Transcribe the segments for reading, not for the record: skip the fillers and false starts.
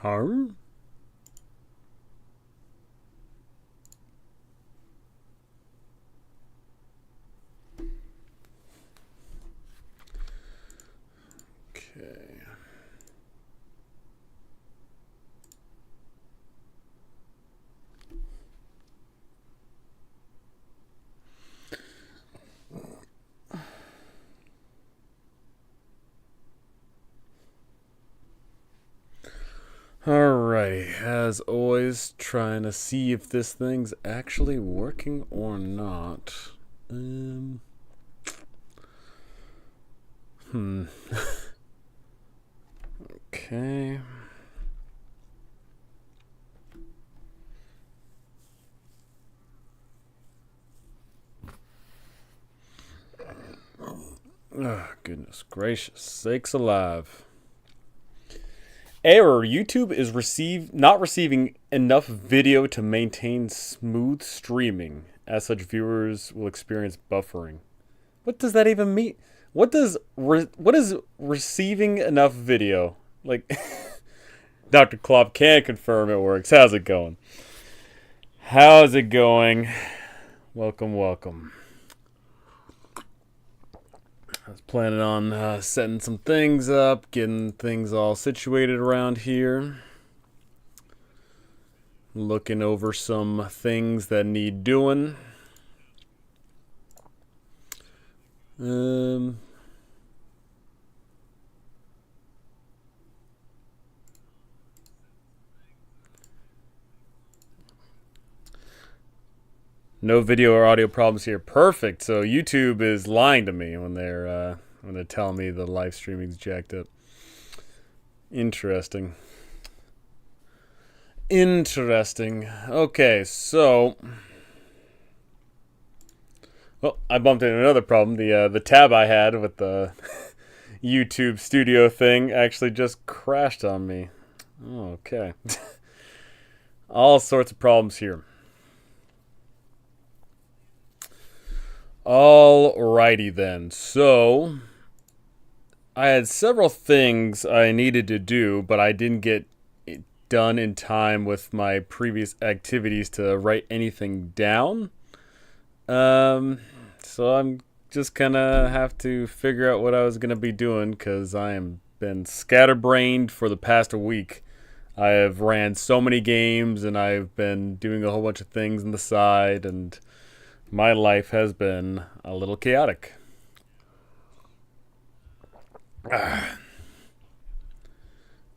Harm? Okay. Alrighty, as always, trying to see if this thing's actually working or not. Um, hmm. Okay. Oh, goodness gracious sakes alive. Error. YouTube is not receiving enough video to maintain smooth streaming. As such, viewers will experience buffering. What does that even mean? What is receiving enough video? Like, Dr. Klopp can confirm it works. How's it going? How's it going? Welcome, welcome. I was planning on setting some things up, getting things all situated around here. Looking over some things that need doing. Um, No video or audio problems here. Perfect. So YouTube is lying to me when they're telling me the live streaming's jacked up. Interesting. Interesting. Okay, so well, I bumped into another problem. The tab I had with the YouTube Studio thing actually just crashed on me. Okay. All sorts of problems here. Alrighty then. So I had several things I needed to do, but I didn't get it done in time with my previous activities to write anything down. So I'm just gonna have to figure out what I was gonna be doing because I am been scatterbrained for the past week. I have ran so many games and I've been doing a whole bunch of things on the side, and my life has been a little chaotic.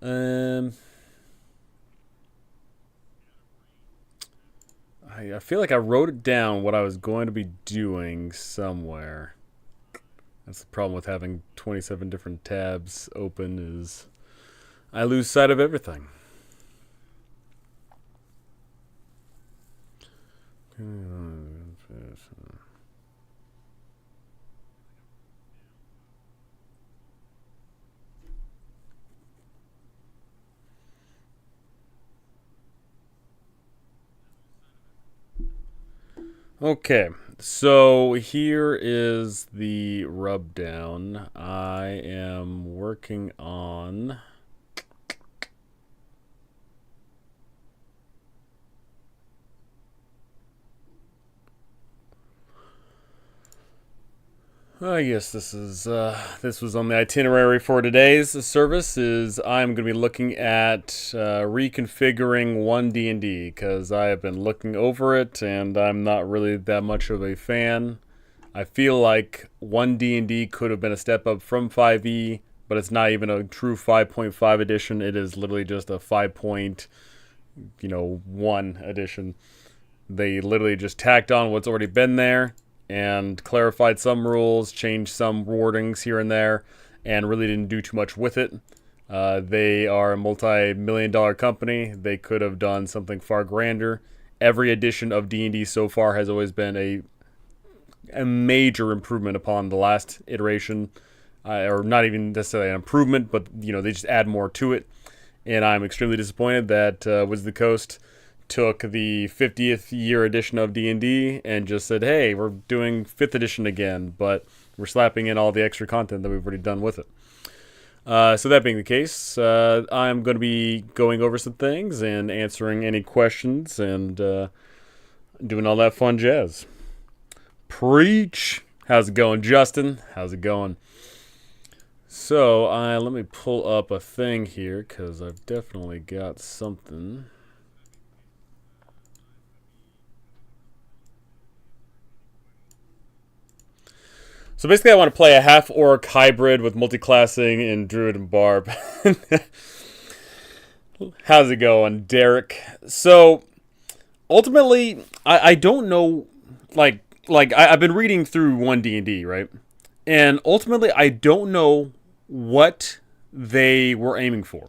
Um, I feel like I wrote it down what I was going to be doing somewhere. That's the problem with having 27 different tabs open is I lose sight of everything. Okay, so here is the rub down. I am working on. I guess this was on the itinerary for today's service. Is I'm going to be looking at reconfiguring one D&D because I have been looking over it and I'm not really that much of a fan. I feel like one D&D could have been a step up from 5e, but it's not even a true 5.5 edition. It is literally just a 5.1 edition. They literally just tacked on what's already been there and clarified some rules, changed some wordings here and there, and really didn't do too much with it. They are a multi-million-dollar company. They could have done something far grander. Every edition of D&D so far has always been a major improvement upon the last iteration, or not even necessarily an improvement, but they just add more to it. And I'm extremely disappointed that Wizards of the Coast took the 50th year edition of D&D and just said, hey, we're doing 5th edition again, but we're slapping in all the extra content that we've already done with it. So that being the case, I'm going to be going over some things and answering any questions and doing all that fun jazz. Preach! How's it going, Justin? How's it going? So, let me pull up a thing here because I've definitely got something. So basically I want to play a half-orc hybrid with multi-classing in Druid and Barb. How's it going, Derek? So, ultimately, I don't know, I've been reading through 1D&D, right? And ultimately, I don't know what they were aiming for.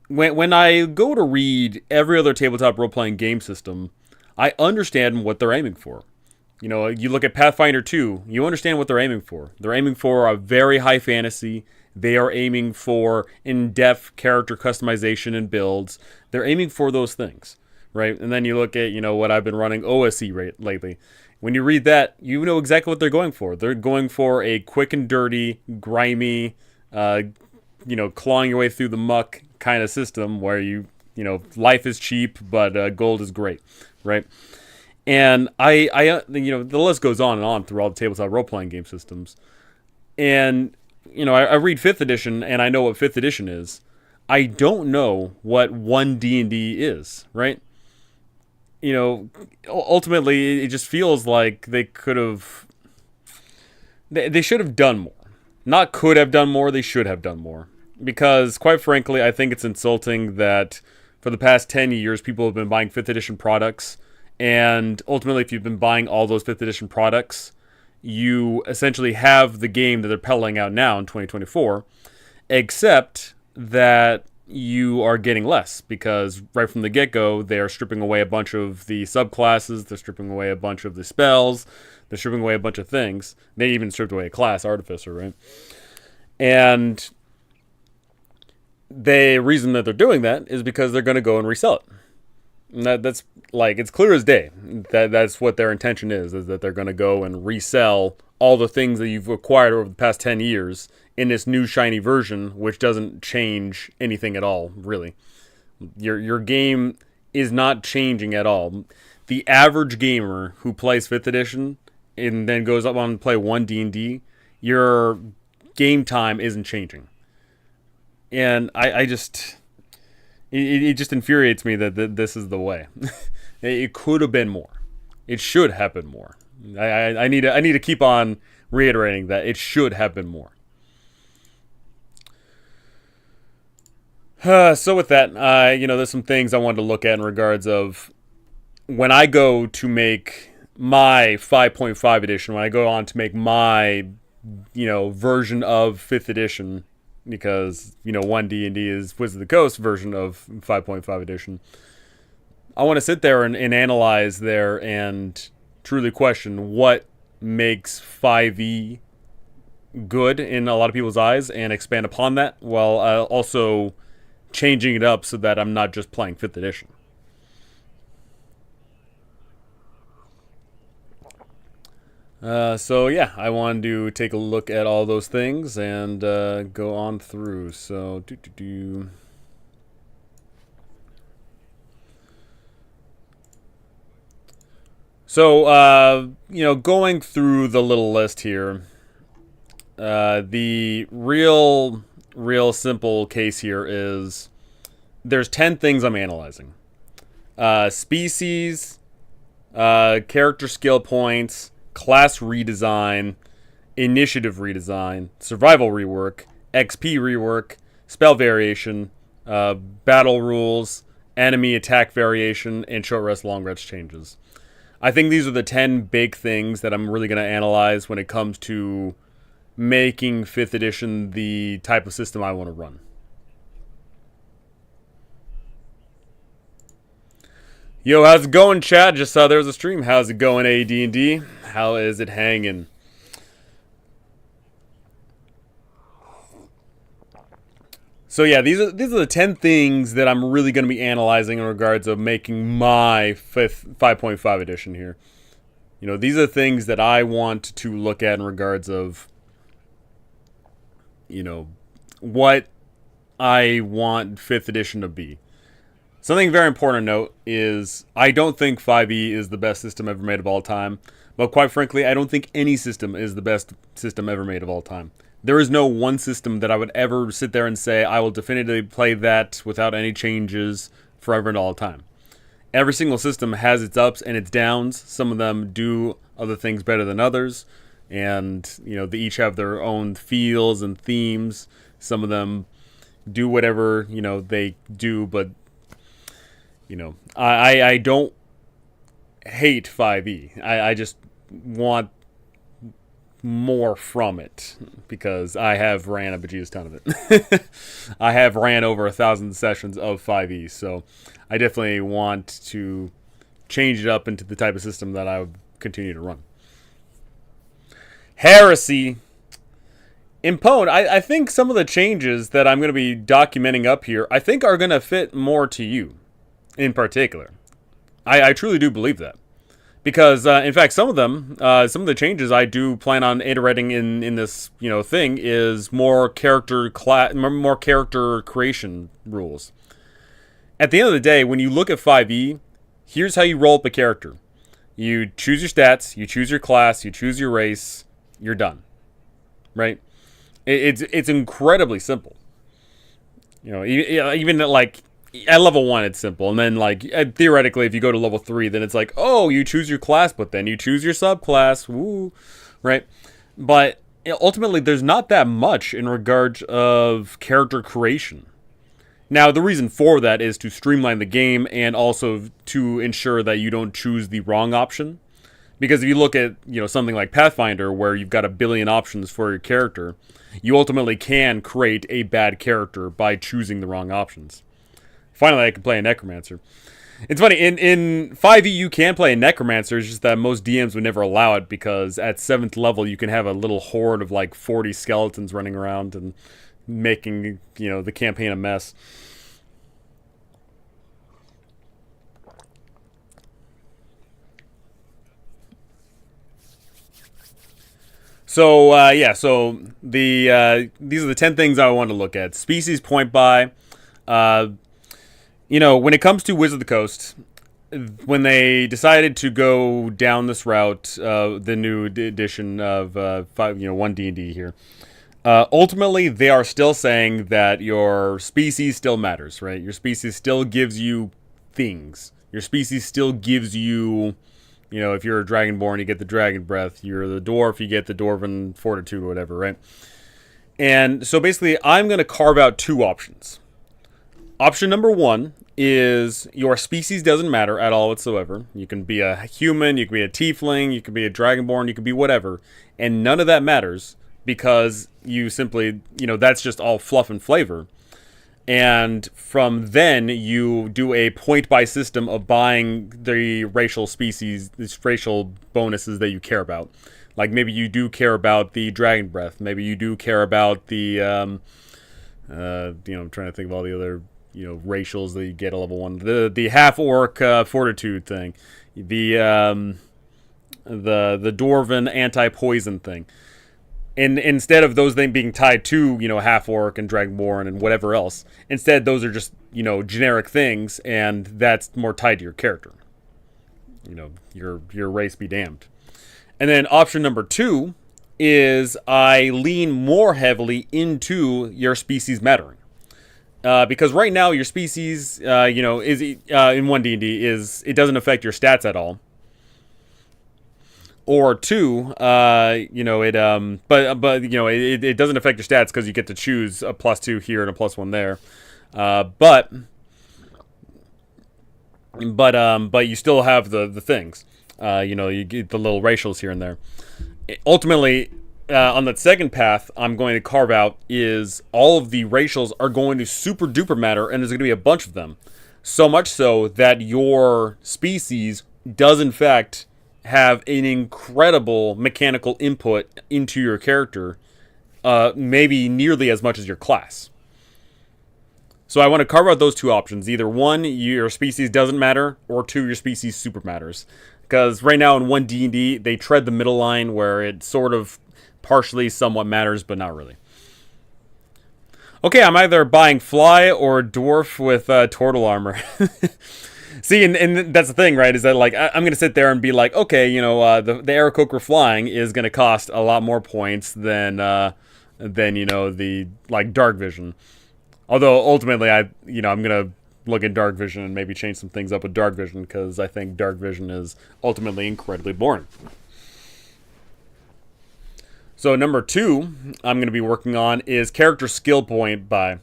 When I go to read every other tabletop role-playing game system, I understand what they're aiming for. You know, you look at Pathfinder 2, you understand what they're aiming for. They're aiming for a very high fantasy. They are aiming for in-depth character customization and builds. They're aiming for those things, right? And then you look at, what I've been running OSE lately. When you read that, you know exactly what they're going for. They're going for a quick and dirty, grimy, clawing your way through the muck kind of system where life is cheap, but gold is great, right? And the list goes on and on through all the tabletop role-playing game systems. And, I read 5th edition, and I know what 5th edition is. I don't know what 1D&D is, right? Ultimately, it just feels like they could have... They should have done more. Not could have done more, they should have done more. Because, quite frankly, I think it's insulting that for the past 10 years, people have been buying 5th edition products. And ultimately, if you've been buying all those 5th edition products, you essentially have the game that they're peddling out now in 2024, except that you are getting less because right from the get-go, they're stripping away a bunch of the subclasses, they're stripping away a bunch of the spells, they're stripping away a bunch of things. They even stripped away a class, Artificer, right? And the reason that they're doing that is because they're going to go and resell it. And that's it's clear as day that's what their intention is that they're going to go and resell all the things that you've acquired over the past 10 years in this new shiny version, which doesn't change anything at all, really. Your game is not changing at all. The average gamer who plays 5th edition and then goes up on to play 1D&D, your game time isn't changing. And I just... It just infuriates me that this is the way. It could have been more. It should have been more. I need to keep on reiterating that it should have been more. So with that, there's some things I wanted to look at in regards of when I go to make my 5.5 edition, when I go on to make my, version of 5th edition, because 1D&D is Wizards of the Coast version of 5.5 edition. I want to sit there and analyze there and truly question what makes 5e good in a lot of people's eyes and expand upon that while also changing it up so that I'm not just playing 5th edition. I wanted to take a look at all those things and go on through. So, going through the little list here, the real simple case here is there's 10 things I'm analyzing. Species, character skill points, class redesign, initiative redesign, survival rework, XP rework, spell variation, battle rules, enemy attack variation, and short rest, long rest changes. I think these are the 10 big things that I'm really going to analyze when it comes to making 5th edition the type of system I want to run. Yo, how's it going, chat? Just saw there was a stream. How's it going, AD&D? How is it hanging? So yeah, these are the 10 things that I'm really going to be analyzing in regards of making my 5.5 edition here. These are the things that I want to look at in regards of, what I want 5th edition to be. Something very important to note is I don't think 5e is the best system ever made of all time. But quite frankly, I don't think any system is the best system ever made of all time. There is no one system that I would ever sit there and say I will definitively play that without any changes forever and all time. Every single system has its ups and its downs. Some of them do other things better than others. And, they each have their own feels and themes. Some of them do whatever, they do, but, I don't hate 5e. I just want more from it because I have ran a bejesus ton of it. I have ran over 1,000 sessions of 5e, so I definitely want to change it up into the type of system that I would continue to run. Heresy. Impone, I think some of the changes that I'm going to be documenting up here, I think are going to fit more to you in particular. I truly do believe that. Because, in fact, some of the changes I do plan on iterating in this, thing is more character creation rules. At the end of the day, when you look at 5e, here's how you roll up a character. You choose your stats, you choose your class, you choose your race, you're done. Right? It's incredibly simple. Even like at level 1 it's simple, and then like theoretically if you go to level 3 then it's like, oh, you choose your class but then you choose your subclass, woo, right? But ultimately there's not that much in regard of character creation. Now the reason for that is to streamline the game and also to ensure that you don't choose the wrong option. Because if you look at something like Pathfinder where you've got a billion options for your character, you ultimately can create a bad character by choosing the wrong options. Finally, I can play a Necromancer. It's funny, in 5e you can play a Necromancer, it's just that most DMs would never allow it because at 7th level you can have a little horde of like 40 skeletons running around and making, the campaign a mess. So, so these are the 10 things I want to look at. Species point buy. When it comes to Wizard of the Coast, when they decided to go down this route, the new edition of 1 D&D here, ultimately they are still saying that your species still matters, right? Your species still gives you things. Your species still gives you, if you're a Dragonborn, you get the Dragon Breath. You're the Dwarf, you get the Dwarven Fortitude or whatever, right? And so basically, I'm going to carve out 2 options. Option number 1 is your species doesn't matter at all whatsoever. You can be a human, you can be a tiefling, you can be a dragonborn, you can be whatever. And none of that matters because you simply, that's just all fluff and flavor. And from then, you do a point-buy system of buying the racial species, these racial bonuses that you care about. Like maybe you do care about the Dragon Breath. Maybe you do care about the, I'm trying to think of all the other, racials that you get at level 1. The half-orc fortitude thing. The dwarven anti-poison thing. And instead of those things being tied to, half-orc and dragonborn and whatever else, instead those are just, generic things, and that's more tied to your character. Your race be damned. And then option number 2 is I lean more heavily into your species mattering. Because right now your species, is in 1D&D is it doesn't affect your stats at all. Or 2, it doesn't affect your stats because you get to choose a +2 here and a +1 there. But you still have the things. You get the little racials here and there. Ultimately, on that second path, I'm going to carve out is all of the racials are going to super duper matter, and there's going to be a bunch of them. So much so that your species does in fact have an incredible mechanical input into your character, maybe nearly as much as your class. So I want to carve out those 2 options. Either 1, your species doesn't matter, or 2, your species super matters. Because right now in 1D&D, they tread the middle line where it sort of partially somewhat matters, but not really. Okay, I'm either buying fly or dwarf with turtle armor. See, and that's the thing, right? Is that like I'm gonna sit there and be like, okay, the Aarakocra flying is gonna cost a lot more points than the like dark vision. Although ultimately, I'm gonna look at dark vision and maybe change some things up with dark vision because I think dark vision is ultimately incredibly boring. So number 2 I'm going to be working on is character skill point buy.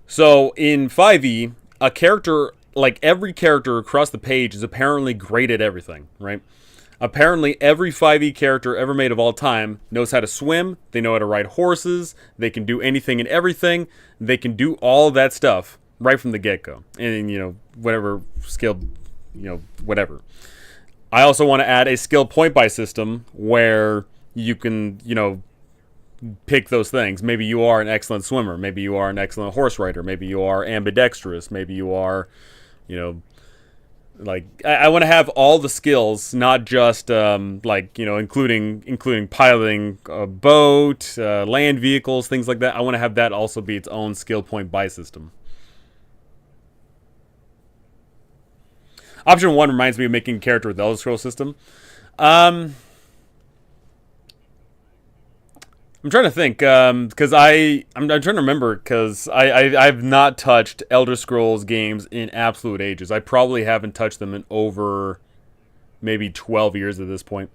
So in 5e, a character, like every character across the page is apparently great at everything, right? Apparently every 5e character ever made of all time knows how to swim, they know how to ride horses, they can do anything and everything, they can do all of that stuff right from the get-go. And, whatever skill, whatever. I also want to add a skill point buy system where you can, pick those things. Maybe you are an excellent swimmer. Maybe you are an excellent horse rider. Maybe you are ambidextrous. Maybe you are, like I want to have all the skills, not just including piloting a boat, land vehicles, things like that. I want to have that also be its own skill point buy system. Option 1 reminds me of making a character with the Elder Scrolls system. I'm trying to think, because I'm trying to remember, because I've not touched Elder Scrolls games in absolute ages. I probably haven't touched them in over maybe 12 years at this point.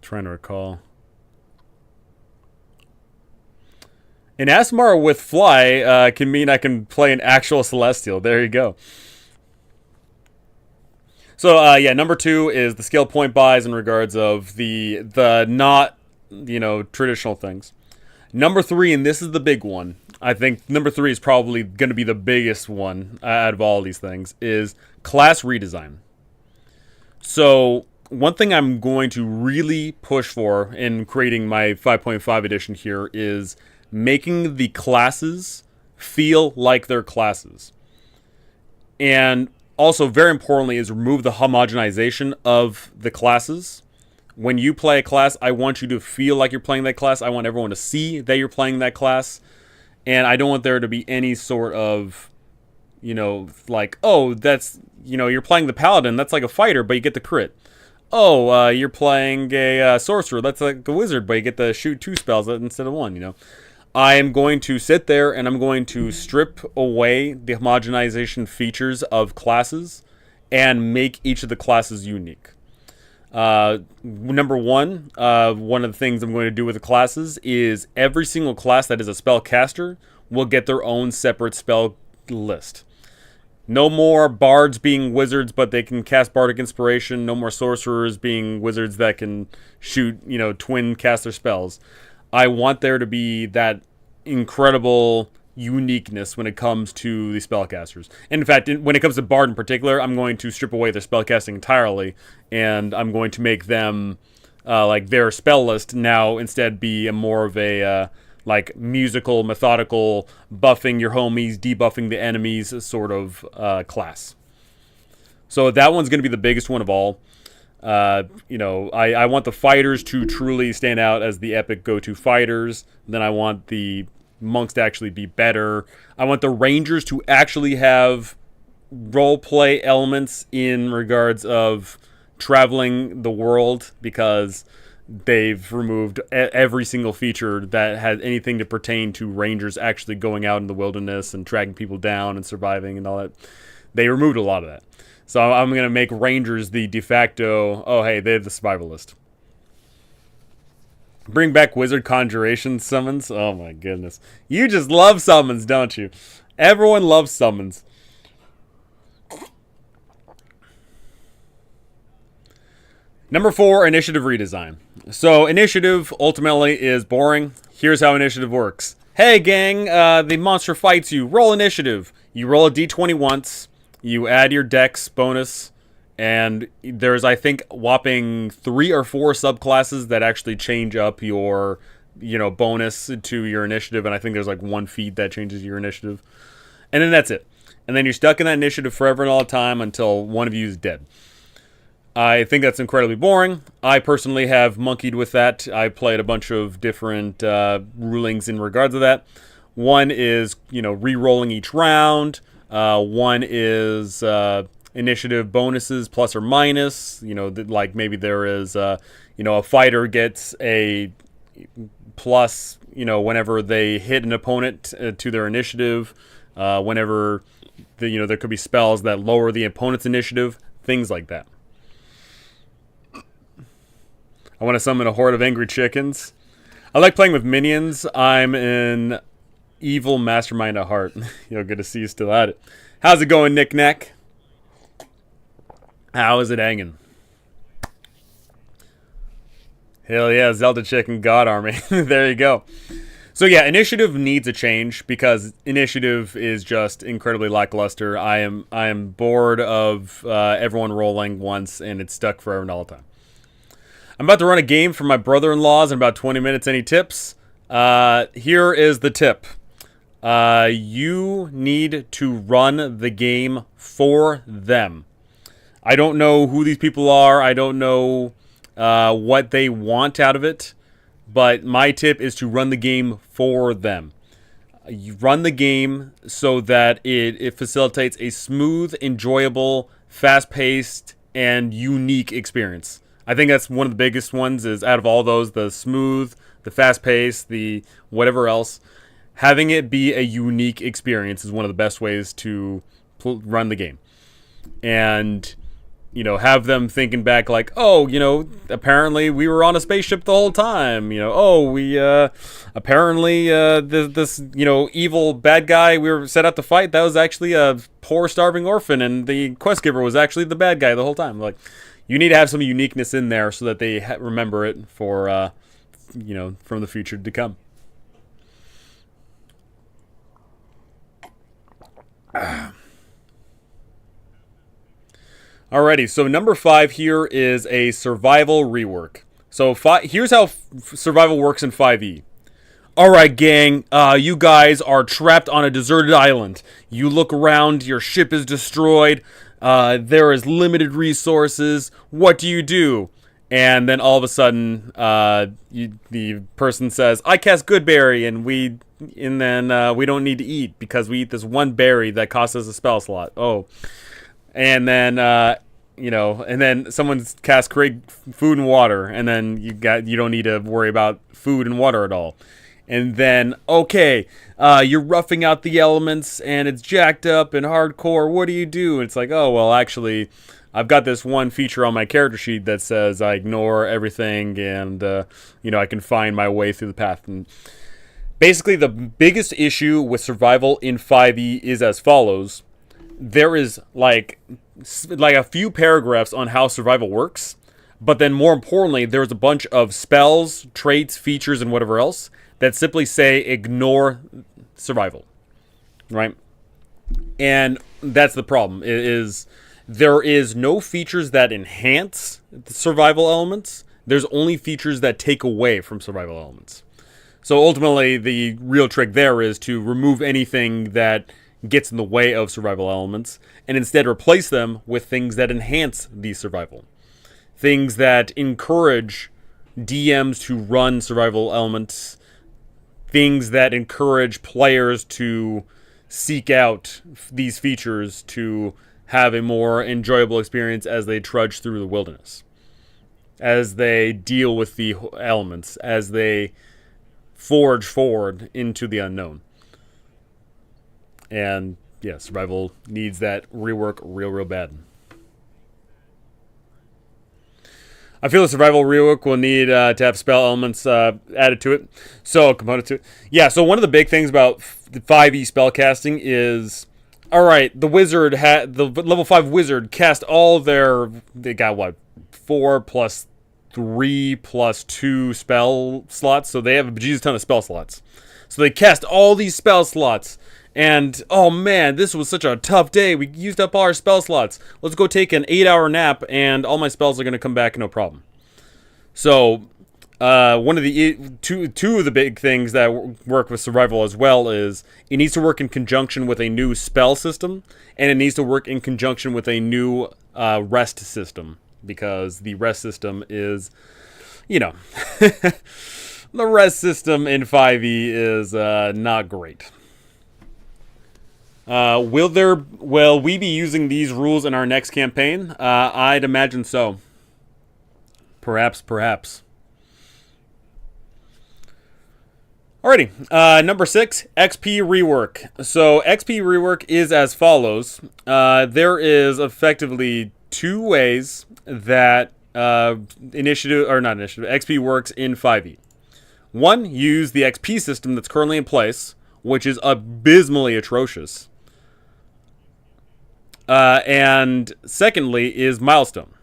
Trying to recall. An Asmar with fly can mean I can play an actual Celestial. There you go. So number 2 is the skill point buys in regards of the not traditional things. Number 3, and this is the big one. I think number 3 is probably going to be the biggest one out of all these things, is class redesign. So one thing I'm going to really push for in creating my 5.5 edition here is making the classes feel like they're classes. And also, very importantly, is remove the homogenization of the classes. When you play a class, I want you to feel like you're playing that class. I want everyone to see that you're playing that class. And I don't want there to be any sort of, like, oh, that's, you're playing the paladin. That's like a fighter, but you get the crit. Oh, you're playing a sorcerer. That's like a wizard, but you get to shoot 2 spells instead of 1, I am going to sit there and I'm going to strip away the homogenization features of classes and make each of the classes unique. Number 1, one of the things I'm going to do with the classes is every single class that is a spellcaster will get their own separate spell list. No more bards being wizards, but they can cast bardic inspiration. No more sorcerers being wizards that can shoot, twin caster spells. I want there to be that incredible uniqueness when it comes to the spellcasters. And in fact, when it comes to Bard in particular, I'm going to strip away their spellcasting entirely, and I'm going to make them, like their spell list now instead be more of a, like musical, methodical, buffing your homies, debuffing the enemies sort of class. So that one's going to be the biggest one of all. I want the fighters to truly stand out as the epic go-to fighters. Then I want the monks to actually be better. I want the rangers to actually have roleplay elements in regards of traveling the world, because they've removed every single feature that had anything to pertain to rangers actually going out in the wilderness and tracking people down and surviving and all that. They removed a lot of that. So I'm going to make rangers the de facto, oh hey, they're the survivalist. Bring back wizard conjuration summons. Oh my goodness. You just love summons, don't you? Everyone loves summons. Number 4, initiative redesign. So initiative ultimately is boring. Here's how initiative works. Hey gang, the monster fights you. Roll initiative. You roll a d20 once. You add your dex bonus. And there's, I think, whopping 3 or 4 subclasses that actually change up your, bonus to your initiative. And I think there's like 1 feat that changes your initiative. And then that's it. And then you're stuck in that initiative forever and all the time until one of you is dead. I think that's incredibly boring. I personally have monkeyed with that. I played a bunch of different rulings in regards to that. One is, re-rolling each round. One is initiative bonuses plus or minus. Like maybe there is, a fighter gets a plus, whenever they hit an opponent to their initiative. Whenever, there could be spells that lower the opponent's initiative. Things like that. I want to summon a horde of angry chickens. I like playing with minions. I'm an evil mastermind at heart. Good to see you still at it. How's it going, Nick Neck? How is it hanging? Hell yeah, Zelda Chicken God Army. There you go. So yeah, initiative needs a change because initiative is just incredibly lackluster. I am bored of everyone rolling once and it's stuck forever and all the time. I'm about to run a game for my brother-in-laws in about 20 minutes. Any tips? Here is the tip. You need to run the game for them. I don't know who these people are. I don't know what they want out of it. But my tip is to run the game for them. You run the game so that it facilitates a smooth, enjoyable, fast-paced, and unique experience. I think that's one of the biggest ones is out of all those, the smooth, the fast-paced, the whatever else. Having it be a unique experience is one of the best ways to run the game. And, have them thinking back like, oh, apparently we were on a spaceship the whole time. We apparently this evil bad guy we were set out to fight, that was actually a poor starving orphan, and the quest giver was actually the bad guy the whole time. Like, you need to have some uniqueness in there so that they remember it for, from the future to come. Alrighty, so number 5 here is a survival rework. So here's how survival works in 5e. Alright, gang, you guys are trapped on a deserted island. You look around, your ship is destroyed. There is limited resources. What do? And then all of a sudden, the person says, "I cast Good Berry," and then we don't need to eat because we eat this one berry that costs us a spell slot. Oh, and then and then someone casts Create Food and Water, and then you don't need to worry about food and water at all. And then, okay, you're roughing out the elements, and it's jacked up and hardcore. What do? It's like, oh, well, actually, I've got this one feature on my character sheet that says I ignore everything, and, I can find my way through the path. And basically, the biggest issue with survival in 5e is as follows. There is, like a few paragraphs on how survival works, but then more importantly, there's a bunch of spells, traits, features, and whatever else that simply say ignore survival, right? And that's the problem. There is no features that enhance the survival elements. There's only features that take away from survival elements. So ultimately, the real trick there is to remove anything that gets in the way of survival elements and instead replace them with things that enhance the survival. Things that encourage DMs to run survival elements. Things that encourage players to seek out these features to have a more enjoyable experience as they trudge through the wilderness. As they deal with the elements. As they forge forward into the unknown. And, yeah, survival needs that rework real bad. I feel the survival rework will need to have spell elements added to it. So, components to it. Yeah, so one of the big things about 5e spellcasting is, alright, the level 5 wizard cast all they got what, 4 plus 3 plus 2 spell slots, so they have a bejesus ton of spell slots. So they cast all these spell slots, and, oh man, this was such a tough day. We used up all our spell slots. Let's go take an 8-hour nap, and all my spells are going to come back no problem. So, one of the two of the big things that work with survival as well is it needs to work in conjunction with a new spell system, and it needs to work in conjunction with a new rest system. because the rest system is, you know, the rest system in 5e is not great. Will we be using these rules in our next campaign? I'd imagine so. Perhaps. Alrighty, number 6, XP rework. So XP rework is as follows. There is effectively 2 ways that XP works in 5e. One, use the XP system that's currently in place, which is abysmally atrocious. And secondly is milestone.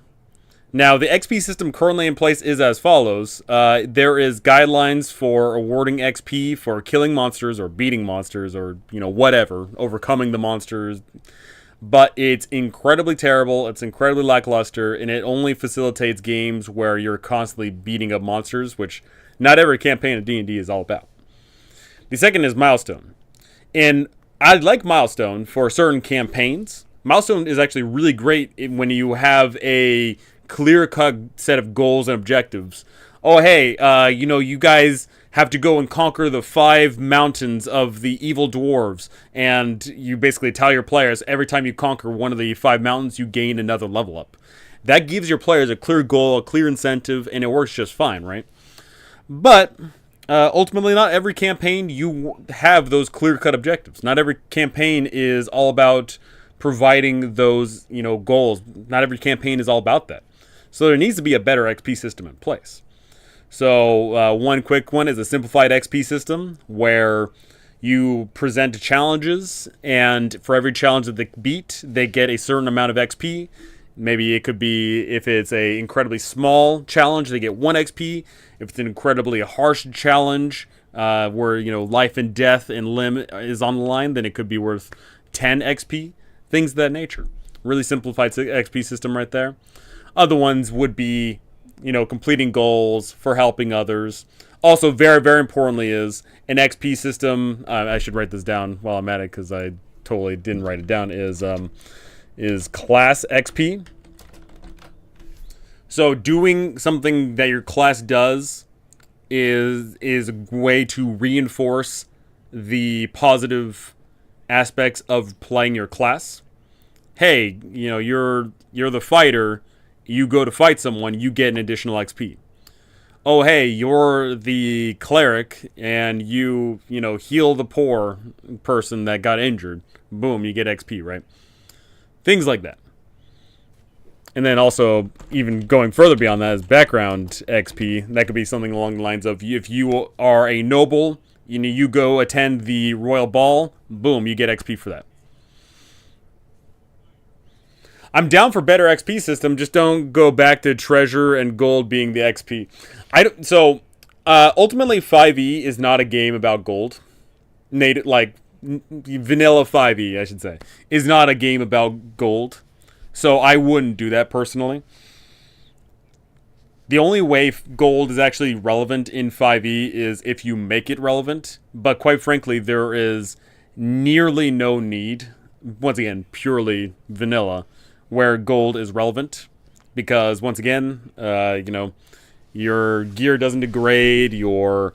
Now, the XP system currently in place is as follows. There is guidelines for awarding XP for killing monsters or beating monsters or, whatever, overcoming the monsters. But it's incredibly terrible, it's incredibly lackluster, and it only facilitates games where you're constantly beating up monsters, which not every campaign of D&D is all about. The second is milestone. And I like milestone for certain campaigns. Milestone is actually really great when you have a clear-cut set of goals and objectives. Oh, hey, you guys have to go and conquer the 5 mountains of the evil dwarves, and you basically tell your players every time you conquer one of the 5 mountains, you gain another level up. That gives your players a clear goal, a clear incentive, and it works just fine, right? But ultimately, not every campaign you have those clear-cut objectives. Not every campaign is all about providing those, goals. Not every campaign is all about that. So there needs to be a better XP system in place. So one quick one is a simplified XP system where you present challenges, and for every challenge that they beat, they get a certain amount of XP. Maybe it could be, if it's an incredibly small challenge, they get 1 XP. If it's an incredibly harsh challenge where, life and death and limb is on the line, then it could be worth 10 XP. Things of that nature. Really simplified XP system right there. Other ones would be, completing goals for helping others. Also, very, very importantly, is an XP system. I should write this down while I'm at it because I totally didn't write it down. Is class XP. So doing something that your class does is a way to reinforce the positive aspects of playing your class. Hey, you're the fighter. You go to fight someone, you get an additional XP. Oh, hey, you're the cleric, and you heal the poor person that got injured. Boom, you get XP, right? Things like that. And then also, even going further beyond that, is background XP. That could be something along the lines of, if you are a noble, you go attend the royal ball, boom, you get XP for that. I'm down for better XP system. Just don't go back to treasure and gold being the XP. Ultimately, 5e is not a game about gold. Vanilla 5e, I should say, is not a game about gold. So I wouldn't do that personally. The only way gold is actually relevant in 5e is if you make it relevant. But quite frankly, there is nearly no need, once again, purely vanilla, where gold is relevant, because once again, your gear doesn't degrade, you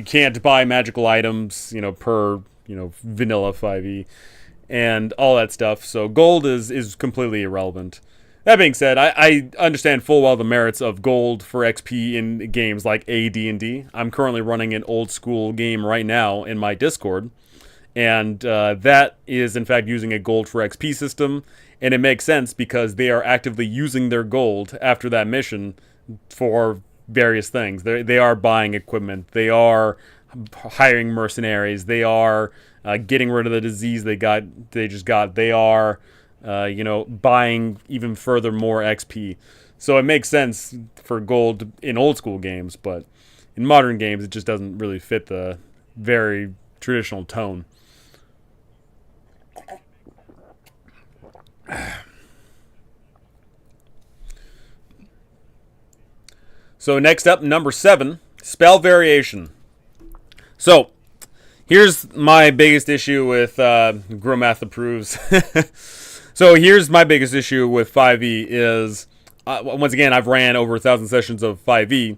can't buy magical items, per, vanilla 5e, and all that stuff. So gold is completely irrelevant. That being said, I understand full well the merits of gold for XP in games like AD&D. I'm currently running an old school game right now in my Discord. And that is, in fact, using a gold for XP system. And it makes sense because they are actively using their gold after that mission for various things. They are buying equipment. They are hiring mercenaries. They are getting rid of the disease they just got. They are, buying even further more XP. So it makes sense for gold in old school games. But in modern games, it just doesn't really fit the very traditional tone. So next up, number 7, spell variation. So here's my biggest issue with Growmath Approves. So here's my biggest issue with 5e is, once again, I've ran over 1,000 sessions of 5e.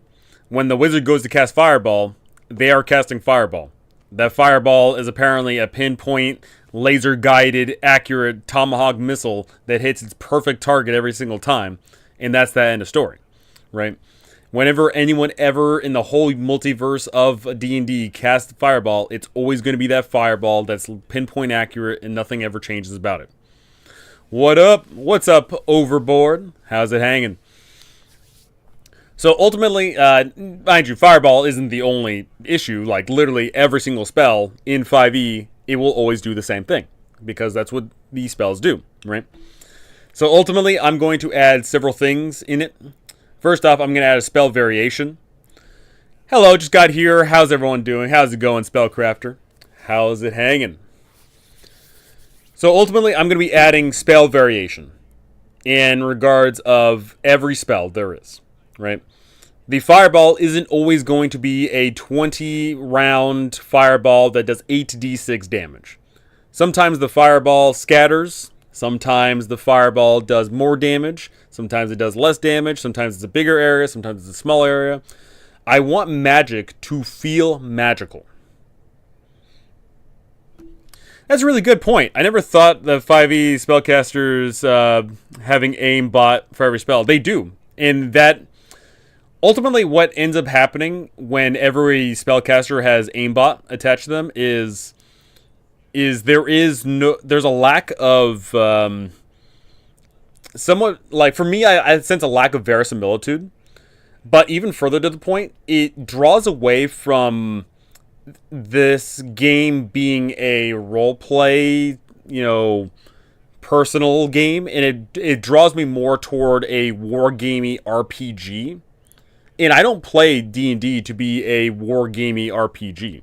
When the wizard goes to cast Fireball, they are casting Fireball. That Fireball is apparently a pinpoint, laser-guided, accurate Tomahawk missile that hits its perfect target every single time. And that's that end of story, right? Whenever anyone ever in the whole multiverse of D&D casts Fireball, it's always going to be that Fireball that's pinpoint accurate and nothing ever changes about it. What up? What's up, Overboard? How's it hanging? So ultimately, mind you, Fireball isn't the only issue. Like, literally every single spell in 5e, it will always do the same thing. Because that's what these spells do, right? So ultimately, I'm going to add several things in it. First off, I'm going to add a spell variation. Hello, just got here. How's everyone doing? How's it going, Spellcrafter? How's it hanging? So ultimately, I'm going to be adding spell variation in regards of every spell there is, right? The Fireball isn't always going to be a 20-round Fireball that does 8d6 damage. Sometimes the Fireball scatters. Sometimes the Fireball does more damage. Sometimes it does less damage. Sometimes it's a bigger area. Sometimes it's a small area. I want magic to feel magical. That's a really good point. I never thought the 5e spellcasters having aimbot for every spell. They do. And that ultimately what ends up happening when every spellcaster has aimbot attached to them is there's a lack of somewhat, like, for me, I sense a lack of verisimilitude. But even further to the point, it draws away from this game being a role play, personal game, and it draws me more toward a wargamey RPG. And I don't play D&D to be a wargamey RPG.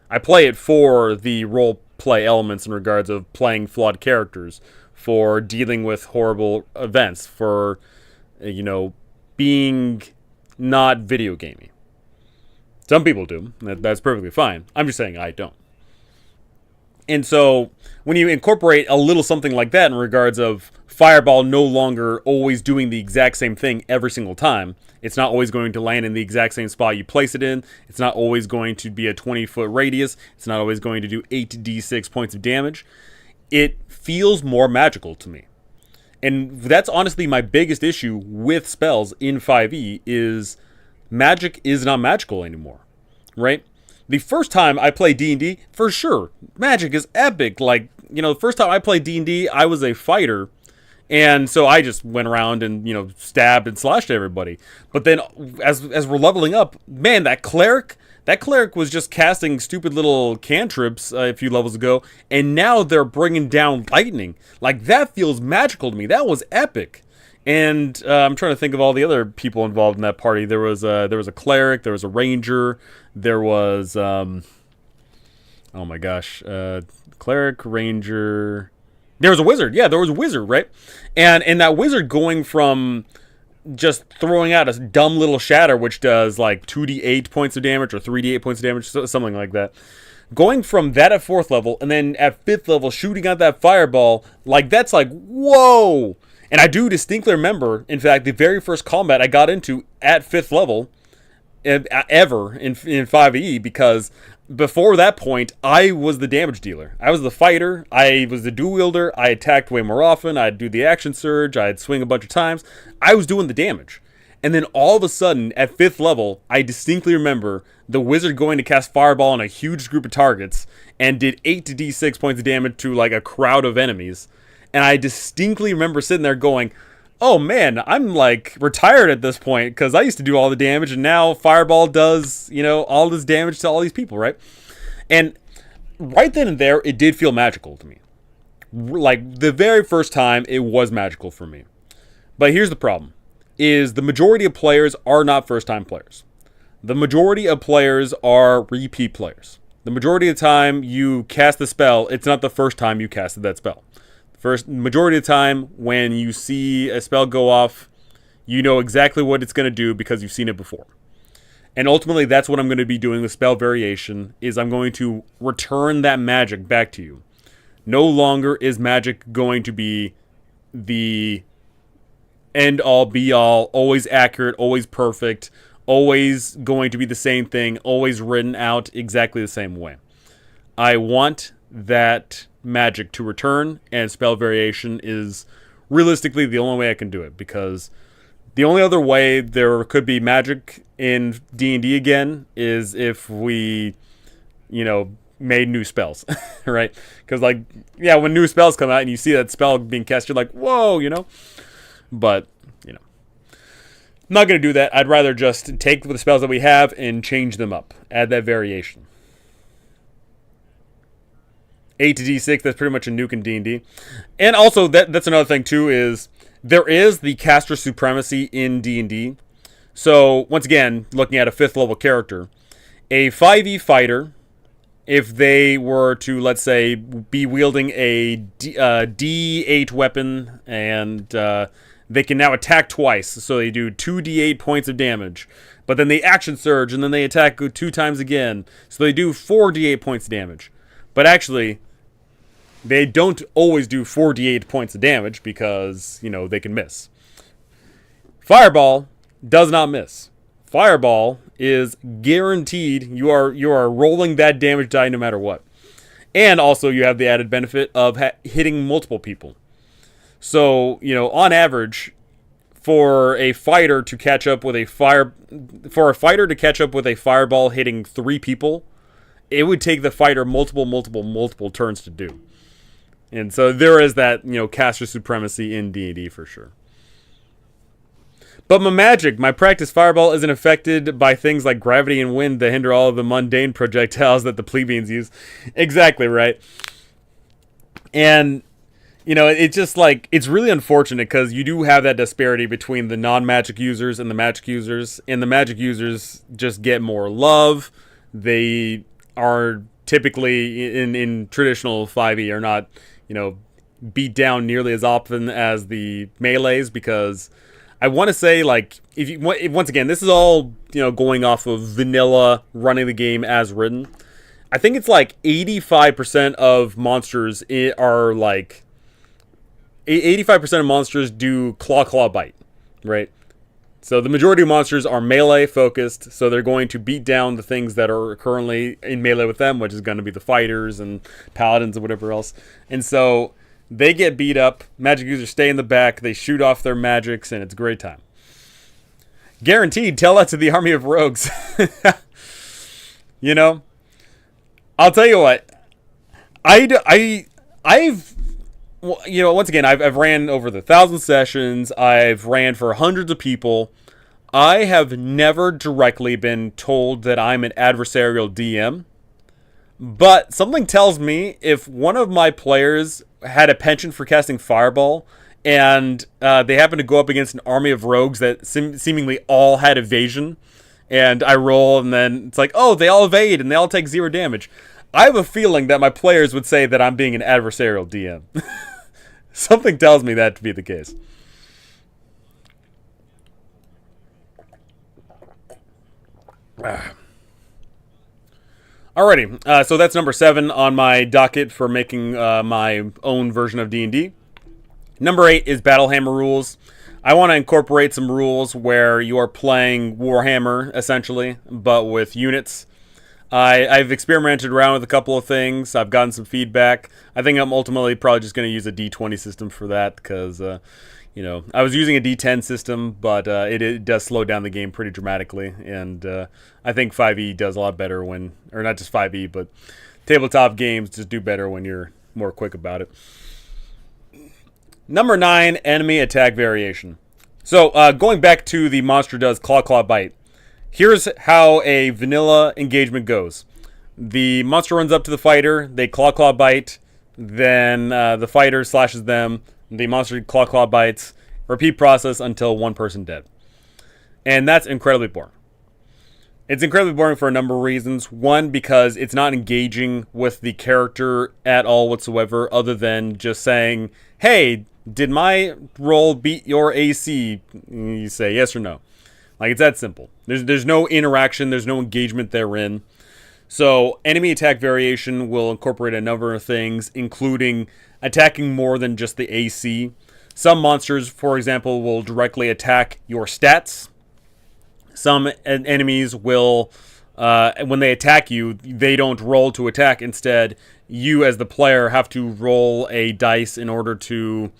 I play it for the role play elements in regards of playing flawed characters, for dealing with horrible events, for being not video gamey. Some people do. That's perfectly fine. I'm just saying I don't. And so when you incorporate a little something like that in regards of Fireball no longer always doing the exact same thing every single time, it's not always going to land in the exact same spot you place it in. It's not always going to be a 20-foot radius. It's not always going to do 8d6 points of damage. It feels more magical to me. And that's honestly my biggest issue with spells in 5e is magic is not magical anymore, right? The first time I played D&D, for sure, magic is epic. Like, the first time I played D&D, I was a fighter, and so I just went around and, stabbed and slashed everybody. But then, as we're leveling up, man, that cleric was just casting stupid little cantrips a few levels ago, and now they're bringing down lightning. Like, that feels magical to me. That was epic. And I'm trying to think of all the other people involved in that party. There was a cleric, there was a ranger, there was oh my gosh, cleric, ranger. There was a wizard. Yeah, there was a wizard, right? And that wizard going from just throwing out a dumb little shatter, which does like 2d8 points of damage or 3d8 points of damage, something like that. Going from that at 4th level and then at 5th level shooting out that fireball, like, that's like, whoa! And I do distinctly remember, in fact, the very first combat I got into at 5th level ever in 5e, because before that point, I was the damage dealer. I was the fighter. I was the dual wielder. I attacked way more often. I'd do the action surge. I'd swing a bunch of times. I was doing the damage. And then all of a sudden, at 5th level, I distinctly remember the wizard going to cast Fireball on a huge group of targets and did 8d6 points of damage to, like, a crowd of enemies. And I distinctly remember sitting there going, oh man, I'm like retired at this point because I used to do all the damage and now Fireball does, all this damage to all these people, right? And right then and there, it did feel magical to me. Like, the very first time, it was magical for me. But here's the problem, is the majority of players are not first-time players. The majority of players are repeat players. The majority of the time you cast the spell, it's not the first time you casted that spell. Majority of the time, when you see a spell go off, you know exactly what it's going to do because you've seen it before. And ultimately, that's what I'm going to be doing with spell variation, is I'm going to return that magic back to you. No longer is magic going to be the end all be all, always accurate, always perfect, always going to be the same thing, always written out exactly the same way. I want that magic to return, and spell variation is realistically the only way I can do it, because the only other way there could be magic in D&D again is if we, made new spells, right? Because, when new spells come out and you see that spell being cast, you're like, whoa, But, I'm not going to do that. I'd rather just take the spells that we have and change them up. Add that variation. 8 to D6, that's pretty much a nuke in D&D. And also, that's another thing, too, is there is the caster supremacy in D&D. So, once again, looking at a 5th level character, a 5e fighter, if they were to, let's say, be wielding a D8 weapon, and they can now attack twice, so they do 2d8 points of damage. But then they action surge, and then they attack 2 times again, so they do 4d8 points of damage. But actually, they don't always do 4d8 points of damage because, they can miss. Fireball does not miss. Fireball is guaranteed. You are rolling that damage die no matter what. And also you have the added benefit of hitting multiple people. So, on average, for a fighter to catch up with a fireball hitting 3 people, it would take the fighter multiple turns to do. And so there is that, caster supremacy in D&D for sure. But my practice fireball isn't affected by things like gravity and wind that hinder all of the mundane projectiles that the plebeians use. Exactly right. And, it's just it's really unfortunate because you do have that disparity between the non-magic users and the magic users. And the magic users just get more love. They are typically in traditional 5e are not, beat down nearly as often as the melees, because I want to say, once again, this is all, going off of vanilla running the game as written. I think it's 85% of monsters are 85% of monsters do claw bite, right? So the majority of monsters are melee focused, so they're going to beat down the things that are currently in melee with them, which is going to be the fighters and paladins and whatever else. And so they get beat up, magic users stay in the back, they shoot off their magics, and it's a great time. Guaranteed, tell that to the army of rogues. I'll tell you what, I've once again, I've ran over the 1,000 sessions. I've ran for hundreds of people. I have never directly been told that I'm an adversarial DM. But something tells me if one of my players had a penchant for casting Fireball, and they happen to go up against an army of rogues that seemingly all had evasion, and I roll, and then it's oh, they all evade, and they all take 0 damage. I have a feeling that my players would say that I'm being an adversarial DM. Something tells me that to be the case. Alrighty, so that's number 7 on my docket for making my own version of D&D. Number 8 is Battlehammer rules. I want to incorporate some rules where you are playing Warhammer, essentially, but with units. I've experimented around with a couple of things. I've gotten some feedback. I think I'm ultimately probably just going to use a D20 system for that because, I was using a D10 system, but it does slow down the game pretty dramatically. And I think 5e does a lot better or not just 5e, but tabletop games just do better when you're more quick about it. Number 9, enemy attack variation. So going back to the monster does claw bite. Here's how a vanilla engagement goes. The monster runs up to the fighter, they claw bite, then the fighter slashes them, the monster claw bites, repeat process until one person dead. And that's incredibly boring. It's incredibly boring for a number of reasons. One, because it's not engaging with the character at all whatsoever, other than just saying, hey, did my roll beat your AC? And you say yes or no. It's that simple. There's no interaction. There's no engagement therein. So enemy attack variation will incorporate a number of things, including attacking more than just the AC. Some monsters, for example, will directly attack your stats. Some enemies will, when they attack you, they don't roll to attack. Instead, you as the player have to roll a dice in order to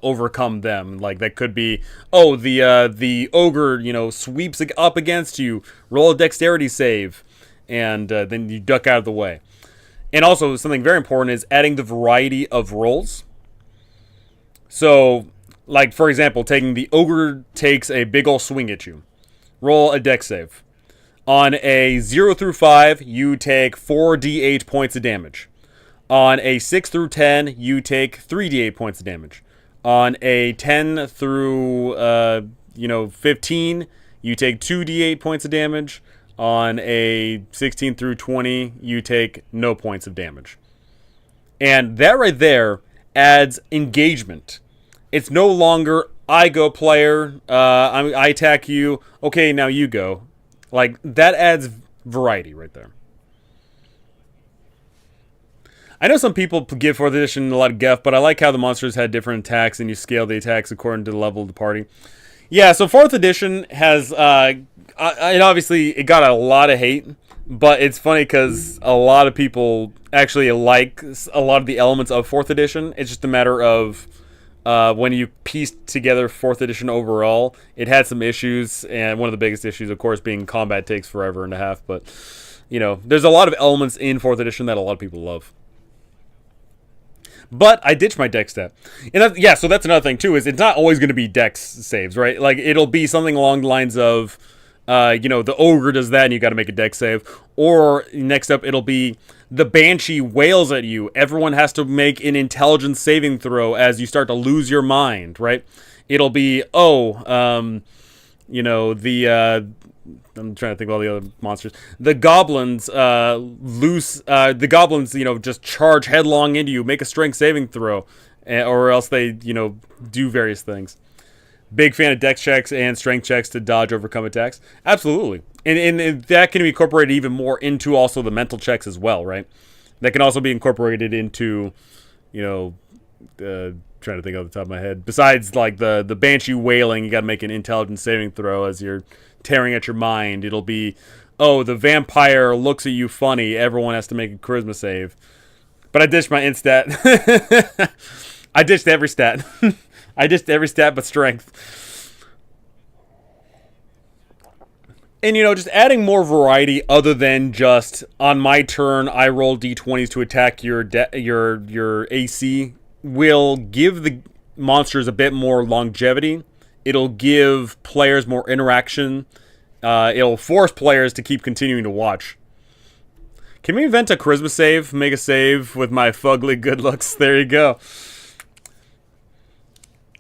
overcome them. Like that could be, oh, the ogre, sweeps up against you. Roll a dexterity save, and then you duck out of the way. And also, something very important is adding the variety of rolls. So, like for example, the ogre takes a big ol' swing at you. Roll a dex save. On a 0 through 5, you take 4d8 points of damage. On a 6 through 10, you take 3d8 points of damage. On a 10 through 15, you take 2d8 points of damage. On a 16 through 20, you take no points of damage. And that right there adds engagement. It's no longer, I go player, I attack you, okay, now you go. Like, that adds variety right there. I know some people give 4th edition a lot of guff, but I like how the monsters had different attacks and you scale the attacks according to the level of the party. Yeah, so 4th edition has, it got a lot of hate, but it's funny because a lot of people actually like a lot of the elements of 4th edition. It's just a matter of when you piece together 4th edition overall, it had some issues, and one of the biggest issues, of course, being combat takes forever and a half, but, there's a lot of elements in 4th edition that a lot of people love. But I ditched my dex stat. And so that's another thing, too, is it's not always going to be dex saves, right? Like, it'll be something along the lines of, the ogre does that and you got to make a dex save. Or, next up, it'll be the banshee wails at you. Everyone has to make an intelligence saving throw as you start to lose your mind, right? It'll be, I'm trying to think of all the other monsters. The goblins just charge headlong into you, make a strength saving throw, or else they, do various things. Big fan of dex checks and strength checks to dodge, overcome attacks. Absolutely. And that can be incorporated even more into also the mental checks as well, right? That can also be incorporated into, trying to think off the top of my head. Besides, like, the banshee wailing, you got to make an intelligence saving throw as you're tearing at your mind. It'll be, the vampire looks at you funny. Everyone has to make a charisma save. But I ditched my instat. I ditched every stat. I ditched every stat but strength. And, just adding more variety other than just, on my turn, I roll d20s to attack your AC will give the monsters a bit more longevity. It'll give players more interaction. It'll force players to keep continuing to watch. Can we invent a charisma save? Make a save with my fugly good looks. There you go.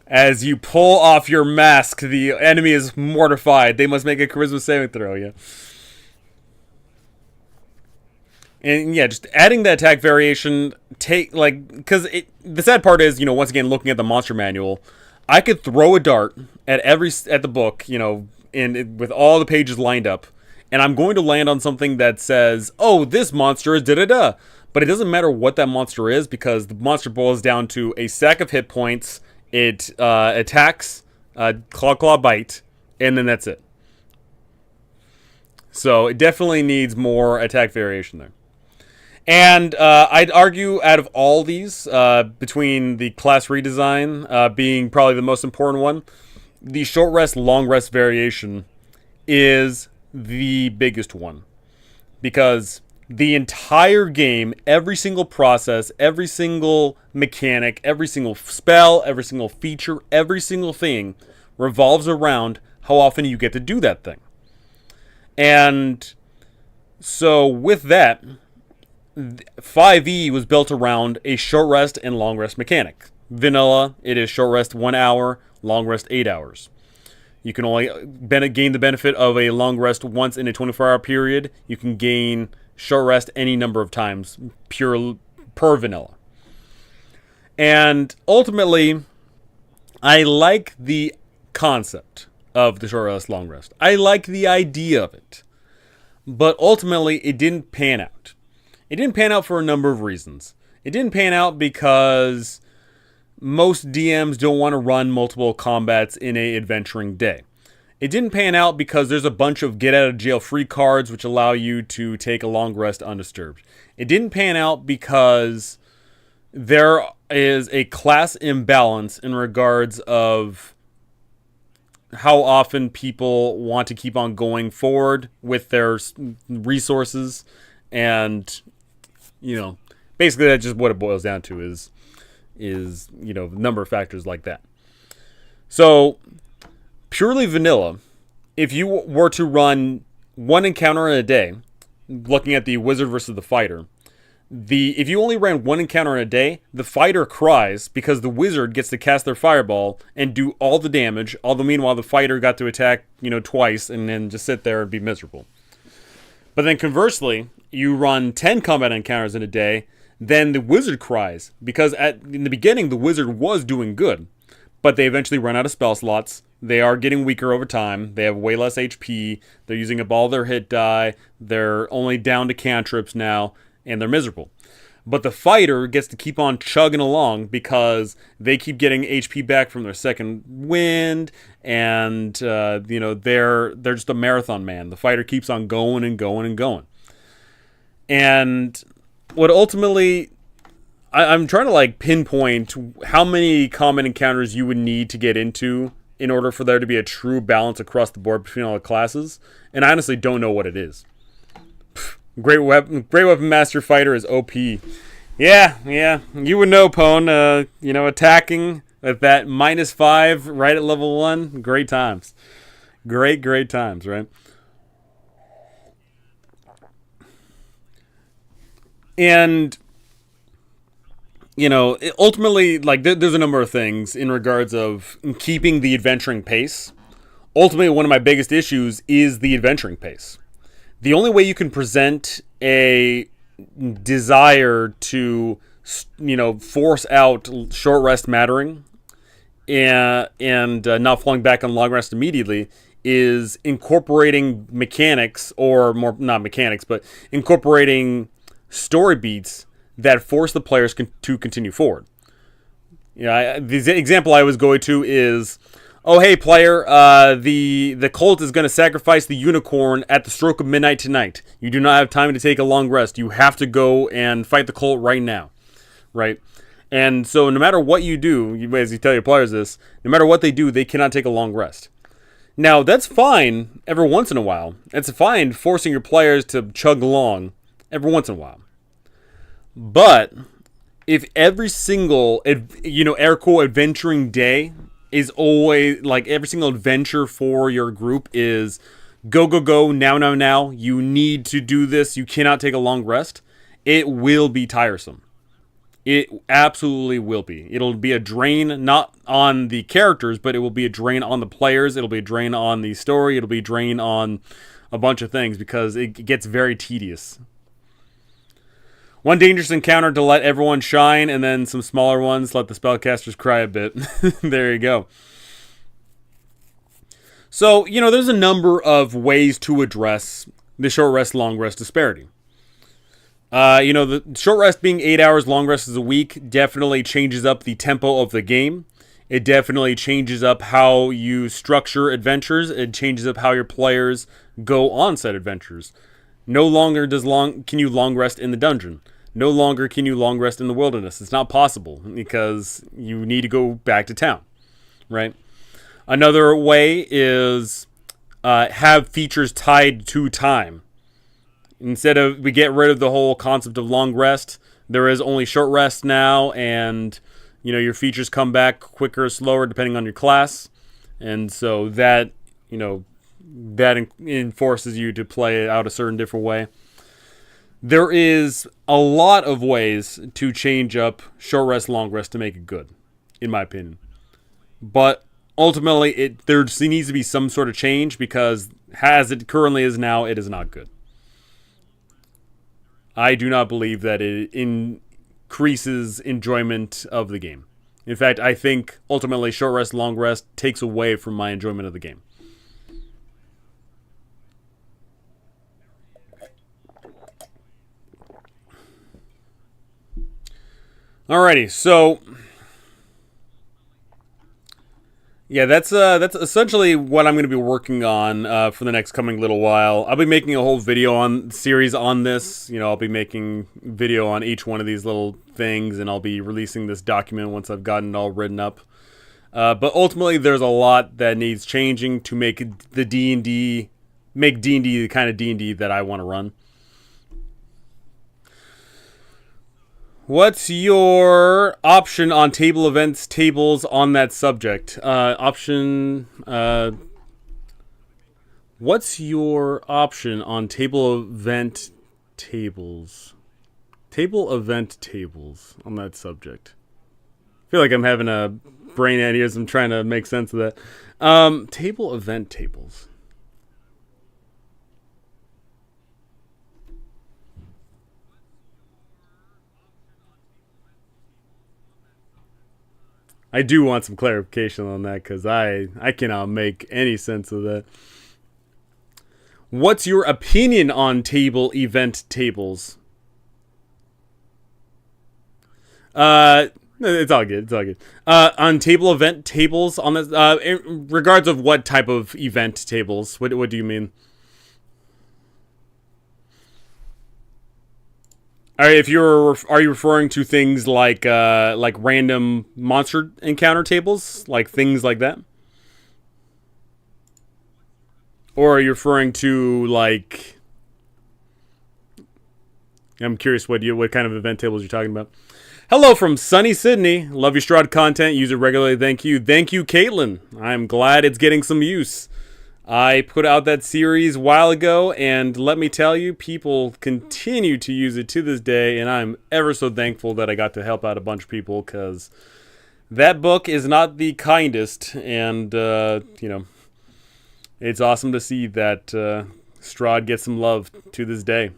As you pull off your mask, the enemy is mortified. They must make a charisma saving throw, yeah. And yeah, just adding the attack variation, because the sad part is, once again, looking at the monster manual, I could throw a dart at the book, with all the pages lined up, and I'm going to land on something that says, oh, this monster is da-da-da. But it doesn't matter what that monster is, because the monster boils down to a stack of hit points, it attacks, claw, bite, and then that's it. So it definitely needs more attack variation there. And I'd argue out of all these, between the class redesign being probably the most important one, the short rest, long rest variation is the biggest one. Because the entire game, every single process, every single mechanic, every single spell, every single feature, every single thing revolves around how often you get to do that thing. And so with that, 5e was built around a short rest and long rest mechanic. Vanilla, it is short rest 1 hour, long rest 8 hours. You can only gain the benefit of a long rest once in a 24-hour period. You can gain short rest any number of times, per vanilla. And ultimately, I like the concept of the short rest, long rest. I like the idea of it. But ultimately, it didn't pan out. It didn't pan out for a number of reasons. It didn't pan out because most DMs don't want to run multiple combats in a adventuring day. It didn't pan out because there's a bunch of get out of jail free cards which allow you to take a long rest undisturbed. It didn't pan out because there is a class imbalance in regards of how often people want to keep on going forward with their resources, and basically that's just what it boils down to is number of factors like that. So purely vanilla, if you were to run one encounter in a day, looking at the wizard versus the fighter, if you only ran one encounter in a day, the fighter cries because the wizard gets to cast their fireball and do all the damage, although meanwhile the fighter got to attack, twice and then just sit there and be miserable. But then conversely, you run 10 combat encounters in a day, then the wizard cries because in the beginning the wizard was doing good, but they eventually run out of spell slots. They are getting weaker over time. They have way less HP. They're using up all their hit die. They're only down to cantrips now, and they're miserable. But the fighter gets to keep on chugging along because they keep getting HP back from their second wind, and they're just a marathon man. The fighter keeps on going and going and going. And what ultimately, I'm trying to pinpoint how many common encounters you would need to get into in order for there to be a true balance across the board between all the classes, and I honestly don't know what it is. Great weapon master fighter is OP. Yeah, you would know, Pwn. Attacking at that -5 right at level 1, great times. Great times, right? And ultimately, there's a number of things in regards of keeping the adventuring pace. Ultimately, one of my biggest issues is the adventuring pace. The only way you can present a desire to, force out short rest mattering and not falling back on long rest immediately is incorporating mechanics, or more, not mechanics, but incorporating story beats that force the players to continue forward. The example I was going to is, oh hey player, the cult is going to sacrifice the unicorn at the stroke of midnight tonight. You do not have time to take a long rest. You have to go and fight the cult right now, right? And so no matter what you do, as you tell your players this, no matter what they do, they cannot take a long rest. Now that's fine every once in a while. It's fine forcing your players to chug along every once in a while. But if every single, air quote, adventuring day is always, every single adventure for your group is go, now, you need to do this, you cannot take a long rest, it will be tiresome. It absolutely will be. It'll be a drain, not on the characters, but it will be a drain on the players, it'll be a drain on the story, it'll be a drain on a bunch of things, because it gets very tedious. One dangerous encounter to let everyone shine, and then some smaller ones let the spellcasters cry a bit. There you go. So, there's a number of ways to address the short rest, long rest disparity. The short rest being 8 hours, long rest is a week, definitely changes up the tempo of the game. It definitely changes up how you structure adventures. It changes up how your players go on said adventures. No longer can you long rest in the dungeon. No longer can you long rest in the wilderness. It's not possible because you need to go back to town, right? Another way is have features tied to time. Instead of, we get rid of the whole concept of long rest. There is only short rest now, and your features come back quicker or slower depending on your class, and so that that enforces you to play it out a certain different way. There is a lot of ways to change up short rest, long rest to make it good, in my opinion. But ultimately, there needs to be some sort of change, because as it currently is now, it is not good. I do not believe that it increases enjoyment of the game. In fact, I think ultimately short rest, long rest takes away from my enjoyment of the game. Alrighty, so Yeah, that's essentially what I'm going to be working on for the next coming little while. I'll be making a whole video on series on this. You know, I'll be making video on each one of these little things, and I'll be releasing this document once I've gotten it all written up. But ultimately, there's a lot that needs changing to make the D&D, make D&D the kind of D&D that I want to run. What's your option on table events tables on that subject? What's your option on table event tables? Table event tables on that subject. I feel like I'm having a brain aneurysm trying to make sense of that. Table event tables. I do want some clarification on that because I cannot make any sense of that. What's your opinion on table event tables? It's all good. It's all good. On table event tables on this, in regards of what type of event tables? What do you mean? Are you referring to things like random monster encounter tables, like things like that, or are you referring to like? I'm curious what kind of event tables you're talking about. Hello from sunny Sydney. Love your Strahd content. Use it regularly. Thank you, Caitlin. I'm glad it's getting some use. I put out that series a while ago, and let me tell you, people continue to use it to this day, and I'm ever so thankful that I got to help out a bunch of people, because that book is not the kindest, and, it's awesome to see that Strahd gets some love to this day.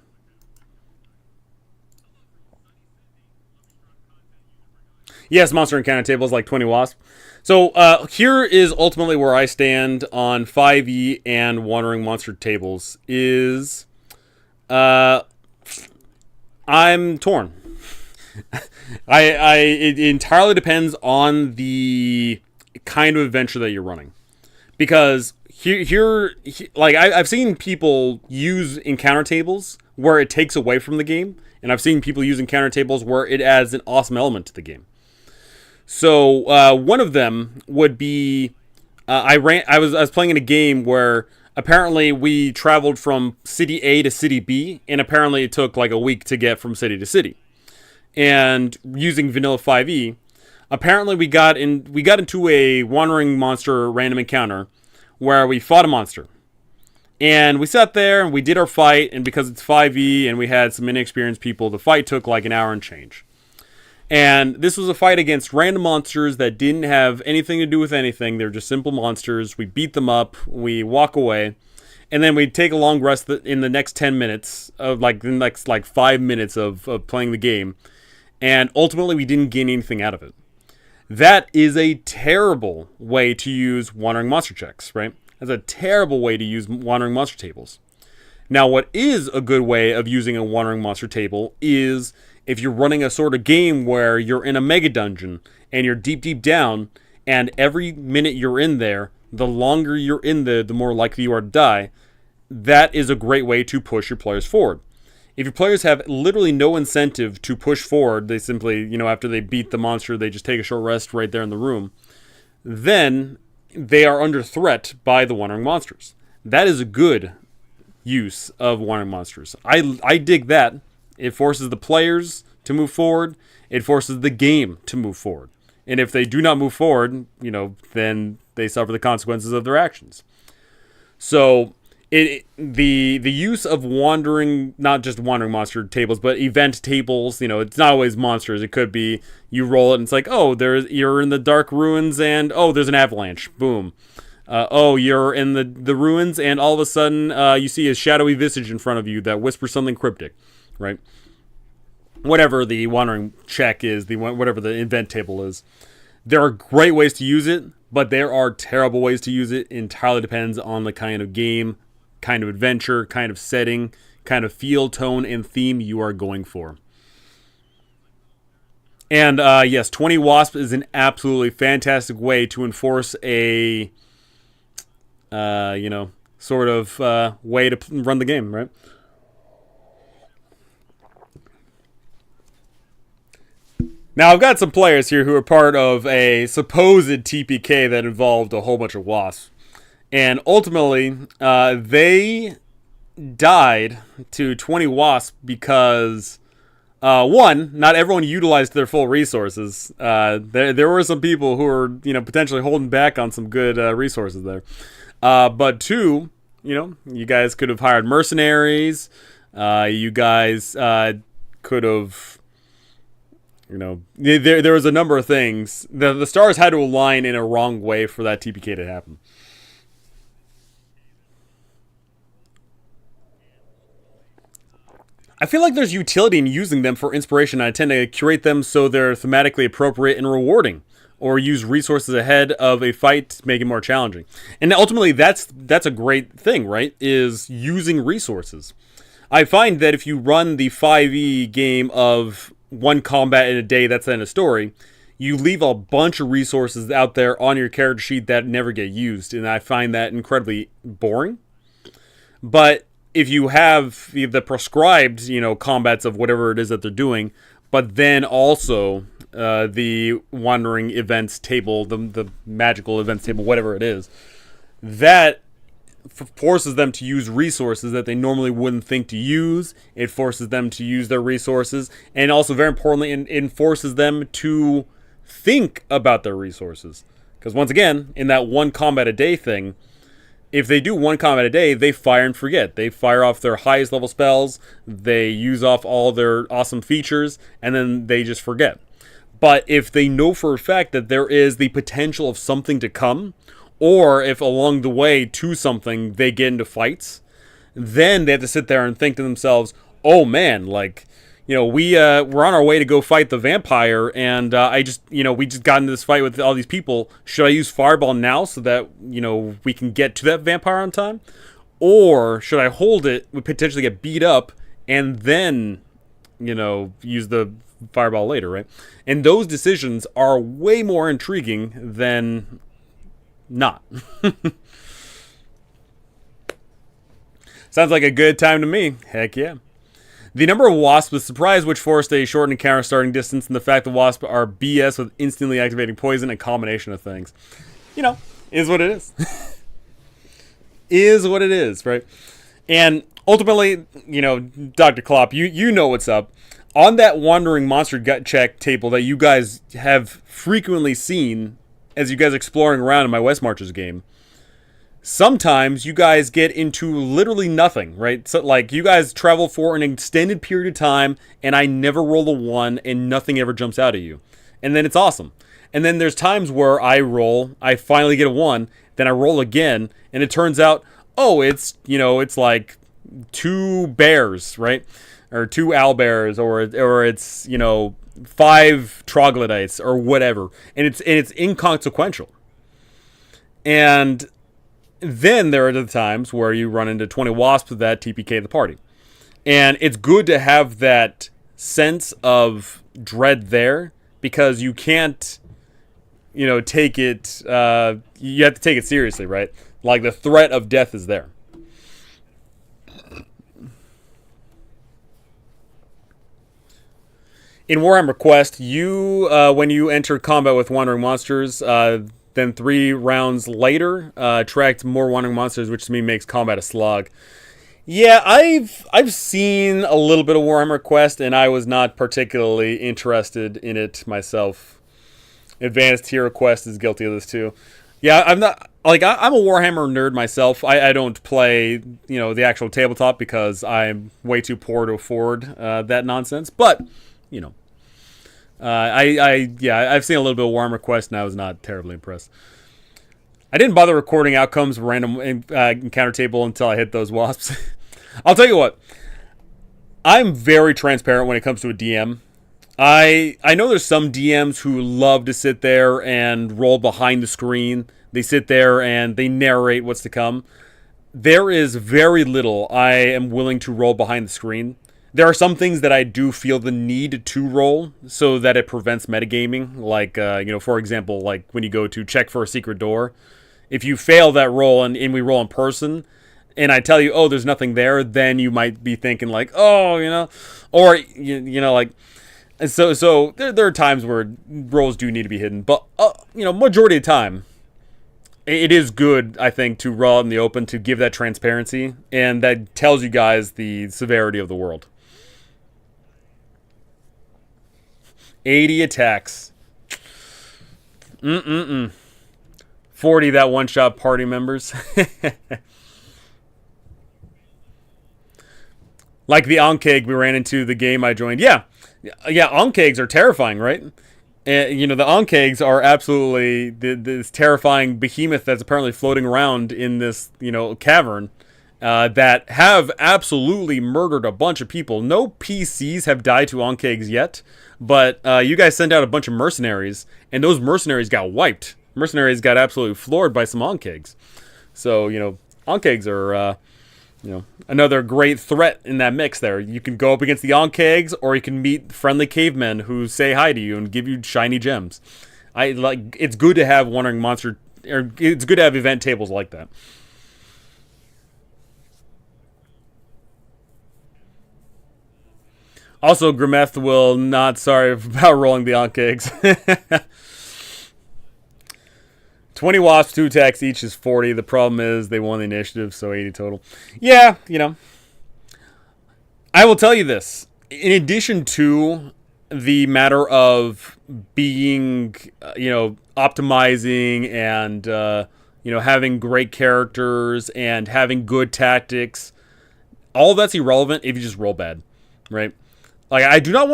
Yes, Monster Encounter tables like 20 Wasp. So here is ultimately where I stand on 5e and Wandering Monster tables. I'm torn. It entirely depends on the kind of adventure that you're running, because I've seen people use encounter tables where it takes away from the game, and I've seen people use encounter tables where it adds an awesome element to the game. So one of them would be I was playing in a game where apparently we traveled from city A to city B, and apparently it took like a week to get from city to city. And using vanilla 5e, apparently we got into a wandering monster random encounter where we fought a monster. And we sat there and we did our fight, and because it's 5e and we had some inexperienced people, the fight took like an hour and change. And this was a fight against random monsters that didn't have anything to do with anything. They're just simple monsters. We beat them up. We walk away. And then we take a long rest in the next 10 minutes of the next 5 minutes of playing the game. And ultimately we didn't gain anything out of it. That is a terrible way to use Wandering Monster checks, right? That's a terrible way to use Wandering Monster tables. Now, what is a good way of using a Wandering Monster table is if you're running a sort of game where you're in a mega dungeon and you're deep down, and every minute you're in there, the longer you're in there, the more likely you are to die. That is a great way to push your players forward. If your players have literally no incentive to push forward, they simply, after they beat the monster, they just take a short rest right there in the room, then they are under threat by the Wandering Monsters. That is a good use of Wandering Monsters. I dig that. It forces the players to move forward. It forces the game to move forward. And if they do not move forward, then they suffer the consequences of their actions. So the use of not just wandering monster tables, but event tables, it's not always monsters. It could be you roll it and it's like, oh, you're in the dark ruins and there's an avalanche. Boom. You're in the ruins and all of a sudden you see a shadowy visage in front of you that whispers something cryptic. Right? Whatever the wandering check is, whatever the event table is, there are great ways to use it, but there are terrible ways to use it. It entirely depends on the kind of game, kind of adventure, kind of setting, kind of feel, tone, and theme you are going for. And yes, 20 Wasp is an absolutely fantastic way to enforce a, sort of way to run the game, right? Now, I've got some players here who are part of a supposed TPK that involved a whole bunch of wasps. And ultimately, they died to 20 wasps because, one, not everyone utilized their full resources. There were some people who were, potentially holding back on some good resources there. But two, you guys could have hired mercenaries. You guys could have, there was a number of things. The stars had to align in a wrong way for that TPK to happen. I feel like there's utility in using them for inspiration. I tend to curate them so they're thematically appropriate and rewarding, or use resources ahead of a fight to make it more challenging. And ultimately, that's a great thing, right? Is using resources. I find that if you run the 5e game of one combat in a day that's in a story, you leave a bunch of resources out there on your character sheet that never get used, and I find that incredibly boring. But if you have the prescribed, combats of whatever it is that they're doing, but then also the wandering events table, the magical events table, whatever it is, that forces them to use resources that they normally wouldn't think to use. It forces them to use their resources, and also, very importantly, it forces them to think about their resources. Because once again, in that one combat a day thing, if they do one combat a day, they fire and forget. They fire off their highest level spells, they use off all their awesome features, and then they just forget. But if they know for a fact that there is the potential of something to come, or if along the way to something they get into fights, then they have to sit there and think to themselves, oh man, we're on our way to go fight the vampire, and we just got into this fight with all these people. Should I use Fireball now so that, we can get to that vampire on time? Or should I hold it, we potentially get beat up, and then, use the Fireball later, right? And those decisions are way more intriguing than not. Sounds like a good time to me. Heck yeah. The number of wasps was surprised, which forced a shortened encounter starting distance, and the fact that wasps are BS with instantly activating poison, a combination of things. Is what it is. Is what it is, right? And ultimately, Dr. Klopp, you know what's up. On that wandering monster gut check table that you guys have frequently seen as you guys exploring around in my West Marches game, sometimes you guys get into literally nothing, right? So, you guys travel for an extended period of time, and I never roll a 1, and nothing ever jumps out at you. And then it's awesome. And then there's times where I finally get a 1, then I roll again, and it turns out, it's, it's like 2 bears, right? Or 2 owlbears, or it's, 5 troglodytes, or whatever. And it's inconsequential. And then there are the times where you run into 20 wasps that TPK the party. And it's good to have that sense of dread there, because you can't, take it, you have to take it seriously, right? Like, the threat of death is there. In Warhammer Quest, you, when you enter combat with wandering monsters, then 3 rounds later, attract more wandering monsters, which to me makes combat a slog. Yeah, I've seen a little bit of Warhammer Quest, and I was not particularly interested in it myself. Advanced Hero Quest is guilty of this too. Yeah, I'm not, I'm a Warhammer nerd myself. I don't play, the actual tabletop because I'm way too poor to afford that nonsense. But, I've seen a little bit of Warhammer Quest, and I was not terribly impressed. I didn't bother recording outcomes of random encounter table until I hit those wasps. I'll tell you what, I'm very transparent when it comes to a DM. I know there's some DMs who love to sit there and roll behind the screen. They sit there and they narrate what's to come. There is very little I am willing to roll behind the screen. There are some things that I do feel the need to roll so that it prevents metagaming. Like, for example, like when you go to check for a secret door, if you fail that roll and we roll in person, and I tell you, oh, there's nothing there, then you might be thinking like, oh, or like, so there are times where rolls do need to be hidden, but majority of the time, it is good, I think, to roll out in the open to give that transparency, and that tells you guys the severity of the world. 80 attacks. 40 that one-shot party members. Like the Ankeg we ran into the game I joined. Yeah, Ankegs are terrifying, right? The Ankegs are absolutely this terrifying behemoth that's apparently floating around in this, cavern that have absolutely murdered a bunch of people. No PCs have died to Ankegs yet, but you guys sent out a bunch of mercenaries, and those mercenaries got wiped. Mercenaries got absolutely floored by some Ankegs. So, Ankegs are... another great threat in that mix there. You can go up against the Ankegs, or you can meet friendly cavemen who say hi to you and give you shiny gems. It's good to have Wandering Monster, or it's good to have event tables like that. Also, Grimeth will not sorry about rolling the Ankegs. 20 wasps, 2 attacks each is 40. The problem is they won the initiative, so 80 total. Yeah, I will tell you this. In addition to the matter of being, optimizing and, having great characters and having good tactics, all that's irrelevant if you just roll bad, right? Like, I do not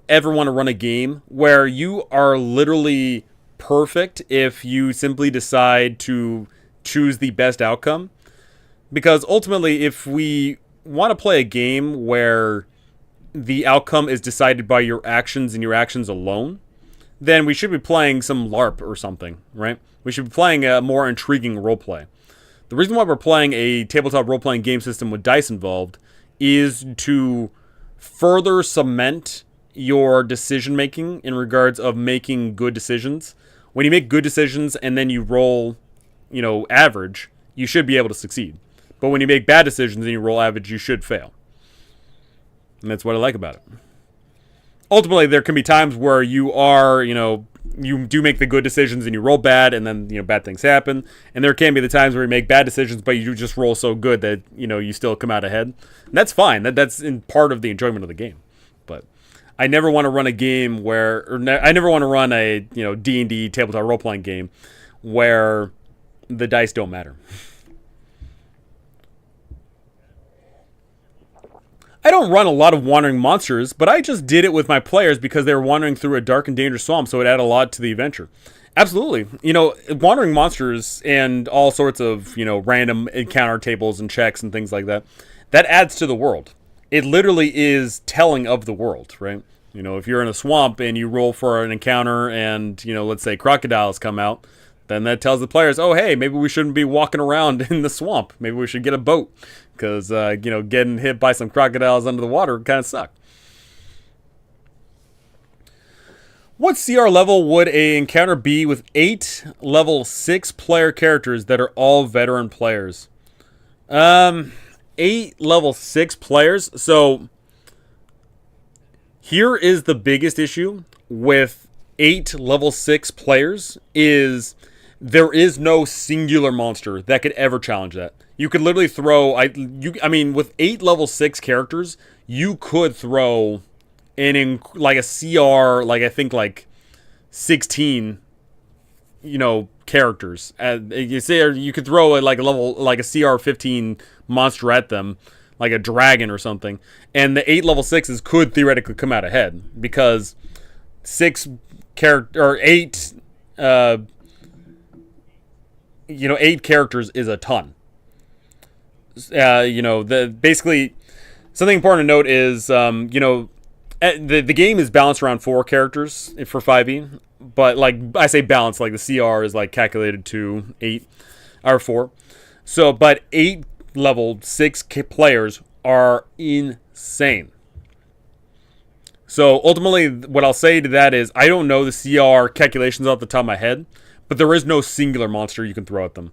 ever want to run a game where you are literally perfect if you simply decide to choose the best outcome. Because ultimately, if we want to play a game where the outcome is decided by your actions and your actions alone, then we should be playing some LARP or something, right? We should be playing a more intriguing roleplay. The reason why we're playing a tabletop role-playing game system with dice involved is to further cement your decision making in regards of making good decisions. When you make good decisions and then you roll, average, you should be able to succeed. But when you make bad decisions and you roll average, you should fail. And that's what I like about it. Ultimately, there can be times where you are, you do make the good decisions and you roll bad, and then, bad things happen. And there can be the times where you make bad decisions, but you just roll so good that, you still come out ahead. And that's fine. That's in part of the enjoyment of the game. But I never want to run a game I never want to run a, D&D tabletop role-playing game where the dice don't matter. I don't run a lot of Wandering Monsters, but I just did it with my players because they were wandering through a dark and dangerous swamp, so it added a lot to the adventure. Absolutely. Wandering Monsters and all sorts of, random encounter tables and checks and things like that, that adds to the world. It literally is telling of the world, right? If you're in a swamp and you roll for an encounter and, let's say crocodiles come out, then that tells the players, oh, hey, maybe we shouldn't be walking around in the swamp. Maybe we should get a boat because, getting hit by some crocodiles under the water kind of suck. What CR level would a encounter be with 8 level 6 player characters that are all veteran players? 8 level 6 players. So here is the biggest issue with 8 level 6 players is there is no singular monster that could ever challenge that. You could literally throw with 8 level 6 characters, you could throw like a CR, like I think like 16 characters. You could throw a CR 15 monster at them, like a dragon or something, and the 8 level 6s could theoretically come out ahead because 8 characters is a ton. Basically something important to note is the game is balanced around 4 characters for 5e, but like I say balanced, like the CR is like calculated to 8 or 4. So, but 8 level 6 players are insane. insane. So ultimately, what I'll say to that is, I don't know the CR calculations off the top of my head, but there is no singular monster you can throw at them.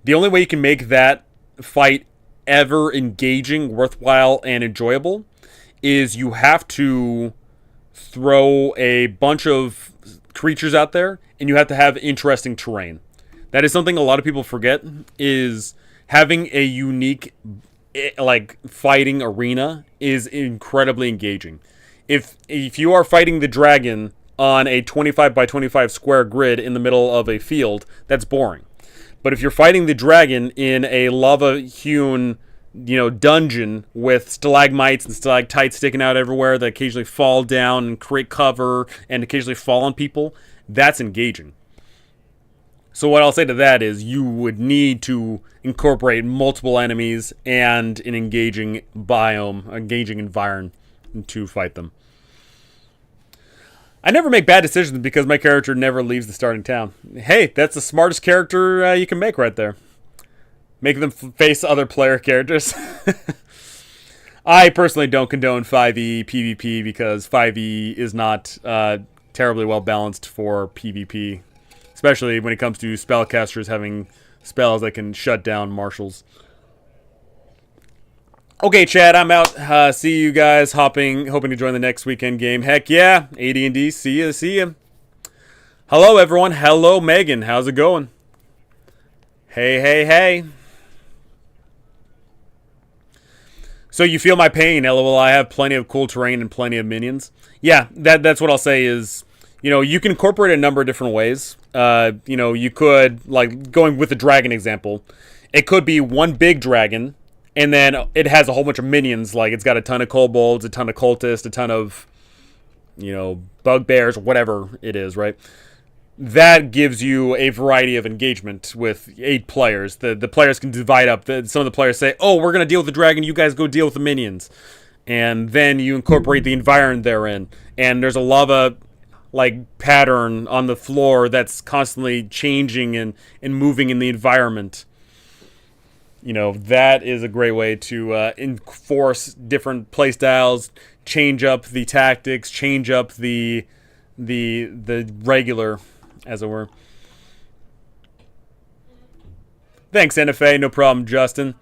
The only way you can make that fight ever engaging, worthwhile, and enjoyable is you have to throw a bunch of creatures out there, and you have to have interesting terrain. That is something a lot of people forget, is having a unique like fighting arena is incredibly engaging. If you are fighting the dragon on a 25 by 25 square grid in the middle of a field, that's boring. But if you're fighting the dragon in a lava-hewn, dungeon with stalagmites and stalactites sticking out everywhere that occasionally fall down and create cover and occasionally fall on people, that's engaging. So what I'll say to that is you would need to incorporate multiple enemies and an engaging biome, engaging environment to fight them. I never make bad decisions because my character never leaves the starting town. Hey, that's the smartest character you can make right there. Make them face other player characters. I personally don't condone 5e PvP because 5e is not terribly well balanced for PvP. Especially when it comes to spellcasters having spells that can shut down marshals. Okay, Chad, I'm out. See you guys hoping to join the next weekend game. Heck yeah, AD&D, see ya. Hello, everyone. Hello, Megan. How's it going? Hey. So you feel my pain, LOL. I have plenty of cool terrain and plenty of minions. Yeah, that's what I'll say is, you can incorporate a number of different ways. You could, like, going with the dragon example, it could be one big dragon, and then it has a whole bunch of minions. Like, it's got a ton of kobolds, a ton of cultists, a ton of, bugbears, whatever it is, right? That gives you a variety of engagement with 8 players. The players can divide up. Some of the players say, oh, we're going to deal with the dragon, you guys go deal with the minions. And then you incorporate the environment therein. And there's a lava pattern on the floor that's constantly changing and moving in the environment. That is a great way to enforce different play styles, change up the tactics, change up the regular, as it were. Thanks, NFA. No problem, Justin.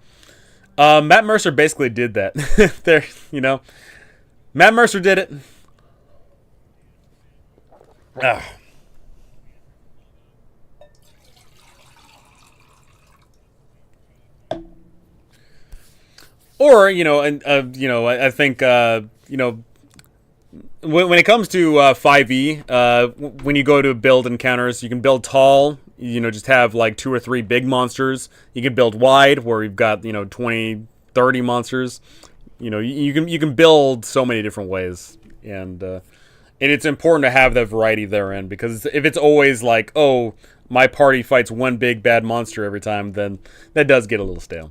Matt Mercer basically did that. Matt Mercer did it. Ugh. Or, I think, when it comes to 5e, when you go to build encounters, you can build tall, just have like 2 or 3 big monsters. You can build wide, where you've got, 20, 30 monsters. You can build so many different ways. And it's important to have that variety therein, because if it's always like, oh, my party fights one big bad monster every time, then that does get a little stale.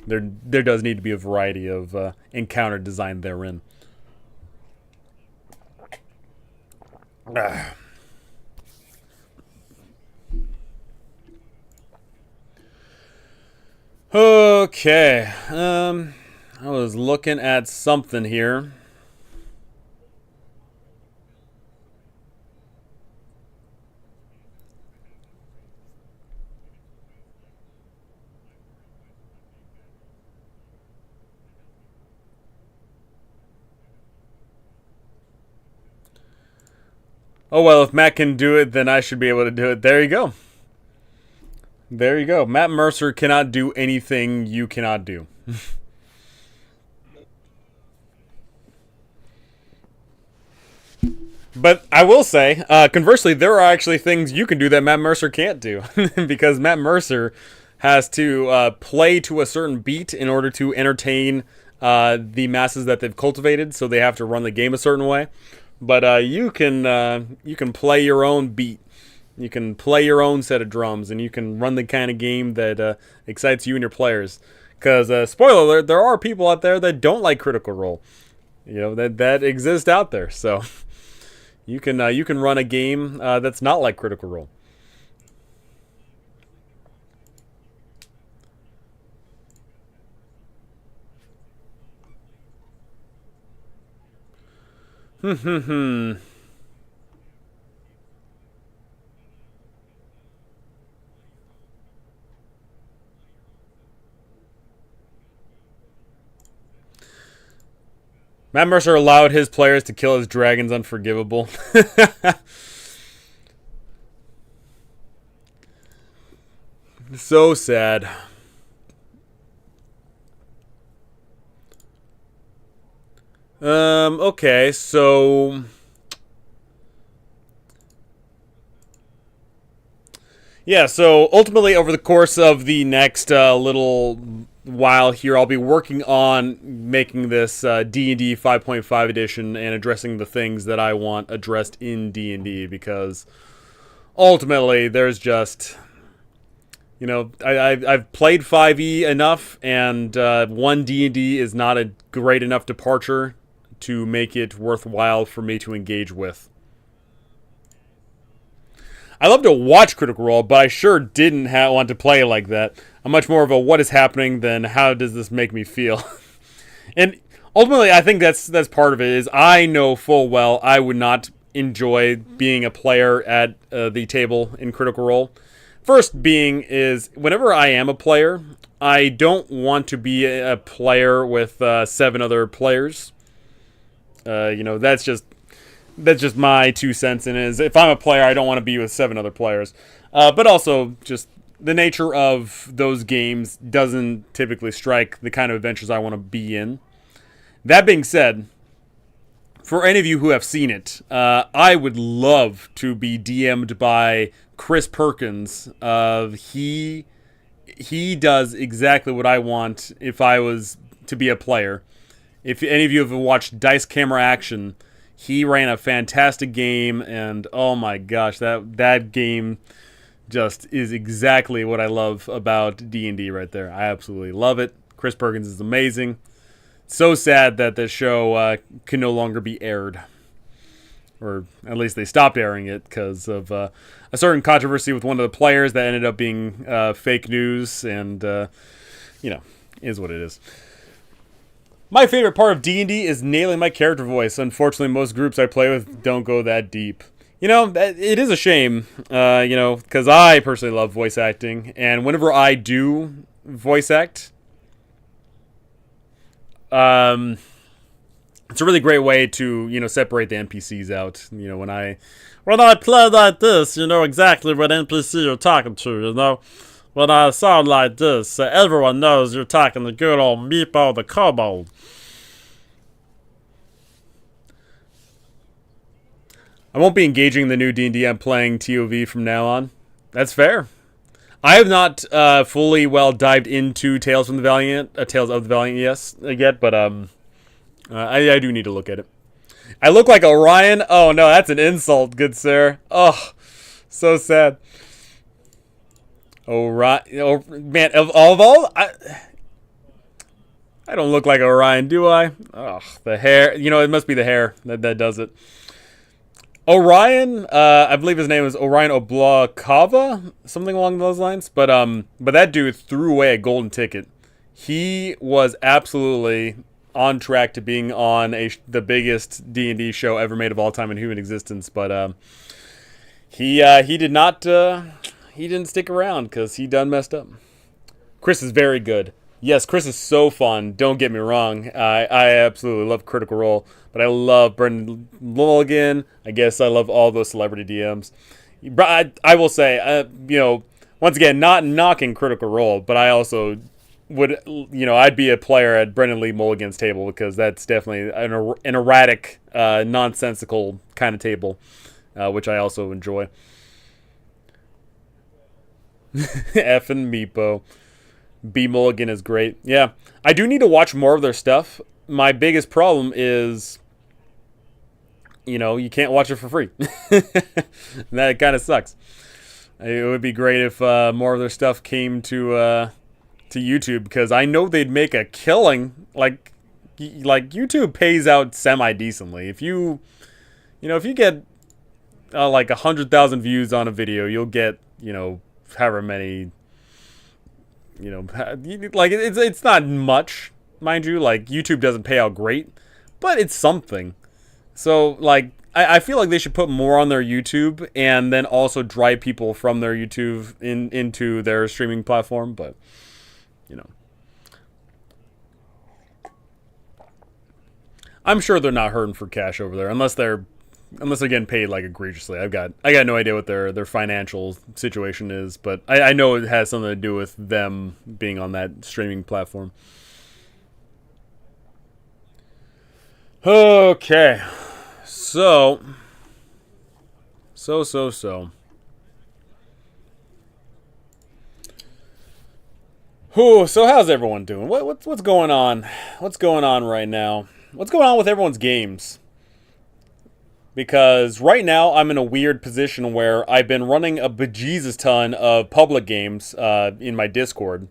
There does need to be a variety of encounter design therein. Okay. I was looking at something here. Oh, well, if Matt can do it, then I should be able to do it. There you go. There you go. Matt Mercer cannot do anything you cannot do. But I will say, conversely, there are actually things you can do that Matt Mercer can't do. Because Matt Mercer has to play to a certain beat in order to entertain the masses that they've cultivated, so they have to run the game a certain way. But you can play your own beat. You can play your own set of drums, and you can run the kind of game that excites you and your players. Because, spoiler alert, there are people out there that don't like Critical Role. That exist out there. So you can run a game that's not like Critical Role. Hmm. Matt Mercer allowed his players to kill his dragons. Unforgivable. So sad. Okay, so yeah, so ultimately over the course of the next little while here, I'll be working on making this D&D 5.5 edition and addressing the things that I want addressed in D&D, because ultimately there's just, you know, I've played 5e enough, and one D&D is not a great enough departure to make it worthwhile for me to engage with. I love to watch Critical Role, but I sure didn't want to play like that. I'm much more of a what is happening than how does this make me feel. And ultimately, I think that's part of it. Is I know full well I would not enjoy being a player at the table in Critical Role. First being is whenever I am a player, I don't want to be a player with 7 other players. That's just my 2 cents in it. Is if I'm a player, I don't want to be with 7 other players. But also, just the nature of those games doesn't typically strike the kind of adventures I want to be in. That being said, for any of you who have seen it, I would love to be DM'd by Chris Perkins. He does exactly what I want if I was to be a player. If any of you have watched Dice Camera Action, he ran a fantastic game, and oh my gosh, that game just is exactly what I love about D&D right there. I absolutely love it. Chris Perkins is amazing. So sad that the show can no longer be aired. Or at least they stopped airing it because of a certain controversy with one of the players that ended up being fake news, and, is what it is. My favorite part of D&D is nailing my character voice. Unfortunately, most groups I play with don't go that deep. It is a shame, because I personally love voice acting, and whenever I do voice act, it's a really great way to, separate the NPCs out. When I play like this, you know exactly what NPC you're talking to, When I sound like this, everyone knows you're talking to good old Meepo the Kobold. I won't be engaging the new D&D. I'm playing TOV from now on. That's fair. I have not fully dived into Tales of the Valiant yet, but I do need to look at it. I look like Orion? Oh no, that's an insult, good sir. Oh, so sad. Orion, oh man, of all, I don't look like Orion, do I? Oh, the hair. It must be the hair that does it. Orion, I believe his name is Orion Oblakava, something along those lines. But that dude threw away a golden ticket. He was absolutely on track to being on the biggest D&D show ever made of all time in human existence. But he did not. He didn't stick around because he done messed up. Chris is very good. Yes, Chris is so fun. Don't get me wrong. I absolutely love Critical Role, but I love Brendan Mulligan. I guess I love all those celebrity DMs. I will say, once again, not knocking Critical Role, but I also would, I'd be a player at Brendan Lee Mulligan's table, because that's definitely an erratic, nonsensical kind of table, which I also enjoy. Effing Meepo. B Mulligan is great. Yeah, I do need to watch more of their stuff. My biggest problem is, you can't watch it for free. That kind of sucks. It would be great if more of their stuff came to YouTube, because I know they'd make a killing. Like YouTube pays out semi-decently. If you get like 100,000 views on a video, you'll get, however many, like it's not much, mind you. Like YouTube doesn't pay out great, but it's something. So, like, I feel like they should put more on their YouTube and then also drive people from their YouTube into their streaming platform. But, you know, I'm sure they're not hurting for cash over there unless they're getting paid like egregiously. I got no idea what their financial situation is, but I know it has something to do with them being on that streaming platform. Okay, so. Whew, so how's everyone doing? What's going on? What's going on right now? What's going on with everyone's games? Because right now I'm in a weird position where I've been running a bejesus ton of public games in my Discord,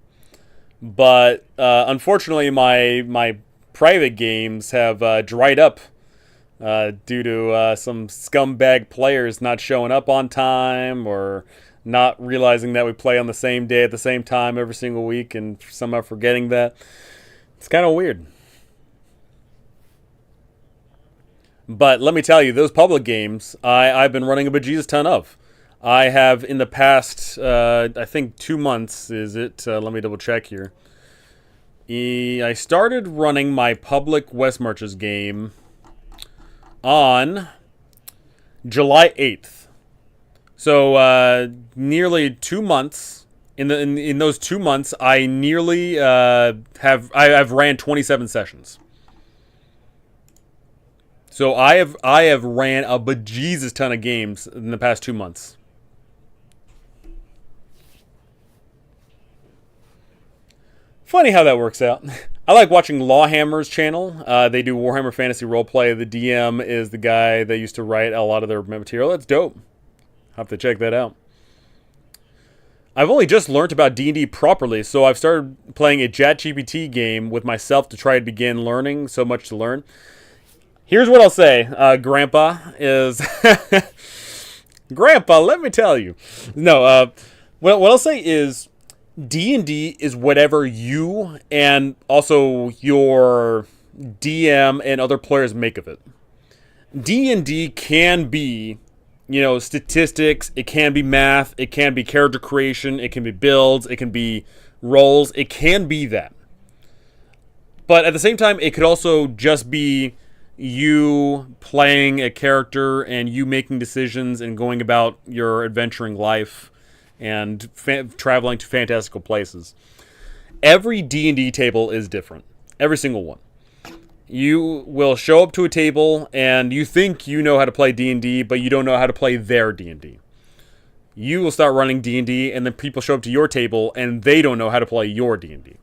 but unfortunately my private games have dried up due to some scumbag players not showing up on time or not realizing that we play on the same day at the same time every single week and somehow forgetting that. It's kind of weird. But let me tell you, those public games, I've been running a bejesus ton of. I have in the past, I think 2 months, is it? Let me double check here. I started running my public West Marches game on July 8th. So nearly 2 months. In those 2 months, I nearly I've ran 27 sessions. So I have ran a bejesus ton of games in the past 2 months. Funny how that works out. I like watching Lawhammer's channel. They do Warhammer Fantasy Roleplay. The DM is the guy that used to write a lot of their material. That's dope. Have to check that out. I've only just learned about D&D properly, so I've started playing a ChatGPT game with myself to try to begin learning. So much to learn. Here's what I'll say, Grandpa, is... Grandpa, let me tell you. No, what I'll say is D&D is whatever you and also your DM and other players make of it. D&D can be, statistics, it can be math, it can be character creation, it can be builds, it can be roles, it can be that. But at the same time, it could also just be you playing a character and you making decisions and going about your adventuring life and traveling to fantastical places. Every D&D table is different. Every single one. You will show up to a table and you think you know how to play D&D, but you don't know how to play their D&D. You will start running D&D and then people show up to your table and they don't know how to play your D&D.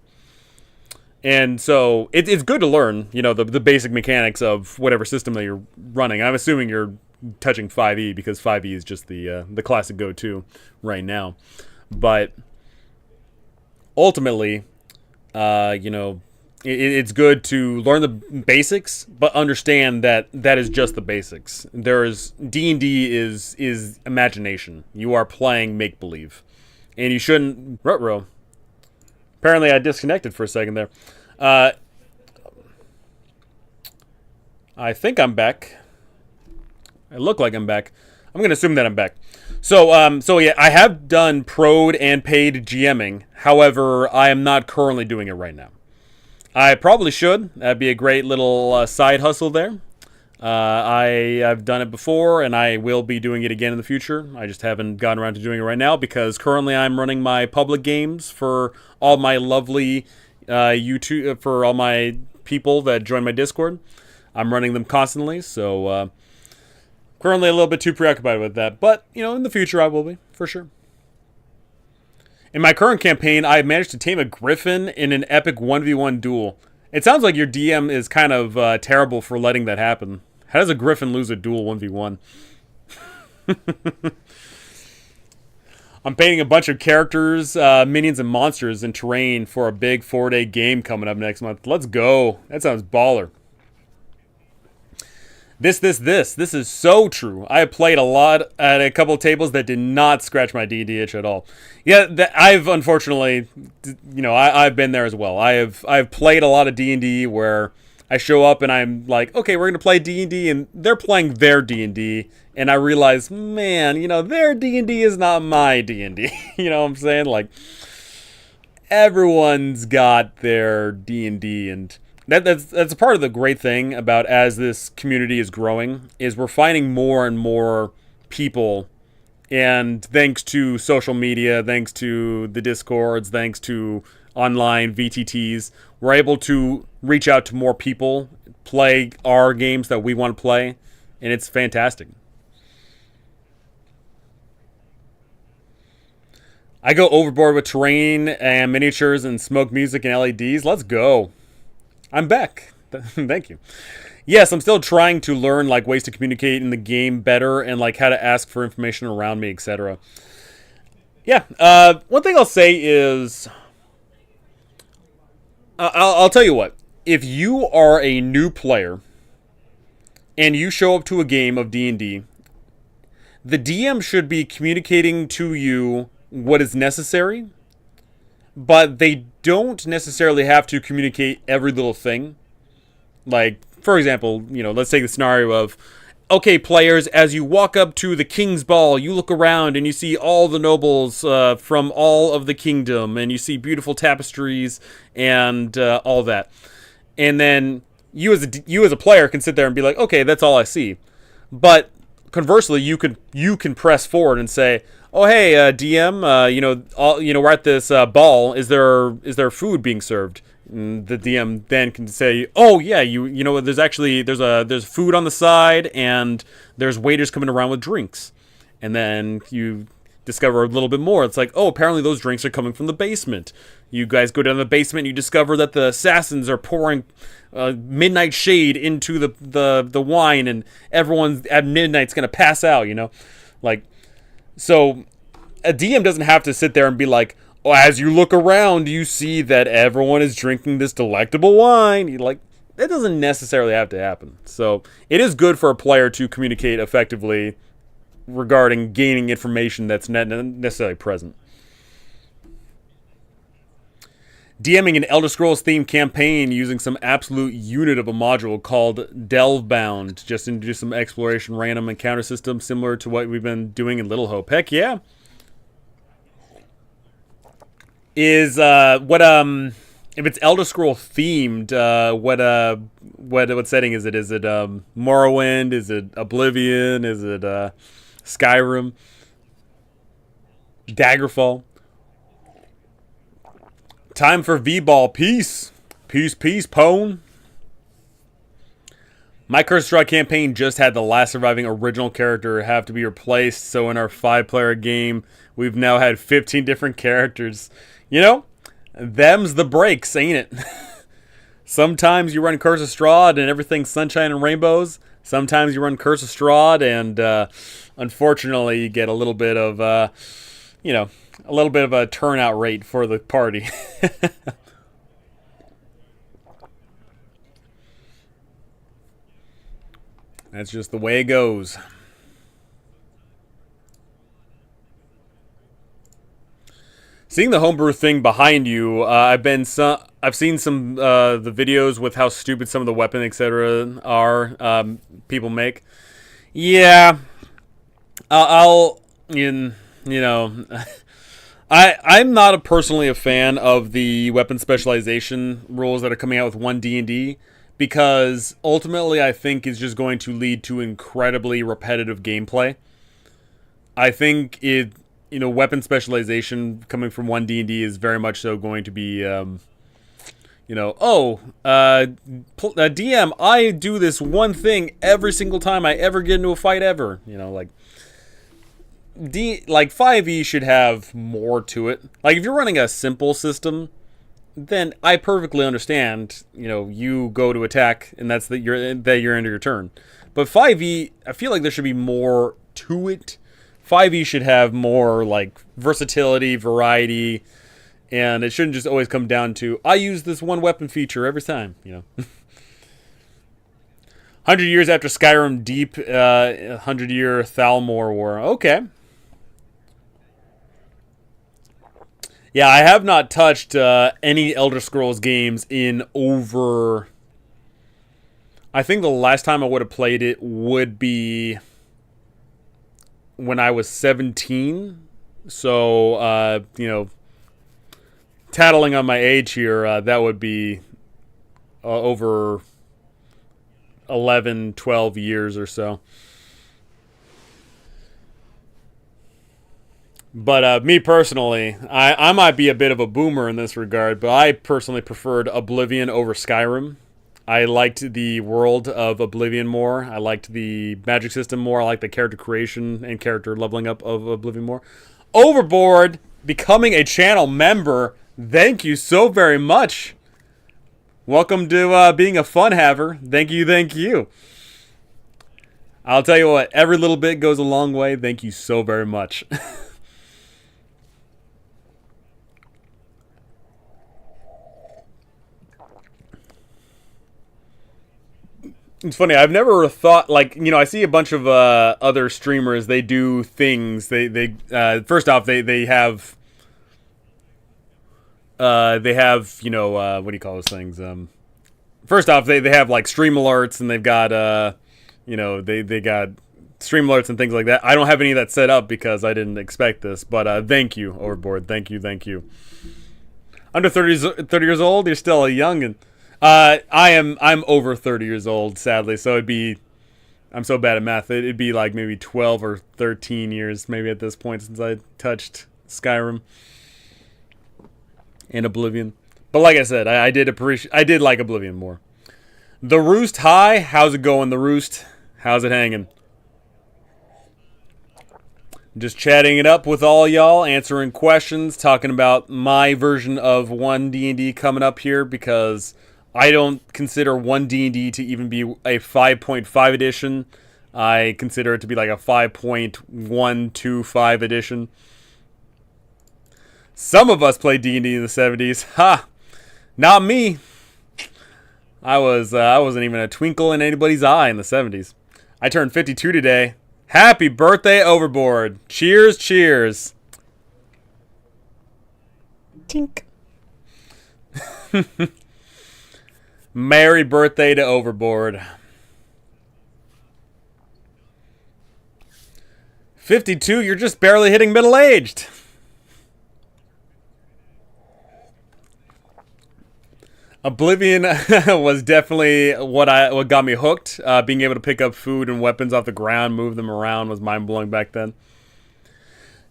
And so it's good to learn, the basic mechanics of whatever system that you're running. I'm assuming you're touching 5e because 5e is just the classic go-to right now. But ultimately, it's good to learn the basics, but understand that is just the basics. D&D is imagination. You are playing make-believe. And you shouldn't... Ruh-roh. Apparently I disconnected for a second there. I think I'm back. I look like I'm back. I'm going to assume that I'm back. So yeah, I have done prod and paid GMing. However, I am not currently doing it right now. I probably should. That'd be a great little side hustle there. I've done it before, and I will be doing it again in the future. I just haven't gotten around to doing it right now because currently I'm running my public games for all my lovely YouTube, for all my people that join my Discord. I'm running them constantly, so currently a little bit too preoccupied with that. But, in the future I will be, for sure. In my current campaign, I managed to tame a griffin in an epic 1v1 duel. It sounds like your DM is kind of terrible for letting that happen. How does a griffin lose a duel 1v1? I'm painting a bunch of characters, minions, and monsters in terrain for a big 4-day game coming up next month. Let's go. That sounds baller. This is so true. I have played a lot at a couple of tables that did not scratch my D&D itch at all. Yeah, I've unfortunately, I've been there as well. I've played a lot of D&D where I show up and I'm like, okay, we're gonna play D&D, and they're playing their D&D, and I realize, man, their D&D is not my D&D. You know what I'm saying? Like, everyone's got their D&D, and that's a part of the great thing about as this community is growing is we're finding more and more people, and thanks to social media, thanks to the Discords, thanks to online VTTs, we're able to reach out to more people, play our games that we want to play, and it's fantastic. I go overboard with terrain and miniatures and smoke music and LEDs. Let's go. I'm back. Thank you. Yes, I'm still trying to learn like ways to communicate in the game better and like how to ask for information around me, etc. Yeah. One thing I'll say is, I'll tell you what. If you are a new player and you show up to a game of D&D, the DM should be communicating to you what is necessary, but they don't necessarily have to communicate every little thing. Like, for example, let's take the scenario of, okay, players, as you walk up to the King's Ball, you look around and you see all the nobles from all of the kingdom, and you see beautiful tapestries and all that. And then you as a player can sit there and be like, okay, that's all I see. But conversely, you can press forward and say, oh, hey, DM, we're at this ball. Is there food being served? And the DM then can say, oh yeah, there's food on the side, and there's waiters coming around with drinks. And then you discover a little bit more. It's like, oh, apparently those drinks are coming from the basement. You guys go down to the basement, and you discover that the assassins are pouring midnight shade into the wine, and everyone at midnight's gonna pass out. So a DM doesn't have to sit there and be like, oh, as you look around, you see that everyone is drinking this delectable wine. That doesn't necessarily have to happen. So it is good for a player to communicate effectively regarding gaining information that's not necessarily present. DMing an Elder Scrolls themed campaign using some absolute unit of a module called Delvebound, just to do some exploration random encounter system similar to what we've been doing in Little Hope. Heck yeah. Is if it's Elder Scroll themed, what setting is it? Is it Morrowind? Is it Oblivion? Is it Skyrim? Daggerfall? Time for V-Ball. Peace. Peace, Pwn. My Curse Straw campaign just had the last surviving original character have to be replaced, so in our 5-player game, we've now had 15 different characters. Them's the breaks, ain't it? Sometimes you run Curse of Strahd and everything's sunshine and rainbows. Sometimes you run Curse of Strahd and, unfortunately, you get a little bit of, a turnout rate for the party. That's just the way it goes. Seeing the homebrew thing behind you, I've seen some the videos with how stupid some of the weapon etc. are people make. Yeah, I'm not personally a fan of the weapon specialization rules that are coming out with 1D&D, because ultimately I think it's just going to lead to incredibly repetitive gameplay. I think weapon specialization coming from 1D&D is very much so going to be, DM, I do this one thing every single time I ever get into a fight ever. 5e should have more to it. Like, if you're running a simple system, then I perfectly understand, you go to attack and that's you're end of your turn. But 5e, I feel like there should be more to it. 5e should have more like versatility, variety, and it shouldn't just always come down to, I use this one weapon feature every time, 100 years after Skyrim Deep, 100-year Thalmor War. Okay. Yeah, I have not touched any Elder Scrolls games in over I think the last time I would have played it would be when I was 17. So, tattling on my age here, that would be over 11, 12 years or so. But me personally, I might be a bit of a boomer in this regard, but I personally preferred Oblivion over Skyrim. I liked the world of Oblivion more. I liked the magic system more. I liked the character creation and character leveling up of Oblivion more. Overboard, becoming a channel member. Thank you so very much. Welcome to being a fun haver. Thank you, thank you. I'll tell you what, every little bit goes a long way. Thank you so very much. It's funny. I've never thought, like, I see a bunch of other streamers. They do things. They first off, they have what do you call those things? First off, they have like stream alerts, and they've got they got stream alerts and things like that. I don't have any of that set up because I didn't expect this. But thank you, Overboard. Thank you. Under 30 years old, you're still a youngin'. I'm over 30 years old, sadly, so I'm so bad at math, it'd be like maybe 12 or 13 years maybe at this point since I touched Skyrim and Oblivion. But like I said, I did like Oblivion more. The Roost, hi, how's it going, The Roost? How's it hanging? Just chatting it up with all y'all, answering questions, talking about my version of 1D&D coming up here, because I don't consider 1D&D to even be a 5.5 edition. I consider it to be like a 5.125 edition. Some of us played D&D in the 70s. Ha! Not me. I wasn't even a twinkle in anybody's eye in the 70s. I turned 52 today. Happy birthday, Overboard. Cheers, cheers. Tink. Merry birthday to Overboard. 52, you're just barely hitting middle-aged. Oblivion was definitely what got me hooked. Being able to pick up food and weapons off the ground, move them around was mind-blowing back then.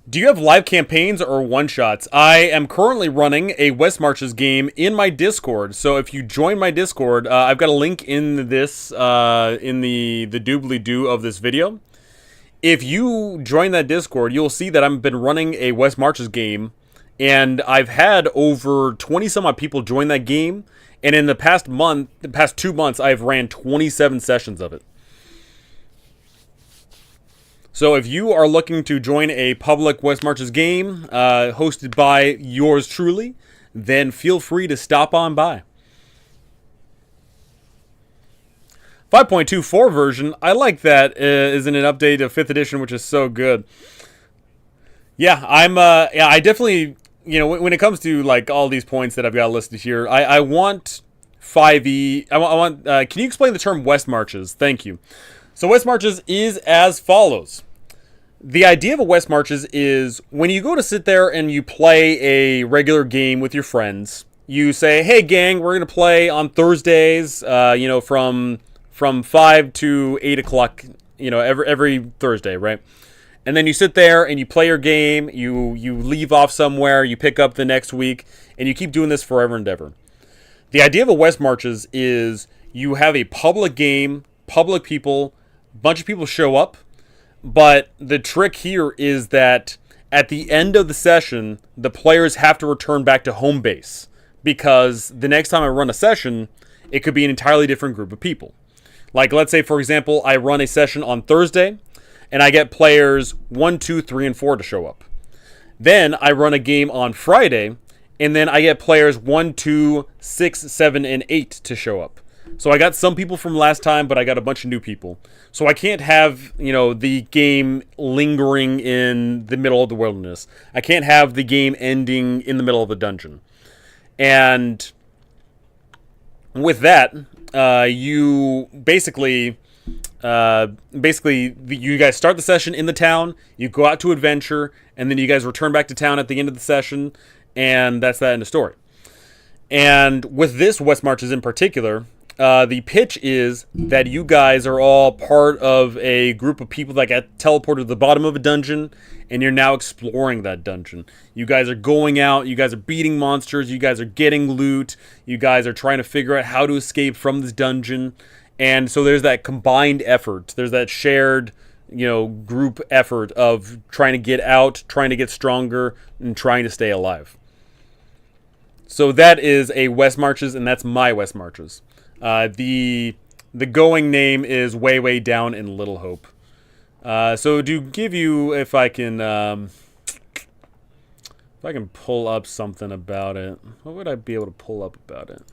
Do you have live campaigns or one-shots? I am currently running a West Marches game in my Discord. So if you join my Discord, I've got a link in this, in the doobly-doo of this video. If you join that Discord, you'll see that I've been running a West Marches game, and I've had over 20-some-odd people join that game. And in the past 2 months, I've ran 27 sessions of it. So if you are looking to join a public West Marches game hosted by yours truly, then feel free to stop on by. 5.24 version, I like that, is in an update of 5th edition, which is so good. Yeah, I definitely, when it comes to like all these points that I've got listed here, I want 5e. Can you explain the term West Marches? Thank you. So West Marches is as follows. The idea of a West Marches is when you go to sit there and you play a regular game with your friends, you say, hey gang, we're going to play on Thursdays, from 5 to 8 o'clock, every Thursday, right? And then you sit there and you play your game, you leave off somewhere, you pick up the next week, and you keep doing this forever and ever. The idea of a West Marches is you have a public game, public people, a bunch of people show up, but the trick here is that at the end of the session, the players have to return back to home base, because the next time I run a session, it could be an entirely different group of people. Like, let's say, for example, I run a session on Thursday, and I get players 1, 2, 3, and 4 to show up. Then I run a game on Friday, and then I get players 1, 2, 6, 7, and 8 to show up. So I got some people from last time, but I got a bunch of new people. So I can't have, the game lingering in the middle of the wilderness. I can't have the game ending in the middle of a dungeon. And with that, you basically you guys start the session in the town, you go out to adventure, and then you guys return back to town at the end of the session, and that's that end of story. And with this West Marches in particular, the pitch is that you guys are all part of a group of people that got teleported to the bottom of a dungeon, and you're now exploring that dungeon. You guys are going out, you guys are beating monsters, you guys are getting loot, you guys are trying to figure out how to escape from this dungeon. And so there's that combined effort. There's that shared, group effort of trying to get out, trying to get stronger, and trying to stay alive. So that is a West Marches, and that's my West Marches. The going name is Way Down in Little Hope. So to give you, if I can pull up something about it, what would I be able to pull up about it?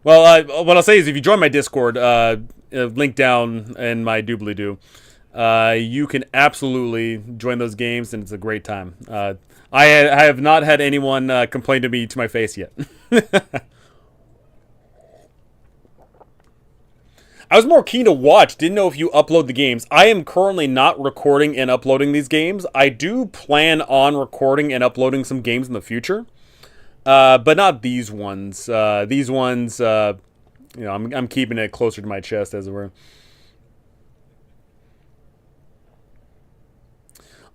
Well, what I'll say is if you join my Discord, link down in my doobly-doo, you can absolutely join those games, and it's a great time. I have not had anyone complain to me to my face yet. I was more keen to watch. Didn't know if you upload the games. I am currently not recording and uploading these games. I do plan on recording and uploading some games in the future. But not these ones. These ones, I'm keeping it closer to my chest, as it were.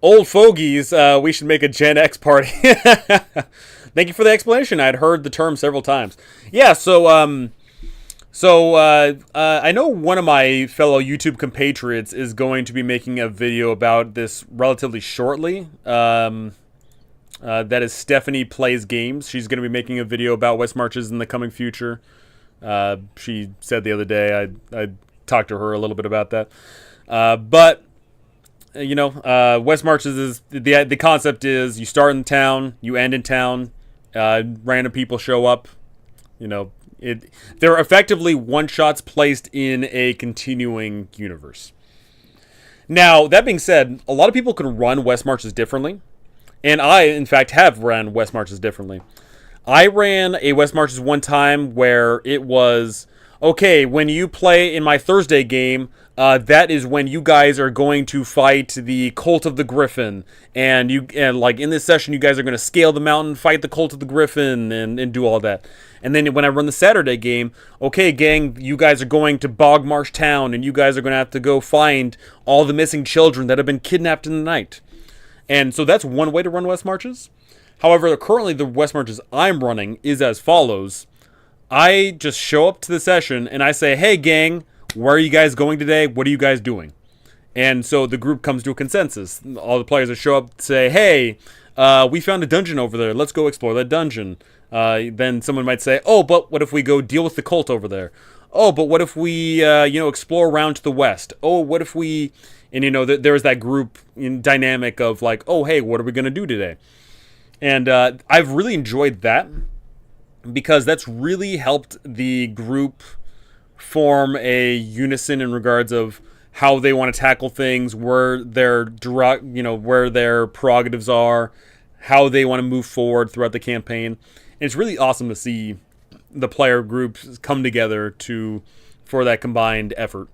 Old fogies, we should make a Gen X party. Thank you for the explanation. I'd heard the term several times. Yeah, so I know one of my fellow YouTube compatriots is going to be making a video about this relatively shortly. That is Stephanie Plays Games. She's going to be making a video about West Marches in the coming future. She said the other day, I talked to her a little bit about that. But West Marches is, the concept is you start in town, you end in town, random people show up. They're effectively one-shots placed in a continuing universe. Now, that being said, a lot of people can run West Marches differently. And I, in fact, have ran West Marches differently. I ran a West Marches one time where it was, okay, when you play in my Thursday game, that is when you guys are going to fight the Cult of the Griffin. And in this session, you guys are going to scale the mountain, fight the Cult of the Griffin, and do all that. And then when I run the Saturday game, okay, gang, you guys are going to Bogmarsh Town, and you guys are going to have to go find all the missing children that have been kidnapped in the night. And so that's one way to run West Marches. However, currently the West Marches I'm running is as follows. I just show up to the session and I say, hey gang, where are you guys going today? What are you guys doing? And so the group comes to a consensus. All the players that show up say, hey, we found a dungeon over there. Let's go explore that dungeon. Then someone might say, oh, but what if we go deal with the cult over there? Oh, but what if we, explore around to the west? Oh, what if we... And, there's that group dynamic of like, oh, hey, what are we going to do today? And I've really enjoyed that because that's really helped the group form a unison in regards of how they want to tackle things, where their prerogatives are, how they want to move forward throughout the campaign. And it's really awesome to see the player groups come together for that combined effort,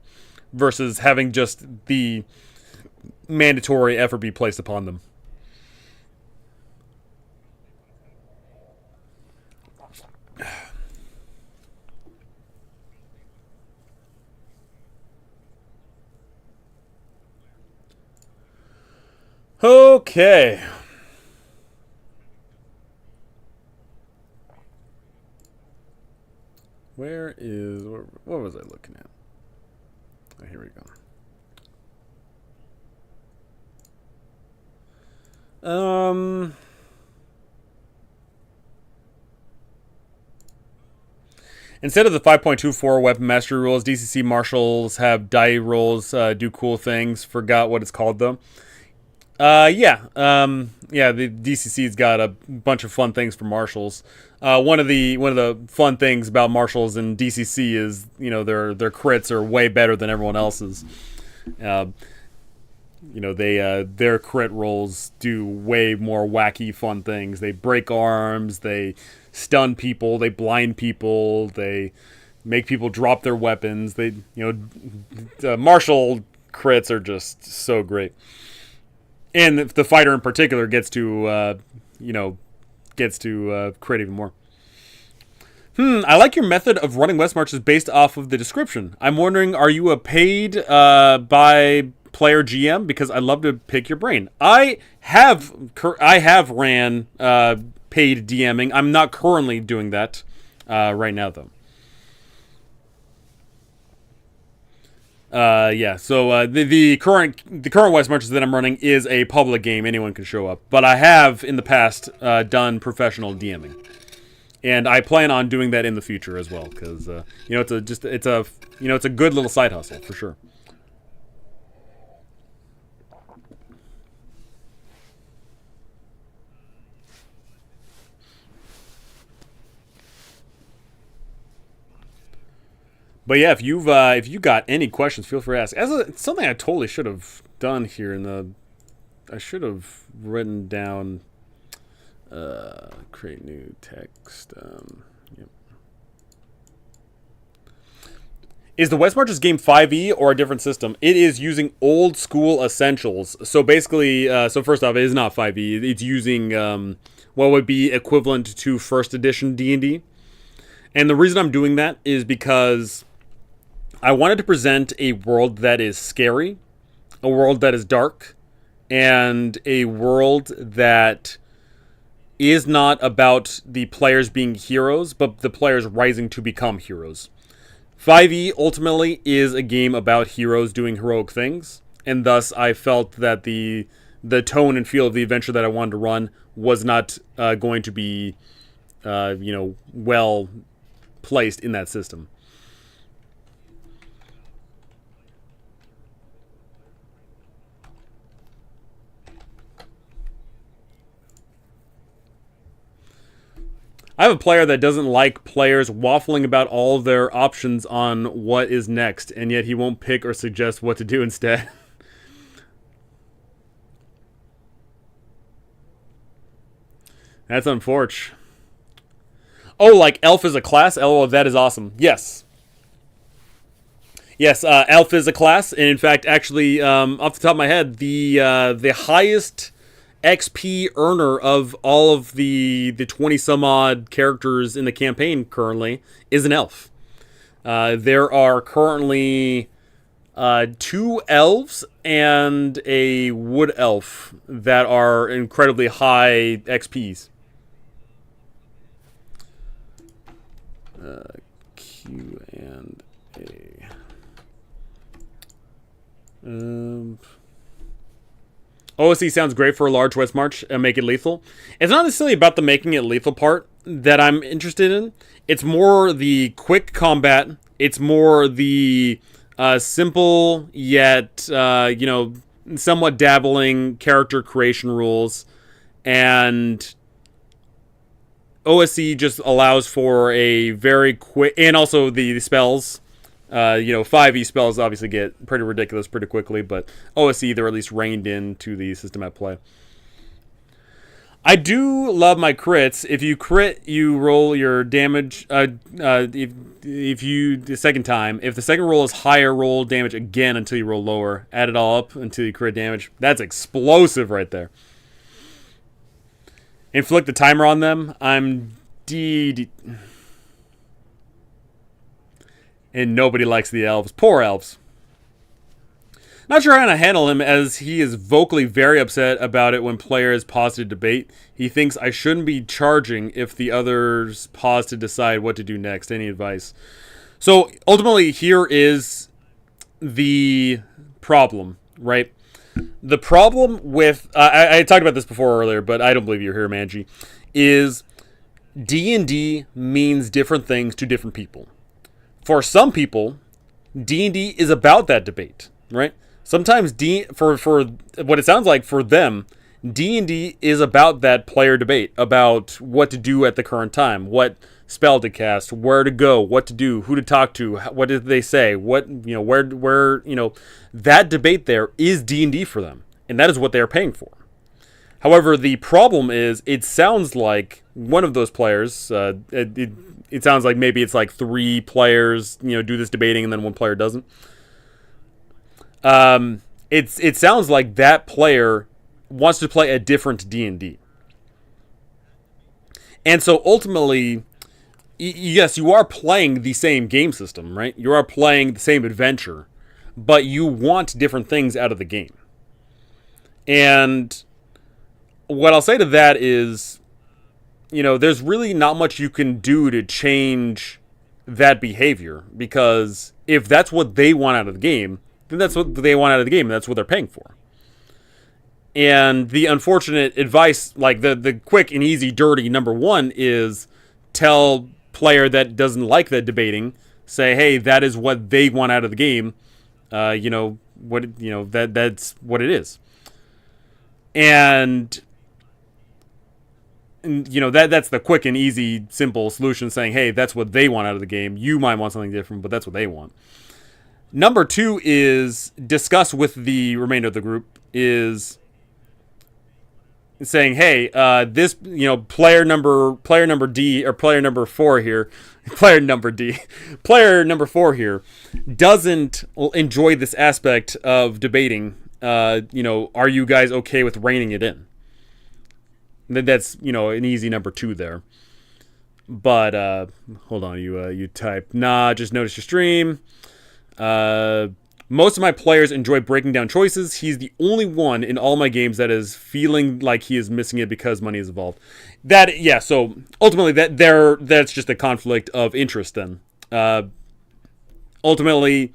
versus having just the mandatory effort be placed upon them. Okay. What was I looking at? Oh, here we go. Instead of the 5.24 weapon mastery rules, DCC marshals have die rolls do cool things. Forgot what it's called though. The DCC's got a bunch of fun things for marshals. One of the fun things about marshals in DCC is their crits are way better than everyone else's. Their crit rolls do way more wacky fun things. They break arms, they stun people, they blind people, they make people drop their weapons. Martial crits are just so great, and the fighter in particular gets to crit even more. I like your method of running West marches based off of the description. I'm wondering, are you a paid by player GM? Because I'd love to pick your brain. I have ran paid DMing. I'm not currently doing that right now, though. So the current West marches that I'm running is a public game. Anyone can show up, but I have in the past done professional DMing. And I plan on doing that in the future as well, because it's a good little side hustle for sure. But yeah, if you got any questions, feel free to ask. It's something I totally should have done here I should have written down. Create new text. Yep. Is the West Marches game 5e or a different system? It is using old school essentials. So basically, first off, it is not 5e. It's using what would be equivalent to first edition D&D. And the reason I'm doing that is because I wanted to present a world that is scary, a world that is dark, and a world that is not about the players being heroes, but the players rising to become heroes. 5e ultimately is a game about heroes doing heroic things, and thus I felt that the tone and feel of the adventure that I wanted to run was not going to be, well placed in that system. I have a player that doesn't like players waffling about all of their options on what is next, and yet he won't pick or suggest what to do instead. That's unfortunate. Oh, like Elf is a class? LOL, that is awesome. Yes. Yes, Elf is a class, and in fact, actually, off the top of my head, the highest XP earner of all of the 20 some odd characters in the campaign currently is an elf. There are currently 2 elves and a wood elf that are incredibly high XPs. Q and A. OSE sounds great for a large West March and make it lethal. It's not necessarily about the making it lethal part that I'm interested in. It's more the quick combat. It's more the simple yet, somewhat dabbling character creation rules. And OSE just allows for a very quick... And also the spells. 5e spells obviously get pretty ridiculous pretty quickly, but OSE, they're at least reined into the system at play. I do love my crits. If you crit, you roll your damage. If you the second time, if the second roll is higher, roll damage again until you roll lower. Add it all up until you crit damage. That's explosive right there. Inflict the timer on them. I'm and nobody likes the elves. Poor elves. Not sure how to handle him, as he is vocally very upset about it when players pause to debate. He thinks I shouldn't be charging if the others pause to decide what to do next. Any advice? So, ultimately, here is the problem, right? The problem with... I talked about this before earlier, but I don't believe you're here, Manji. Is D&D means different things to different people. For some people, D&D is about that debate, right? Sometimes for what it sounds like for them, D&D is about that player debate, about what to do at the current time, what spell to cast, where to go, what to do, who to talk to, what did they say, where that debate there is D&D for them, and that is what they are paying for. However, the problem is, it sounds like one of those players, in it sounds like maybe it's like 3 players, do this debating and then 1 player doesn't. It sounds like that player wants to play a different D&D. And so ultimately, yes, you are playing the same game system, right? You are playing the same adventure, but you want different things out of the game. And what I'll say to that is, there's really not much you can do to change that behavior, because if that's what they want out of the game, then that's what they want out of the game, and that's what they're paying for. And the unfortunate advice, like the quick and easy, dirty number 1 is tell player that doesn't like that debating, say, hey, that is what they want out of the game. That's what it is. And that's the quick and easy, simple solution, saying, hey, that's what they want out of the game. You might want something different, but that's what they want. Number 2 is discuss with the remainder of the group, is saying, hey, this, player number D, or player number 4 here, player number 4 here doesn't enjoy this aspect of debating. Are you guys okay with reining it in? That's, an easy number 2 there. But hold on, you type, nah, just noticed your stream. Most of my players enjoy breaking down choices. He's the only one in all my games that is feeling like he is missing it because money is involved. So ultimately that's just a conflict of interest then. Ultimately,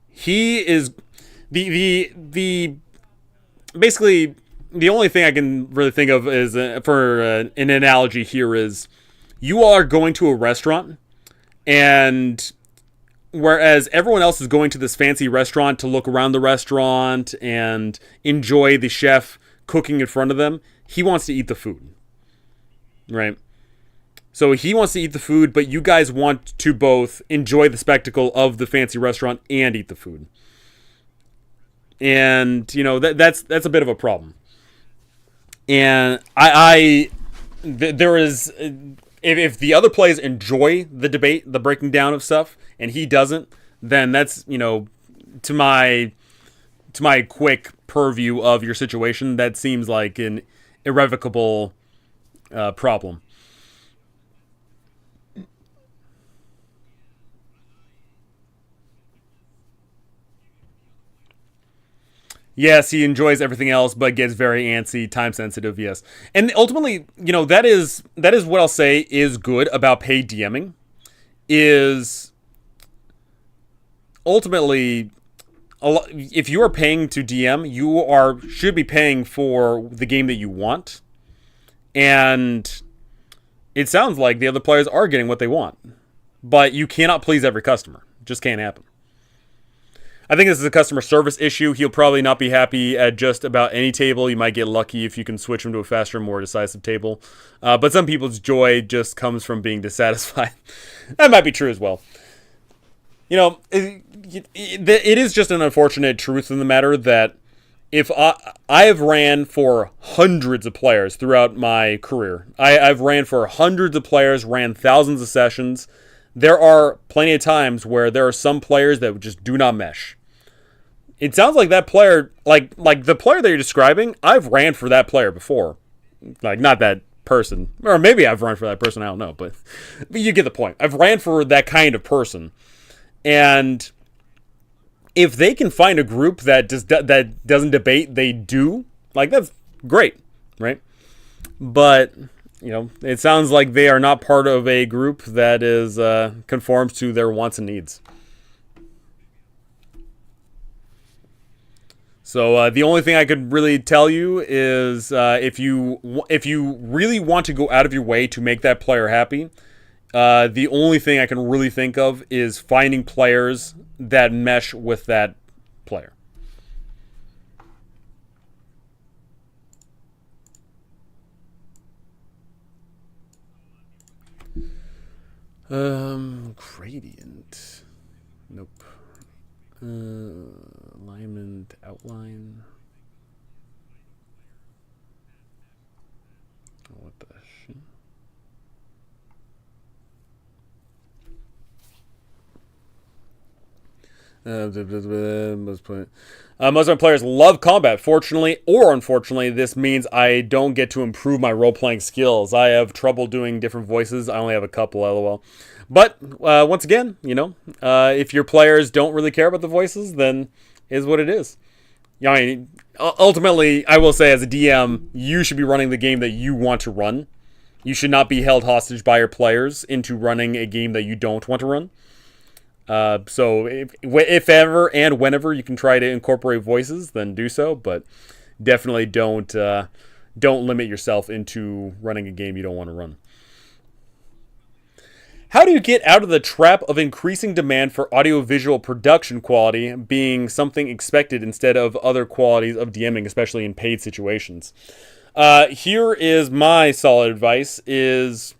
he is the basically the only thing I can really think of is for an analogy here is, you are going to a restaurant, and whereas everyone else is going to this fancy restaurant to look around the restaurant and enjoy the chef cooking in front of them, he wants to eat the food, right? So he wants to eat the food, but you guys want to both enjoy the spectacle of the fancy restaurant and eat the food. And, that's a bit of a problem. And there is, if the other players enjoy the debate, the breaking down of stuff, and he doesn't, then that's, to my quick purview of your situation, that seems like an irrevocable problem. Yes, he enjoys everything else, but gets very antsy, time sensitive. Yes, and ultimately, that is what I'll say is good about paid DMing. Is ultimately, if you are paying to DM, you should be paying for the game that you want, and it sounds like the other players are getting what they want, but you cannot please every customer. It just can't happen. I think this is a customer service issue. He'll probably not be happy at just about any table. You might get lucky if you can switch him to a faster, more decisive table. But some people's joy just comes from being dissatisfied. That might be true as well. It is just an unfortunate truth in the matter that if I have ran for hundreds of players throughout my career. I've ran for hundreds of players, ran thousands of sessions. There are plenty of times where there are some players that just do not mesh. It sounds like that player, like the player that you're describing, I've ran for that player before. Like, not that person. Or maybe I've run for that person, I don't know. But you get the point. I've ran for that kind of person. And if they can find a group that doesn't debate, they do, like, that's great, right? But, it sounds like they are not part of a group that is conforms to their wants and needs. So the only thing I could really tell you is if you really want to go out of your way to make that player happy, the only thing I can really think of is finding players that mesh with that player. Gradient. Nope. Alignment, outline. What the shit? Most of my players love combat. Fortunately or unfortunately, this means I don't get to improve my role-playing skills. I have trouble doing different voices. I only have a couple, lol. But once again, if your players don't really care about the voices, then is what it is. I mean, ultimately, I will say as a DM, you should be running the game that you want to run. You should not be held hostage by your players into running a game that you don't want to run. So if ever and whenever you can try to incorporate voices, then do so. But definitely don't limit yourself into running a game you don't want to run. How do you get out of the trap of increasing demand for audiovisual production quality being something expected instead of other qualities of DMing, especially in paid situations? Here is my solid advice: is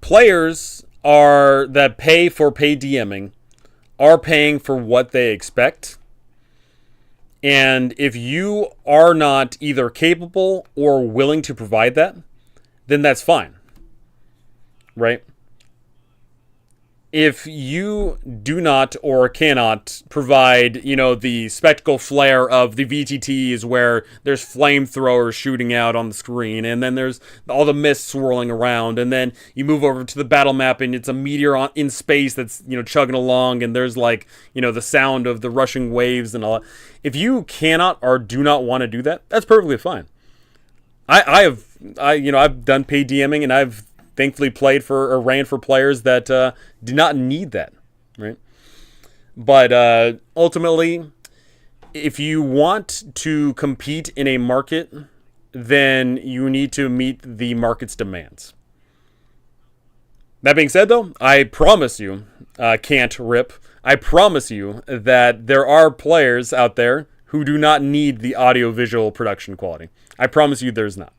players that pay for paid DMing are paying for what they expect. And if you are not either capable or willing to provide that, then that's fine. Right? If you do not or cannot provide, the spectacle flare of the VTTs where there's flamethrowers shooting out on the screen, and then there's all the mist swirling around, and then you move over to the battle map and it's a meteor in space that's, chugging along, and there's the sound of the rushing waves and all that. If you cannot or do not want to do that, that's perfectly fine. I've done paid DMing, and I've thankfully played for or ran for players that do not need that, right? But ultimately, if you want to compete in a market, then you need to meet the market's demands. That being said, though, I promise you, can't rip. I promise you that there are players out there who do not need the audio-visual production quality. I promise you there's not.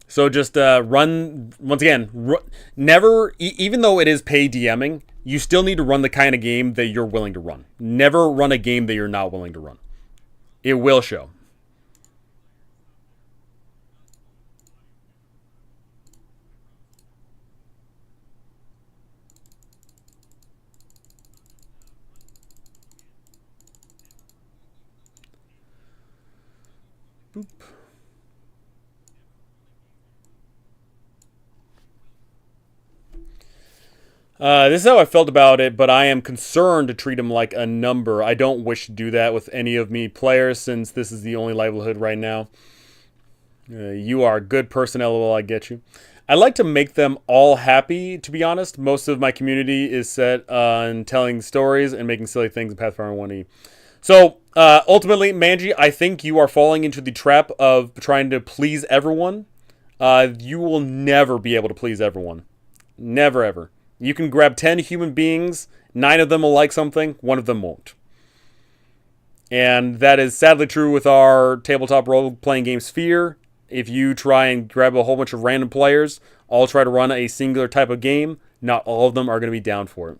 So just run, once again, never, even though it is paid DMing, you still need to run the kind of game that you're willing to run. Never run a game that you're not willing to run. It will show. Boop. This is how I felt about it, but I am concerned to treat him like a number. I don't wish to do that with any of me players, since this is the only livelihood right now. You are a good person, LOL, I get you. I like to make them all happy, to be honest. Most of my community is set on telling stories and making silly things in Pathfinder 1E. So, ultimately, Manji, I think you are falling into the trap of trying to please everyone. You will never be able to please everyone. Never, ever. You can grab 10 human beings, 9 of them will like something, 1 of them won't. And that is sadly true with our tabletop role-playing game Sphere. If you try and grab a whole bunch of random players, all try to run a singular type of game, not all of them are going to be down for it.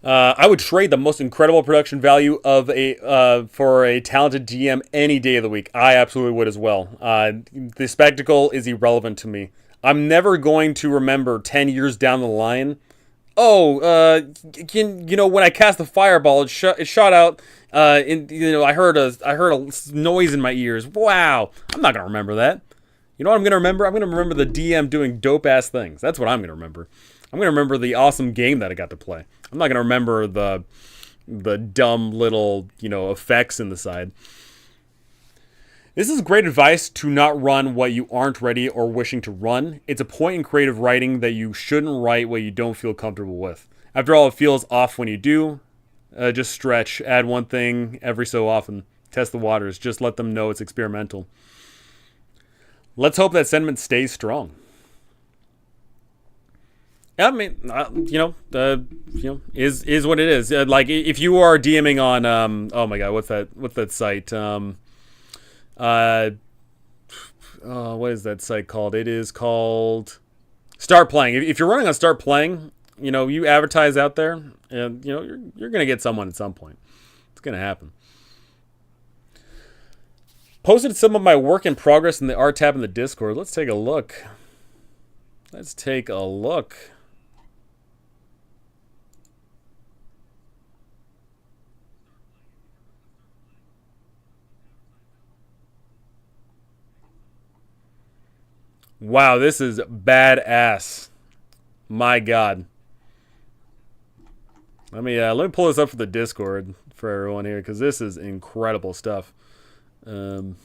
I would trade the most incredible production value of for a talented DM any day of the week. I absolutely would as well. The spectacle is irrelevant to me. I'm never going to remember 10 years down the line. Oh, when I cast the fireball, it shot out. I heard a noise in my ears. Wow, I'm not gonna remember that. You know what I'm gonna remember? I'm gonna remember the DM doing dope ass things. That's what I'm gonna remember. I'm going to remember the awesome game that I got to play. I'm not going to remember the dumb little, effects in the side. This is great advice to not run what you aren't ready or wishing to run. It's a point in creative writing that you shouldn't write what you don't feel comfortable with. After all, it feels off when you do. Just stretch. Add one thing every so often. Test the waters. Just let them know it's experimental. Let's hope that sentiment stays strong. I mean, is what it is. Like if you are DMing on, oh my god, what's that site? What is that site called? It is called Start Playing. If you're running on Start Playing, you advertise out there, and you're gonna get someone at some point. It's gonna happen. Posted some of my work in progress in the art tab in the Discord. Let's take a look. Let's take a look. Wow, this is badass. My God. Let me pull this up for the Discord for everyone here, because this is incredible stuff. Look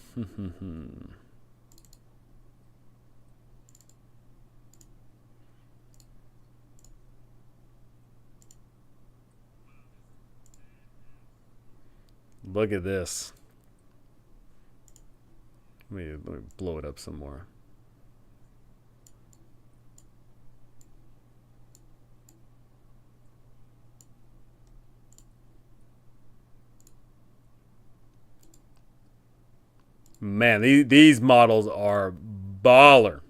at this. Let me blow it up some more. Man, these models are baller.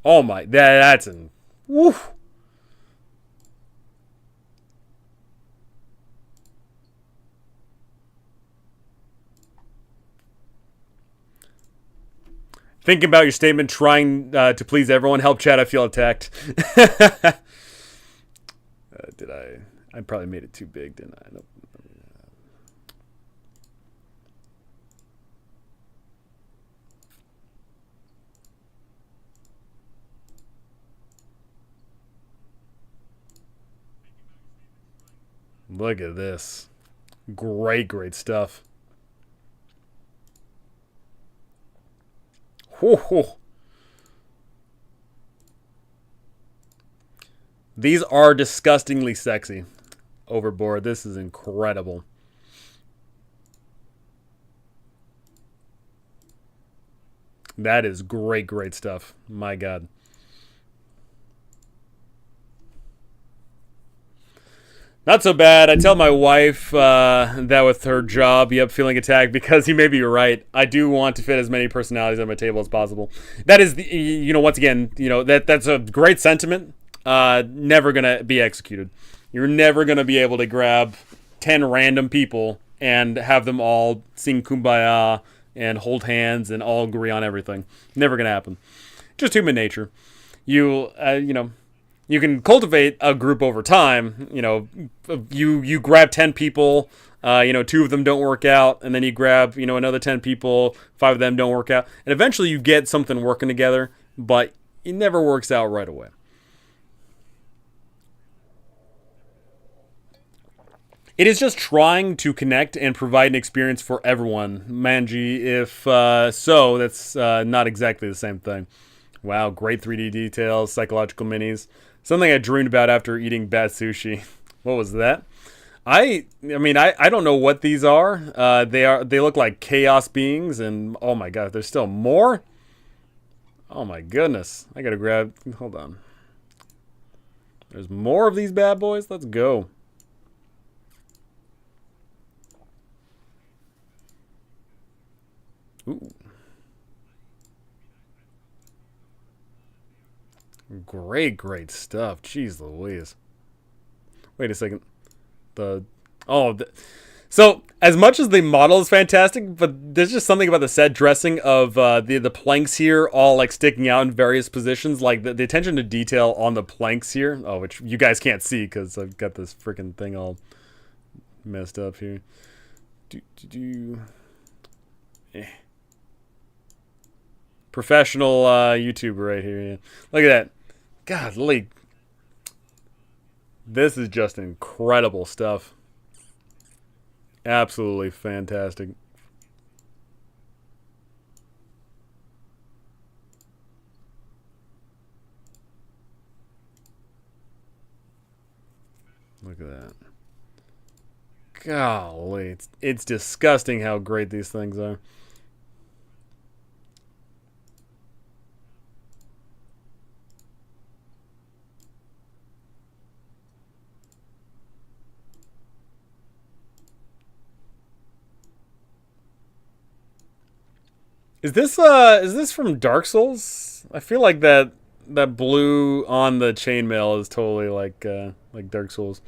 Oh my, that's an woo. Thinking about your statement, trying to please everyone. Help chat, I feel attacked. Did I? I probably made it too big, didn't I? Nope. Look at this. Great stuff. Whew. These are disgustingly sexy. Overboard. This is incredible. That is great stuff. My God. Not so bad. I tell my wife that with her job, yep, feeling attacked, because you may be right. I do want to fit as many personalities on my table as possible. That is, once again, that's a great sentiment. Never going to be executed. You're never going to be able to grab 10 random people and have them all sing Kumbaya and hold hands and all agree on everything. Never going to happen. Just human nature. You can cultivate a group over time. You grab 10 people, 2 of them don't work out, and then you grab, another 10 people, 5 of them don't work out, and eventually you get something working together, but it never works out right away. It is just trying to connect and provide an experience for everyone. Manji, if so, that's not exactly the same thing. Wow, great 3D details, psychological minis. Something I dreamed about after eating bad sushi. What was that? I don't know what these are. They look like chaos beings, and oh my God, there's still more? Oh my goodness. I gotta grab, hold on. There's more of these bad boys? Let's go. Ooh. Great stuff. Jeez Louise. Wait a second. So as much as the model is fantastic, but there's just something about the set dressing of the planks here all like sticking out in various positions, like the attention to detail on the planks here. Oh, which you guys can't see because I've got this freaking thing all messed up here. Professional YouTuber right here. Yeah. Look at that. Godly. This is just incredible stuff. Absolutely fantastic. Look at that. Golly. It's disgusting how great these things are. Is this from Dark Souls? I feel like that blue on the chainmail is totally like Dark Souls.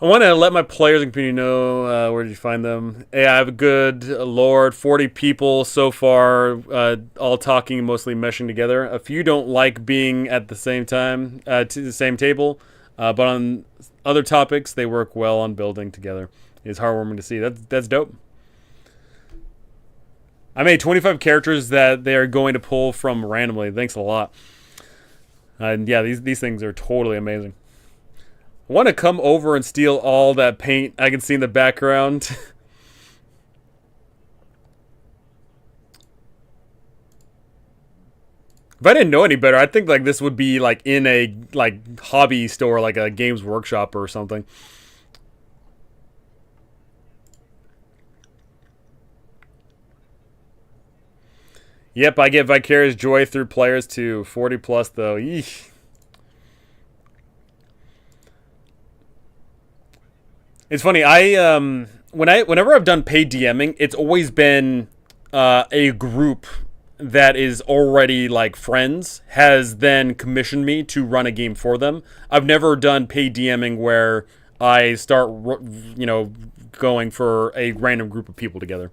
I want to let my players and community know where did you find them. Yeah, I have a good Lord, 40 people so far, all talking, mostly meshing together. A few don't like being at the same time, to the same table, but on other topics, they work well on building together. It's heartwarming to see. That's dope. I made 25 characters that they are going to pull from randomly. Thanks a lot. And yeah, these things are totally amazing. I want to come over and steal all that paint I can see in the background. If I didn't know any better, I think like this would be like in a like hobby store, like a Games Workshop or something. Yep, I get vicarious joy through players too. 40 plus though. Eesh. It's funny. Whenever I've done paid DMing, it's always been a group that is already like friends has then commissioned me to run a game for them. I've never done paid DMing where I start, going for a random group of people together.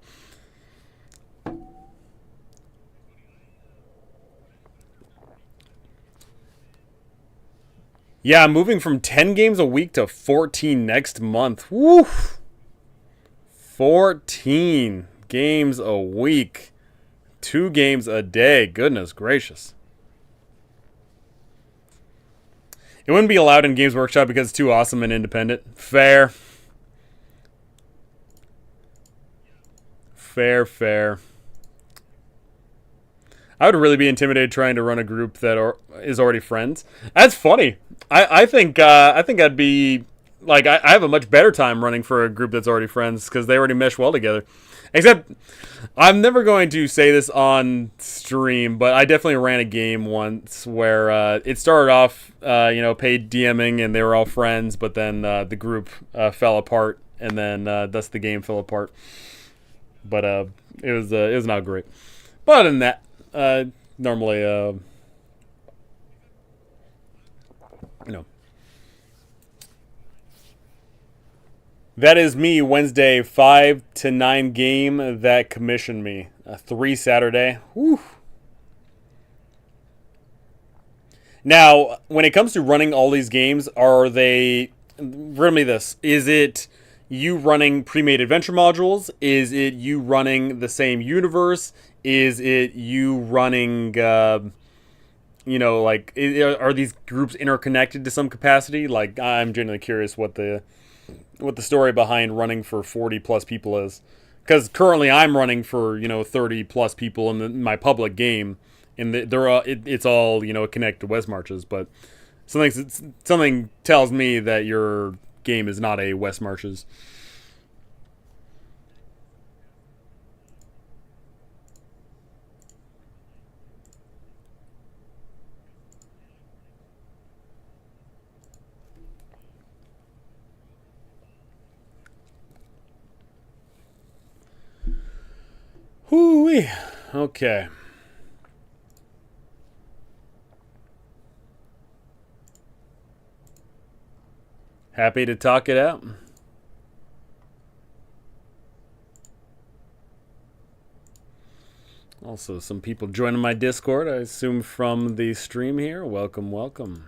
Yeah, I'm moving from 10 games a week to 14 next month. Woo! 14 games a week. 2 games a day. Goodness gracious. It wouldn't be allowed in Games Workshop because it's too awesome and independent. Fair. Fair, fair. I would really be intimidated trying to run a group that is already friends. That's funny. I think I'd be like I have a much better time running for a group that's already friends because they already mesh well together. Except I'm never going to say this on stream, but I definitely ran a game once where it started off, paid DMing and they were all friends, but then the group fell apart, and then thus the game fell apart. But it was not great. But other than that, normally, you know, that is me Wednesday 5 to 9 game that commissioned me 3 Saturday. Whew. Now, when it comes to running all these games, are they? Riddle me this: is it you running pre-made adventure modules? Is it you running the same universe? Is it you running? Are these groups interconnected to some capacity? Like, I'm genuinely curious what the story behind running for 40 plus people is, because currently I'm running for 30 plus people in my public game, and it's all connected to West Marches, but something tells me that your game is not a West Marches. Hoo-wee. Okay. Happy to talk it out. Also, some people joining my Discord, I assume from the stream here. Welcome, welcome.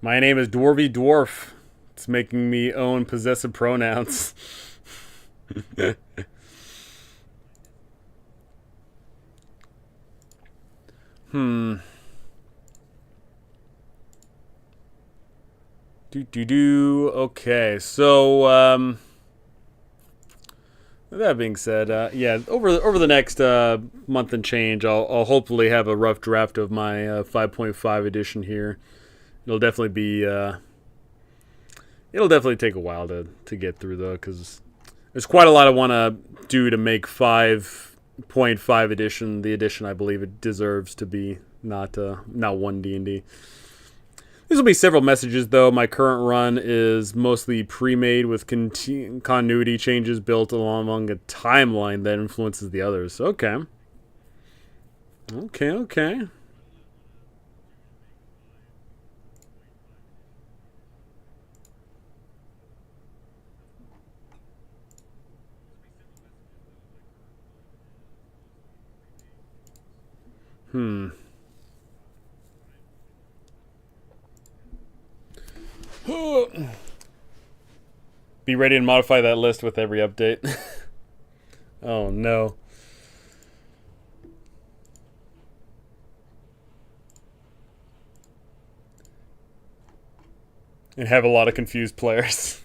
My name is Dwarvy Dwarf. It's making me own possessive pronouns. Hmm. Okay, so with that being said, yeah, over the next month and change, I'll hopefully have a rough draft of my 5.5 edition here. It'll definitely be it'll definitely take a while to get through though, because there's quite a lot I want to do to make 5.5 edition the edition I believe it deserves to be, not one D&D. This will be several messages, though. My current run is mostly pre-made with continuity changes built along a timeline that influences the others. Okay. Okay, okay. Hmm. Be ready to modify that list with every update. Oh no. And have a lot of confused players.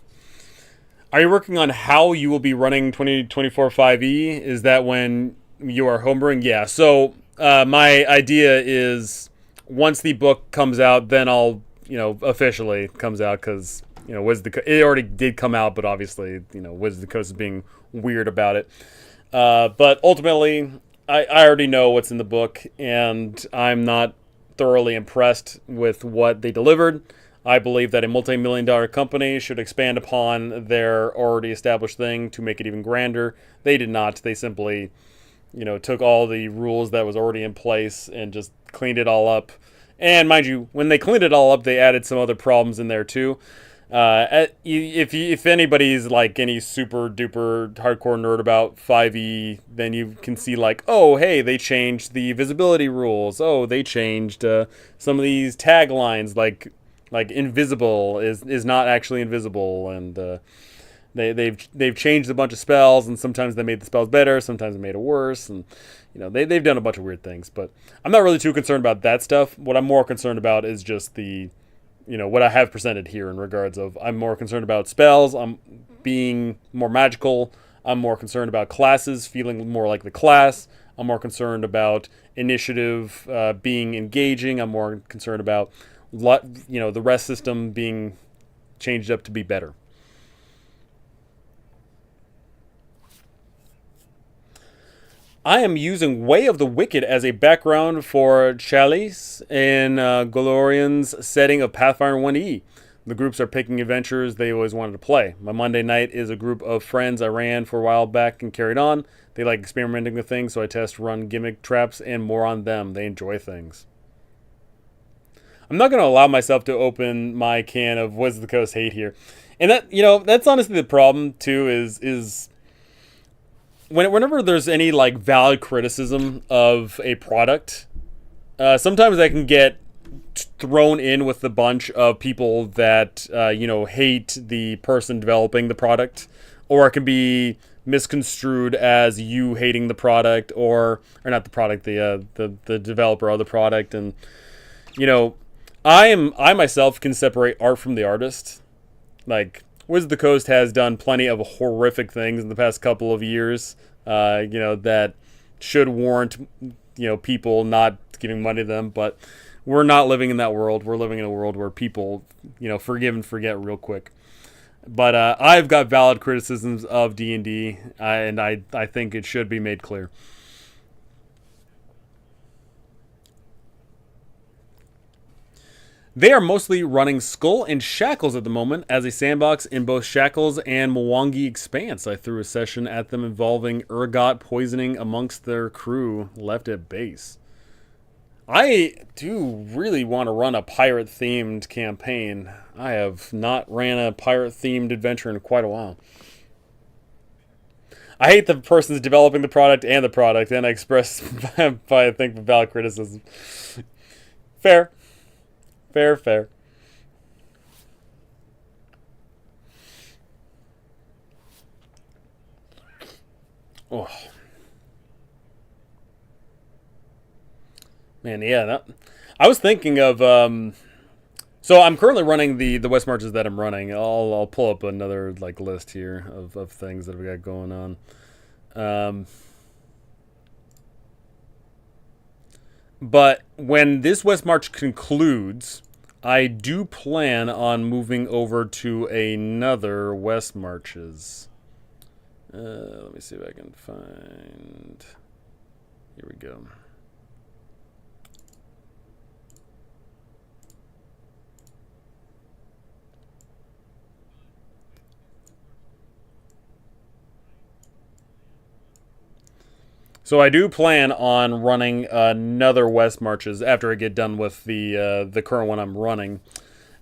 Are you working on how you will be running 2024 5e? Is that when you are homebrewing? Yeah. So my idea is once the book comes out, then I'll officially comes out because it already did come out, but obviously Wizards of the Coast is being weird about it. But ultimately, I already know what's in the book, and I'm not thoroughly impressed with what they delivered. I believe that a multi-million-dollar company should expand upon their already established thing to make it even grander. They did not. They simply, took all the rules that was already in place and just cleaned it all up. And mind you, when they cleaned it all up, they added some other problems in there too. If anybody's like any super duper hardcore nerd about 5e, then you can see like, oh hey, they changed the visibility rules. Oh, they changed some of these taglines like invisible is not actually invisible, and they've changed a bunch of spells, and sometimes they made the spells better, sometimes they made it worse, and they've done a bunch of weird things. But I'm not really too concerned about that stuff. What I'm more concerned about is just the what I have presented here in regards of I'm more concerned about spells, I'm being more magical, I'm more concerned about classes feeling more like the class, I'm more concerned about initiative being engaging, I'm more concerned about the rest system being changed up to be better. I am using Way of the Wicked as a background for Chalice in Golarian's setting of Pathfinder 1E. The groups are picking adventures they always wanted to play. My Monday night is a group of friends I ran for a while back and carried on. They like experimenting with things, so I test run gimmick traps and more on them. They enjoy things. I'm not going to allow myself to open my can of Wizards of the Coast hate here. And that's honestly the problem too is whenever there's any like valid criticism of a product, sometimes that can get thrown in with the bunch of people that hate the person developing the product, or it can be misconstrued as you hating the product or not the product, the developer of the product. And I myself can separate art from the artist. Like Wizards of the Coast has done plenty of horrific things in the past couple of years, that should warrant, people not giving money to them. But we're not living in that world. We're living in a world where people, forgive and forget real quick. But I've got valid criticisms of D&D, and I think it should be made clear. They are mostly running Skull and Shackles at the moment as a sandbox in both Shackles and Mwangi Expanse. I threw a session at them involving ergot poisoning amongst their crew left at base. I do really want to run a pirate-themed campaign. I have not ran a pirate-themed adventure in quite a while. I hate the person's developing the product, and I express I think valid criticism. Fair. Fair. Oh. Man, yeah. I was thinking of so I'm currently running the West Marches that I'm running. I'll pull up another like list here of things that we got going on. But when this West March concludes, I do plan on moving over to another West Marches. Let me see if I can find. Here we go. So I do plan on running another West Marches after I get done with the current one I'm running.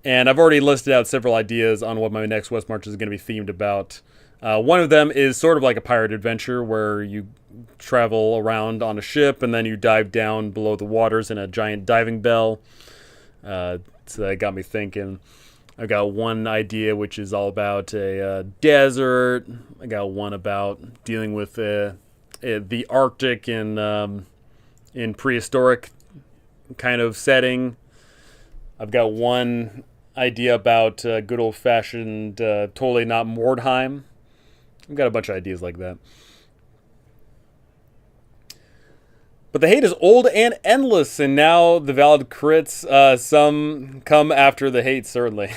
And I've already listed out several ideas on what my next West March is going to be themed about. One of them is sort of like a pirate adventure where you travel around on a ship and then you dive down below the waters in a giant diving bell. So that got me thinking. I got one idea which is all about a desert. I got one about dealing with the Arctic in prehistoric kind of setting. I've got one idea about good old-fashioned, totally not Mordheim. I've got a bunch of ideas like that. But the hate is old and endless, and now the valid crits, some come after the hate, certainly.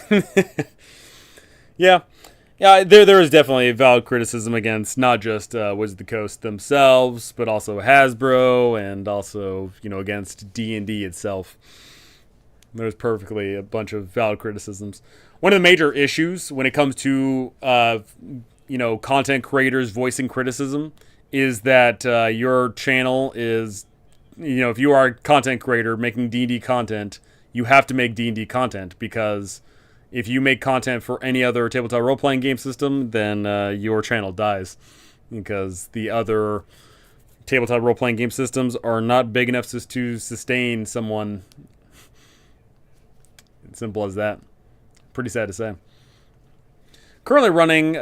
Yeah. Yeah, there is definitely valid criticism against not just Wizards of the Coast themselves, but also Hasbro, and also, against D&D itself. There's perfectly a bunch of valid criticisms. One of the major issues when it comes to, content creators voicing criticism is that your channel is, if you are a content creator making D&D content, you have to make D&D content, because if you make content for any other tabletop role-playing game system, then your channel dies, because the other tabletop role-playing game systems are not big enough to sustain someone. Simple as that. Pretty sad to say. Currently running 2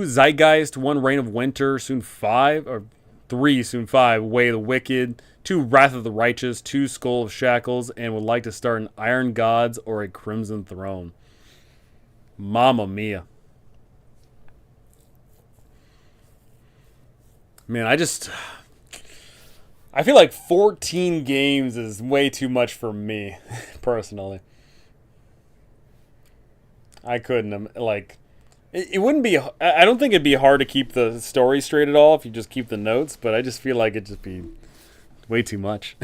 Zeitgeist, 1 Reign of Winter, soon 5, or 3, soon 5, Way of the Wicked, 2 Wrath of the Righteous, 2 Skull of Shackles, and would like to start an Iron Gods or a Crimson Throne. Mamma mia. Man, I feel like 14 games is way too much for me, personally. I couldn't, it wouldn't be, I don't think it'd be hard to keep the story straight at all if you just keep the notes, but I just feel like it'd just be way too much.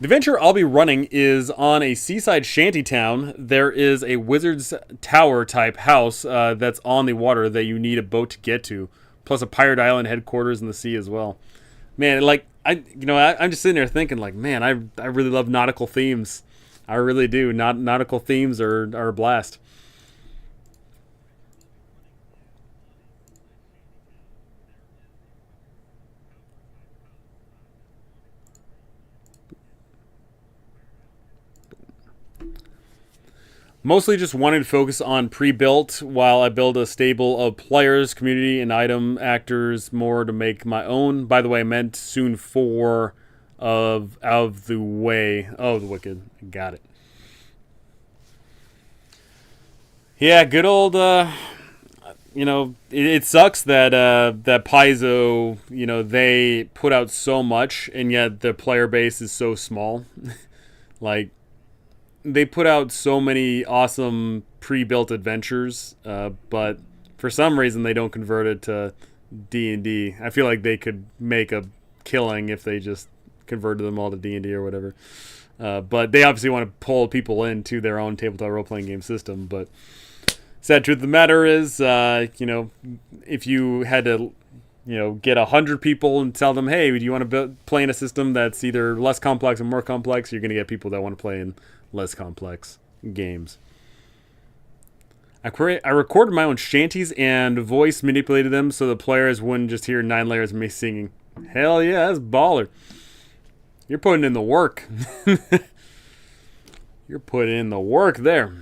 The adventure I'll be running is on a seaside shanty town. There is a wizard's tower type house that's on the water that you need a boat to get to, plus a pirate island headquarters in the sea as well. Man, I'm just sitting there thinking, man, I really love nautical themes. I really do. Nautical themes are a blast. Mostly just wanted to focus on pre-built while I build a stable of players, community, and item actors more to make my own. By the way, I meant soon 4 of Out of the Way. Oh, the Wicked. Got it. Yeah, good old, it sucks that that Paizo, they put out so much, and yet the player base is so small. Like, they put out so many awesome pre-built adventures, but for some reason they don't convert it to D&D. I feel like they could make a killing if they just converted them all to D&D or whatever. But they obviously want to pull people into their own tabletop role-playing game system. But sad truth of the matter is, if you had to, get 100 people and tell them, hey, do you want to play in a system that's either less complex or more complex, you're going to get people that want to play in less complex games. I recorded my own shanties and voice manipulated them so the players wouldn't just hear 9 layers of me singing. Hell yeah, that's baller. You're putting in the work. You're putting in the work there.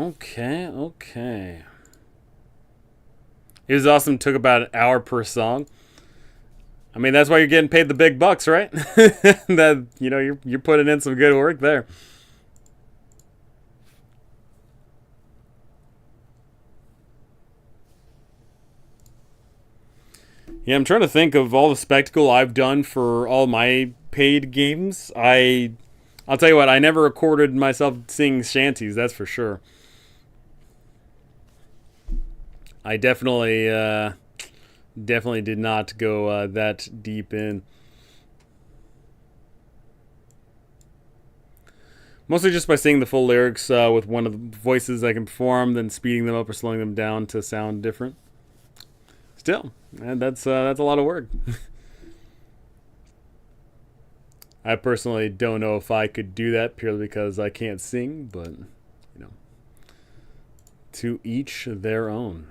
Okay. It was awesome. Took about an hour per song. I mean, that's why you're getting paid the big bucks, right? That you're putting in some good work there. Yeah, I'm trying to think of all the spectacle I've done for all my paid games. I'll tell you what, I never recorded myself singing shanties, that's for sure. I definitely did not go that deep in. Mostly just by singing the full lyrics with one of the voices I can perform, then speeding them up or slowing them down to sound different. Still, and that's a lot of work. I personally don't know if I could do that purely because I can't sing, but know, to each their own.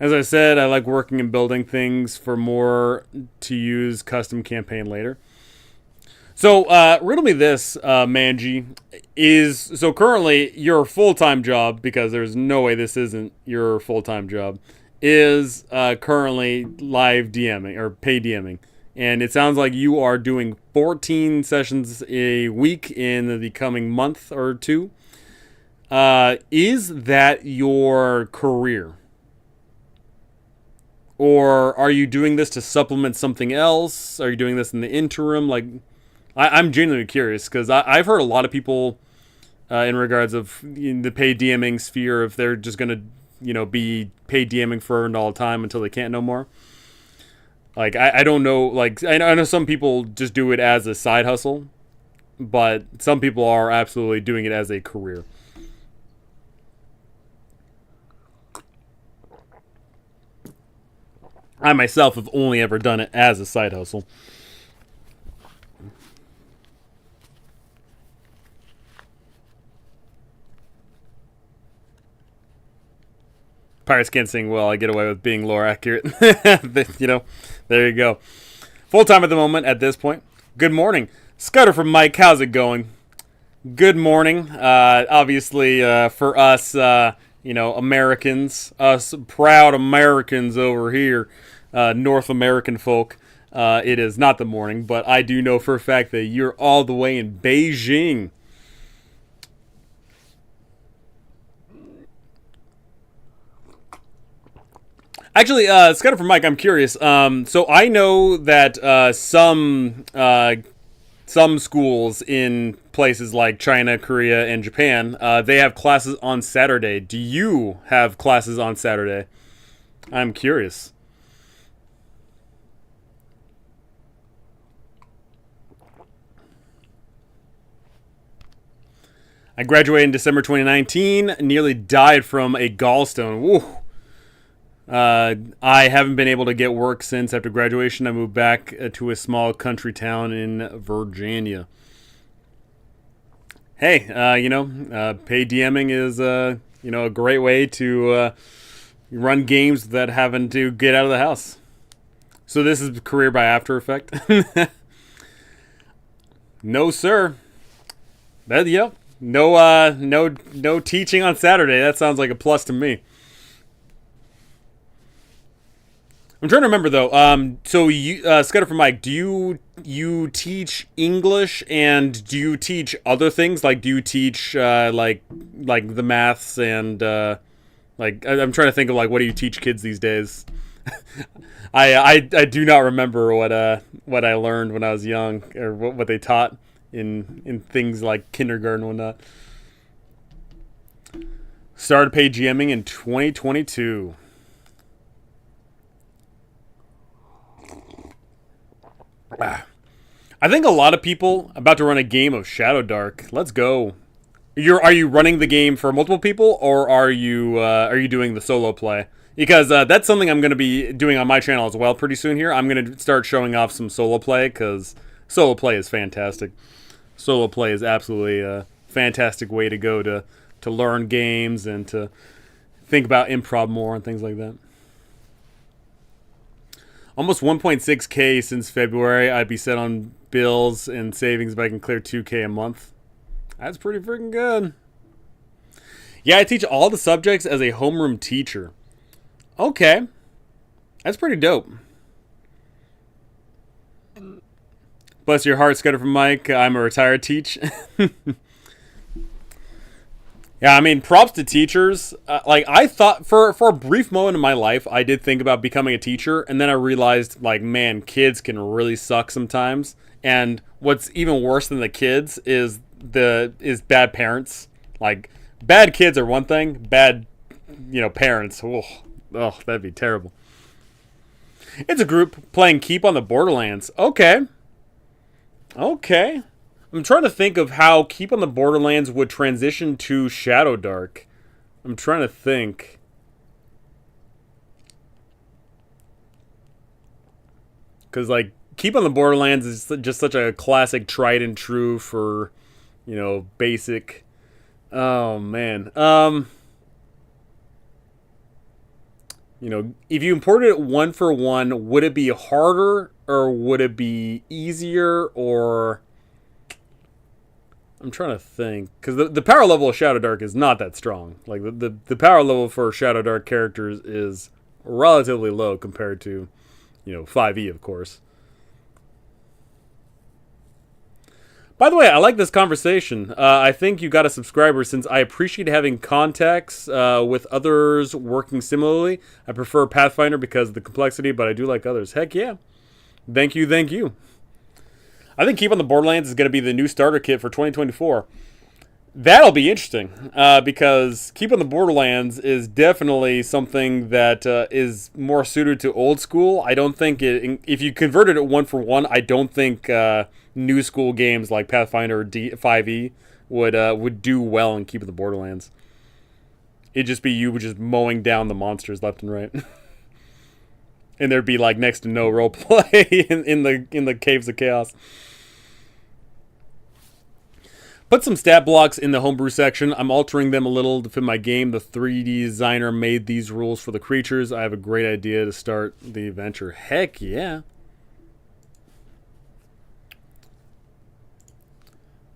As I said, I like working and building things for more to use custom campaign later. So, riddle me this, Manji. So currently your full time job, because there's no way this isn't your full time job, is currently live DMing or pay DMing. And it sounds like you are doing 14 sessions a week in the coming month or two. Is that your career? Or are you doing this to supplement something else? Are you doing this in the interim? Like, I'm genuinely curious because I've heard a lot of people in regards of the paid DMing sphere if they're just gonna, be paid DMing for and all the time until they can't no more. Like, I don't know. Like, I know some people just do it as a side hustle, but some people are absolutely doing it as a career. I myself have only ever done it as a side hustle. Pirates can't sing well. I get away with being lore accurate. There you go. Full time at the moment at this point. Good morning. Scudder from Mike. How's it going? Good morning. Obviously, for us, Americans, us proud Americans over here, North American folk, it is not the morning, but I do know for a fact that you're all the way in Beijing. Actually, Scott from Mike, I'm curious. So I know that some schools in places like China, Korea, and Japan, they have classes on Saturday. Do you have classes on Saturday? I'm curious. I graduated in December 2019. Nearly died from a gallstone. Woo. I haven't been able to get work since after graduation. I moved back to a small country town in Virginia. Hey, paid DMing is a great way to run games without having to get out of the house. So this is career by After Effect. No, sir. That yep. No, no teaching on Saturday. That sounds like a plus to me. I'm trying to remember though. So you, Scudder from Mike, do you teach English and do you teach other things? Like, do you teach like the maths and I'm trying to think of like what do you teach kids these days? I do not remember what I learned when I was young or what they taught in things like kindergarten and whatnot. Started paid GMing in 2022. I think a lot of people about to run a game of Shadow Dark. Let's go. Are you running the game for multiple people, or are you doing the solo play? Because that's something I'm going to be doing on my channel as well pretty soon. Here, I'm going to start showing off some solo play because solo play is fantastic. Solo play is absolutely a fantastic way to go to learn games and to think about improv more and things like that. Almost 1.6K since February. I'd be set on bills and savings if I can clear 2K a month. That's pretty freaking good. Yeah, I teach all the subjects as a homeroom teacher. Okay. That's pretty dope. Bless your heart, Scudder from Mike. I'm a retired teach. Yeah, I mean, props to teachers. Like, I thought for a brief moment in my life, I did think about becoming a teacher, and then I realized, like, man, kids can really suck sometimes. And what's even worse than the kids is bad parents. Like, bad kids are one thing, bad, parents. Oh, that'd be terrible. It's a group playing Keep on the Borderlands. Okay. Okay. I'm trying to think of how Keep on the Borderlands would transition to Shadow Dark. I'm trying to think. Because, like, Keep on the Borderlands is just such a classic tried and true for, basic. Oh, man. If you imported it one for one, would it be harder or would it be easier or... I'm trying to think, because the power level of Shadow Dark is not that strong. Like, the power level for Shadow Dark characters is relatively low compared to, 5e, of course. By the way, I like this conversation. I think you got a subscriber since I appreciate having contacts with others working similarly. I prefer Pathfinder because of the complexity, but I do like others. Heck yeah. Thank you, thank you. I think Keep on the Borderlands is going to be the new starter kit for 2024. That'll be interesting because Keep on the Borderlands is definitely something that is more suited to old school. I don't think if you converted it one for one, I don't think new school games like Pathfinder or 5e would do well in Keep on the Borderlands. It'd just be you just mowing down the monsters left and right. And there'd be like next to no roleplay in the Caves of Chaos. Put some stat blocks in the homebrew section. I'm altering them a little to fit my game. The 3D designer made these rules for the creatures. I have a great idea to start the adventure. Heck yeah.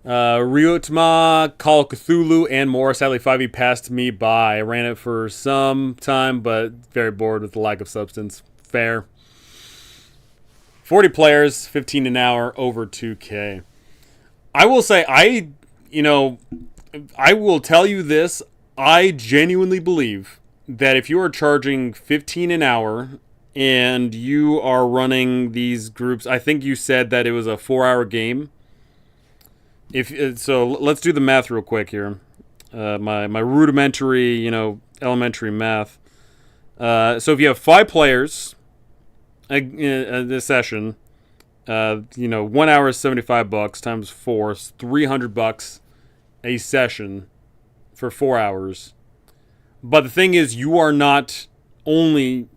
Ryutma, Call of Cthulhu, and more. Sadly, 5e passed me by. I ran it for some time, but very bored with the lack of substance. Fair. 40 players, 15 an hour, over 2K. I will say, I will tell you this. I genuinely believe that if you are charging 15 an hour and you are running these groups, I think you said that it was a 4-hour game. So let's do the math real quick here. My rudimentary, elementary math. So if you have 5 players in this session, 1 hour is $75 times 4 is $300 a session for 4 hours. But the thing is, you are not only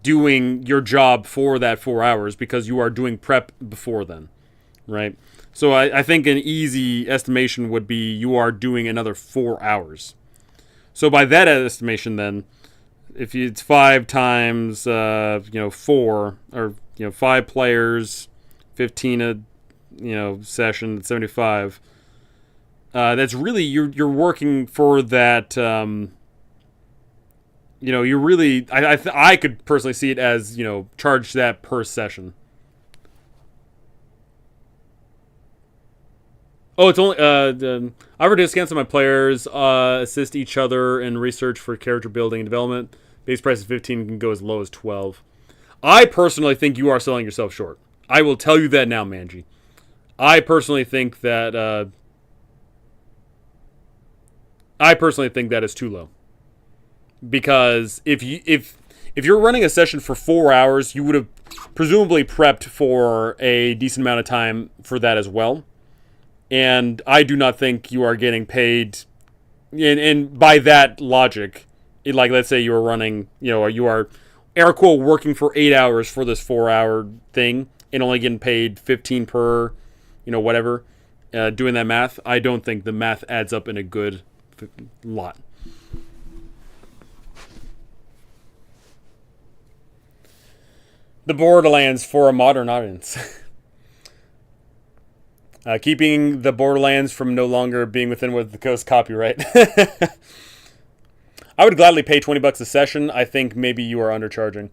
doing your job for that 4 hours because you are doing prep before then, right? So I think an easy estimation would be you are doing another 4 hours. So by that estimation, then, if it's 5 times 4, or 5 players, 15 a session, 75. That's really you're working for that. You're really I could personally see it as charge that per session. Oh, it's only I offer discounts on my players, assist each other in research for character building and development. Base price is 15, can go as low as 12. I personally think you are selling yourself short. I will tell you that now, Manji. I personally think that is too low. Because if you're running a session for 4 hours, you would have presumably prepped for a decent amount of time for that as well. And I do not think you are getting paid. And by that logic, like let's say you are running, you are air quote working for 8 hours for this 4-hour thing and only getting paid 15 per, whatever. Doing that math, I don't think the math adds up in a good lot. The Borderlands for a modern audience. Keeping the Borderlands from no longer being within the Coast copyright. I would gladly pay $20 a session. I think maybe you are undercharging.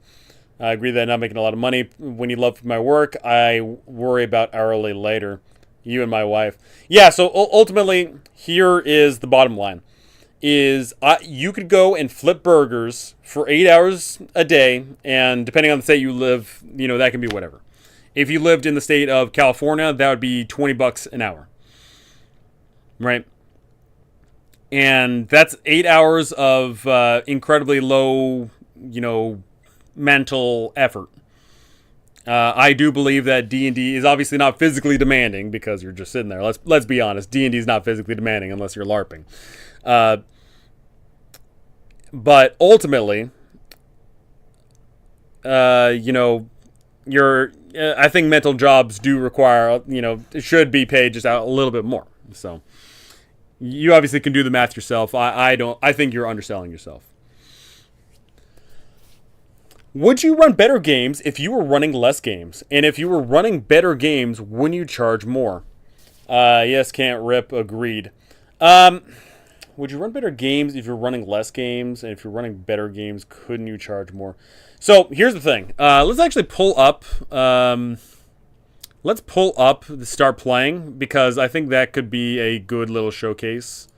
I agree that I'm not making a lot of money when you love my work. I worry about hourly later. You and my wife. Yeah, so ultimately, here is the bottom line. You could go and flip burgers for 8 hours a day, and depending on the state you live, that can be whatever. If you lived in the state of California, that would be $20 an hour. Right? And that's 8 hours of incredibly low, mental effort. I do believe that D&D is obviously not physically demanding because you're just sitting there. Let's be honest. D&D is not physically demanding unless you're LARPing. But ultimately, I think mental jobs do require, it should be paid just out a little bit more. So you obviously can do the math yourself. I don't. I think you're underselling yourself. Would you run better games if you were running less games? And if you were running better games, wouldn't you charge more? Yes, can't rip. Agreed. Would you run better games if you're running less games? And if you're running better games, couldn't you charge more? So here's the thing. Let's actually pull up. Let's pull up the Start Playing, because I think that could be a good little showcase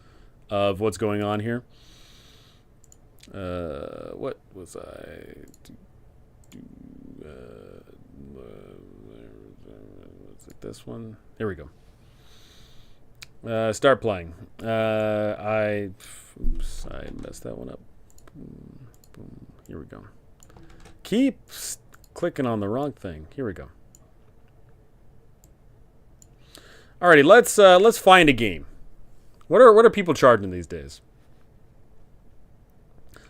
of what's going on here. What was I? Was it this one? Here we go. Start Playing. I messed that one up. Boom, boom. Here we go. Keep clicking on the wrong thing. Here we go. Alrighty, let's find a game. What are people charging these days?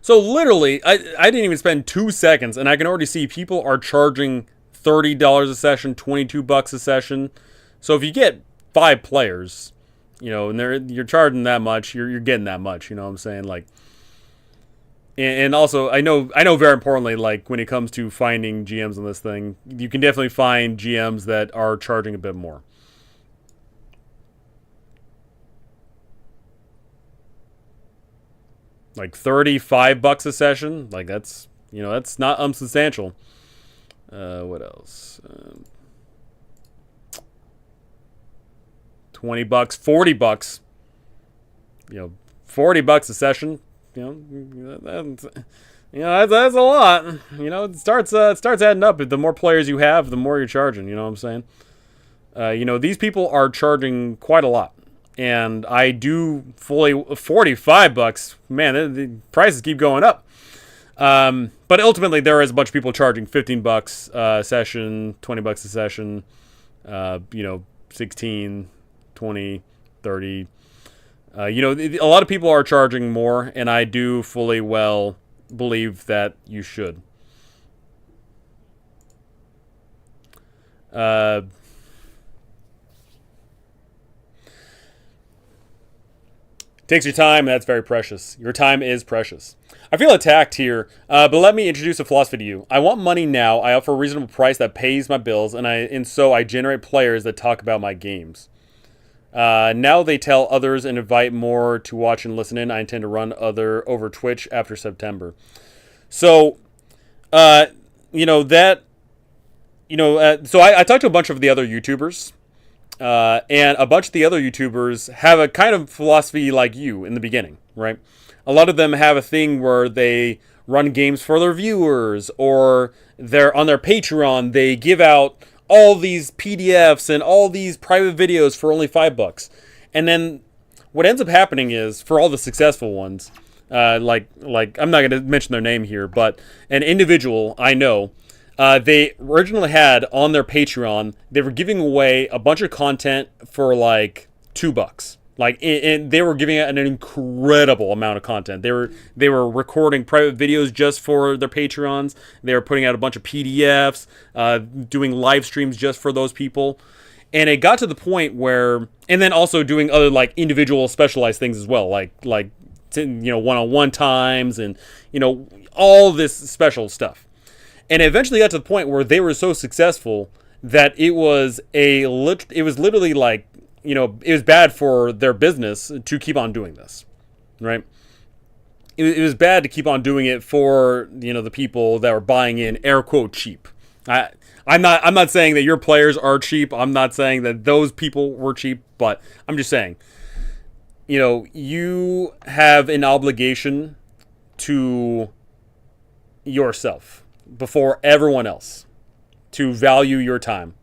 So literally, I didn't even spend 2 seconds, and I can already see people are charging $30 a session, $22 a session. So if you get 5 players, and you're charging that much, you're getting that much. You know what I'm saying? Like, and also I know very importantly, like when it comes to finding GMs on this thing, you can definitely find GMs that are charging a bit more. Like $35 a session, like that's not unsubstantial. What else? $20, $40. $40 a session. That's a lot. It starts adding up. The more players you have, the more you're charging. You know what I'm saying? These people are charging quite a lot. And I do fully $45. Man, the prices keep going up. But ultimately, there is a bunch of people charging $15 a session, $20 a session, 16, 20, 30. A lot of people are charging more, and I do fully well believe that you should. Takes your time, and that's very precious. Your time is precious. I feel attacked here, but let me introduce a philosophy to you. I want money now. I offer a reasonable price that pays my bills, and so I generate players that talk about my games. Now they tell others and invite more to watch and listen in. I intend to run over Twitch after September. So, so I talked to a bunch of the other YouTubers. And a bunch of the other YouTubers have a kind of philosophy like you in the beginning, right? A lot of them have a thing where they run games for their viewers, or they're on their Patreon. They give out all these PDFs and all these private videos for only $5. And then what ends up happening is, for all the successful ones, like I'm not going to mention their name here, but an individual I know, they originally had on their Patreon, they were giving away a bunch of content for like $2. And they were giving out an incredible amount of content. They were recording private videos just for their Patreons. They were putting out a bunch of PDFs, doing live streams just for those people. And it got to the point where, and then also doing other like individual specialized things as well, like one-on-one times and all this special stuff. And it eventually got to the point where they were so successful that it was literally like, it was bad for their business to keep on doing this, right? it was bad to keep on doing it for the people that were buying in air quote cheap. I'm not saying that your players are cheap. I'm not saying that those people were cheap, but I'm just saying, you have an obligation to yourself before everyone else to value your time.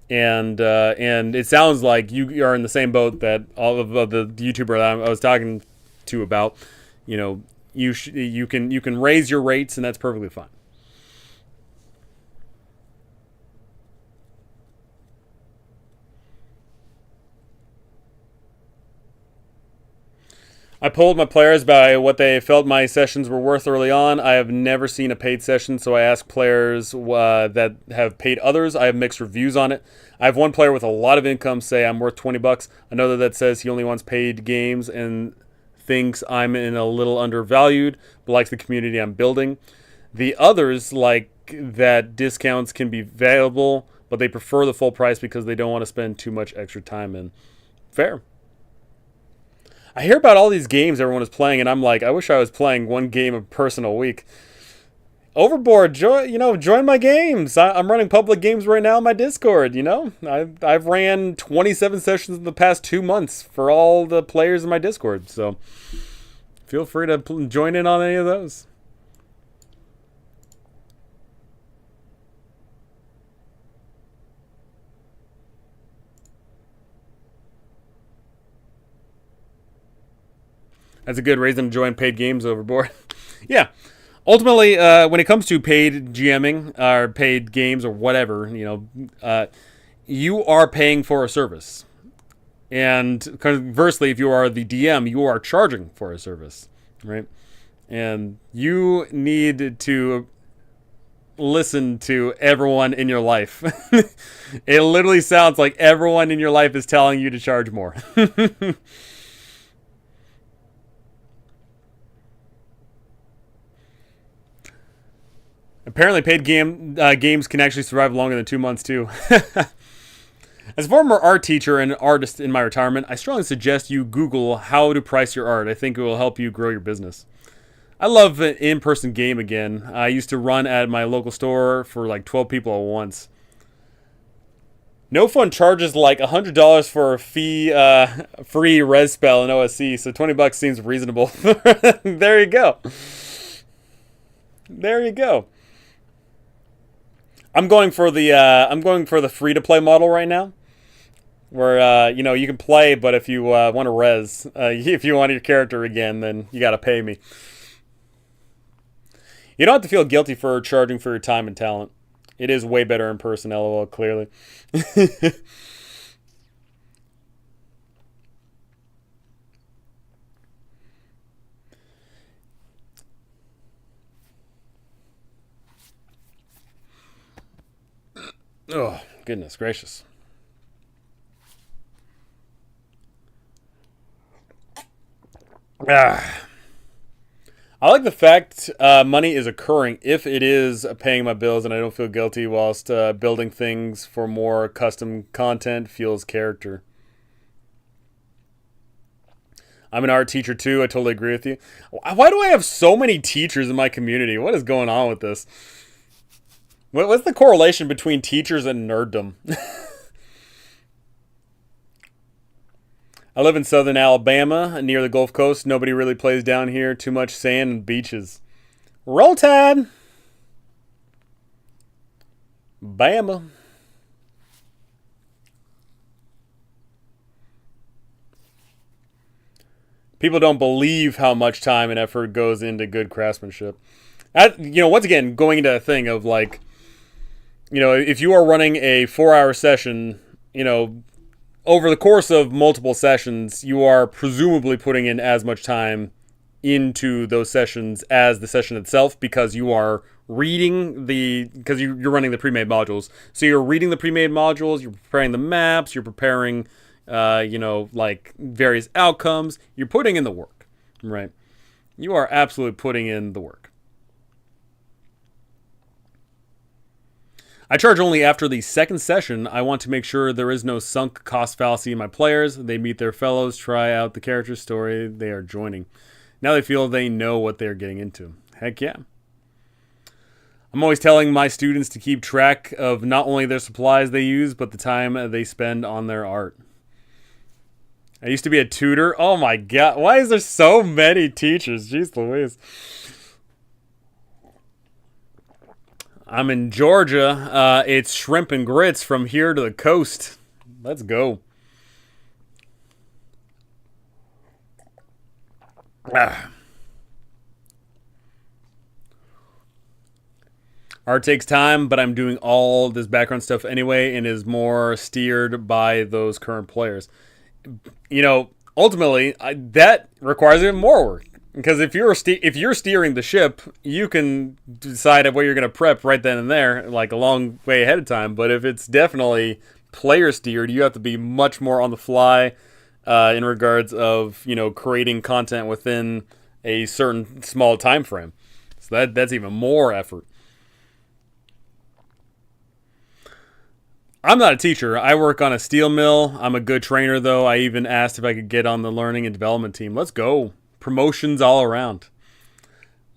And it sounds like you are in the same boat that all of the YouTuber that I was talking to about. You can raise your rates, and that's perfectly fine. I polled my players by what they felt my sessions were worth early on. I have never seen a paid session, so I asked players that have paid others. I have mixed reviews on it. I have one player with a lot of income say I'm worth $20. Another that says he only wants paid games and thinks I'm in a little undervalued, but likes the community I'm building. The others like that discounts can be valuable, but they prefer the full price because they don't want to spend too much extra time in. Fair. I hear about all these games everyone is playing, and I'm like, I wish I was playing one game a person a week. Overboard, join my games. I'm running public games right now on my Discord. I've ran 27 sessions in the past 2 months for all the players in my Discord. So feel free to join in on any of those. That's a good reason to join paid games overboard. Yeah. Ultimately, when it comes to paid GMing or paid games or whatever, you are paying for a service. And conversely, if you are the DM, you are charging for a service, right? And you need to listen to everyone in your life. It literally sounds like everyone in your life is telling you to charge more. Apparently, paid games can actually survive longer than 2 months, too. As a former art teacher and artist in my retirement, I strongly suggest you Google how to price your art. I think it will help you grow your business. I love an in-person game again. I used to run at my local store for like 12 people at once. No Fun charges like $100 for a free res spell in OSC, so $20 seems reasonable. There you go. There you go. I'm going for the free to play model right now, where you can play, but if you want to res, if you want your character again, then you got to pay me. You don't have to feel guilty for charging for your time and talent. It is way better in person, LOL, clearly. Oh, goodness gracious. Ah. I like the fact money is occurring if it is paying my bills and I don't feel guilty whilst building things for more custom content fuels character. I'm an art teacher too. I totally agree with you. Why do I have so many teachers in my community? What is going on with this? What's the correlation between teachers and nerddom? I live in southern Alabama, near the Gulf Coast. Nobody really plays down here. Too much sand and beaches. Roll Tide! Bama. People don't believe how much time and effort goes into good craftsmanship. Once again, going into a thing of like, if you are running a 4-hour session, over the course of multiple sessions, you are presumably putting in as much time into those sessions as the session itself, because you are reading because you're running the pre-made modules. So you're reading the pre-made modules, you're preparing the maps, you're preparing, like various outcomes. You're putting in the work, right? You are absolutely putting in the work. I charge only after the second session. I want to make sure there is no sunk cost fallacy in my players. They meet their fellows, try out the character story they are joining. Now they feel they know what they're getting into. Heck yeah. I'm always telling my students to keep track of not only their supplies they use, but the time they spend on their art. I used to be a tutor. Oh my god. Why is there so many teachers? Jeez Louise. I'm in Georgia. It's shrimp and grits from here to the coast. Let's go. Art takes time, but I'm doing all this background stuff anyway and is more steered by those current players. You know, ultimately, that requires even more work. Because if you're steering the ship, you can decide what you're going to prep right then and there, like a long way ahead of time. But if it's definitely player steered, you have to be much more on the fly in regards of, you know, creating content within a certain small time frame. So that's even more effort. I'm not a teacher. I work on a steel mill. I'm a good trainer, though. I even asked if I could get on the learning and development team. Let's go. Promotions all around.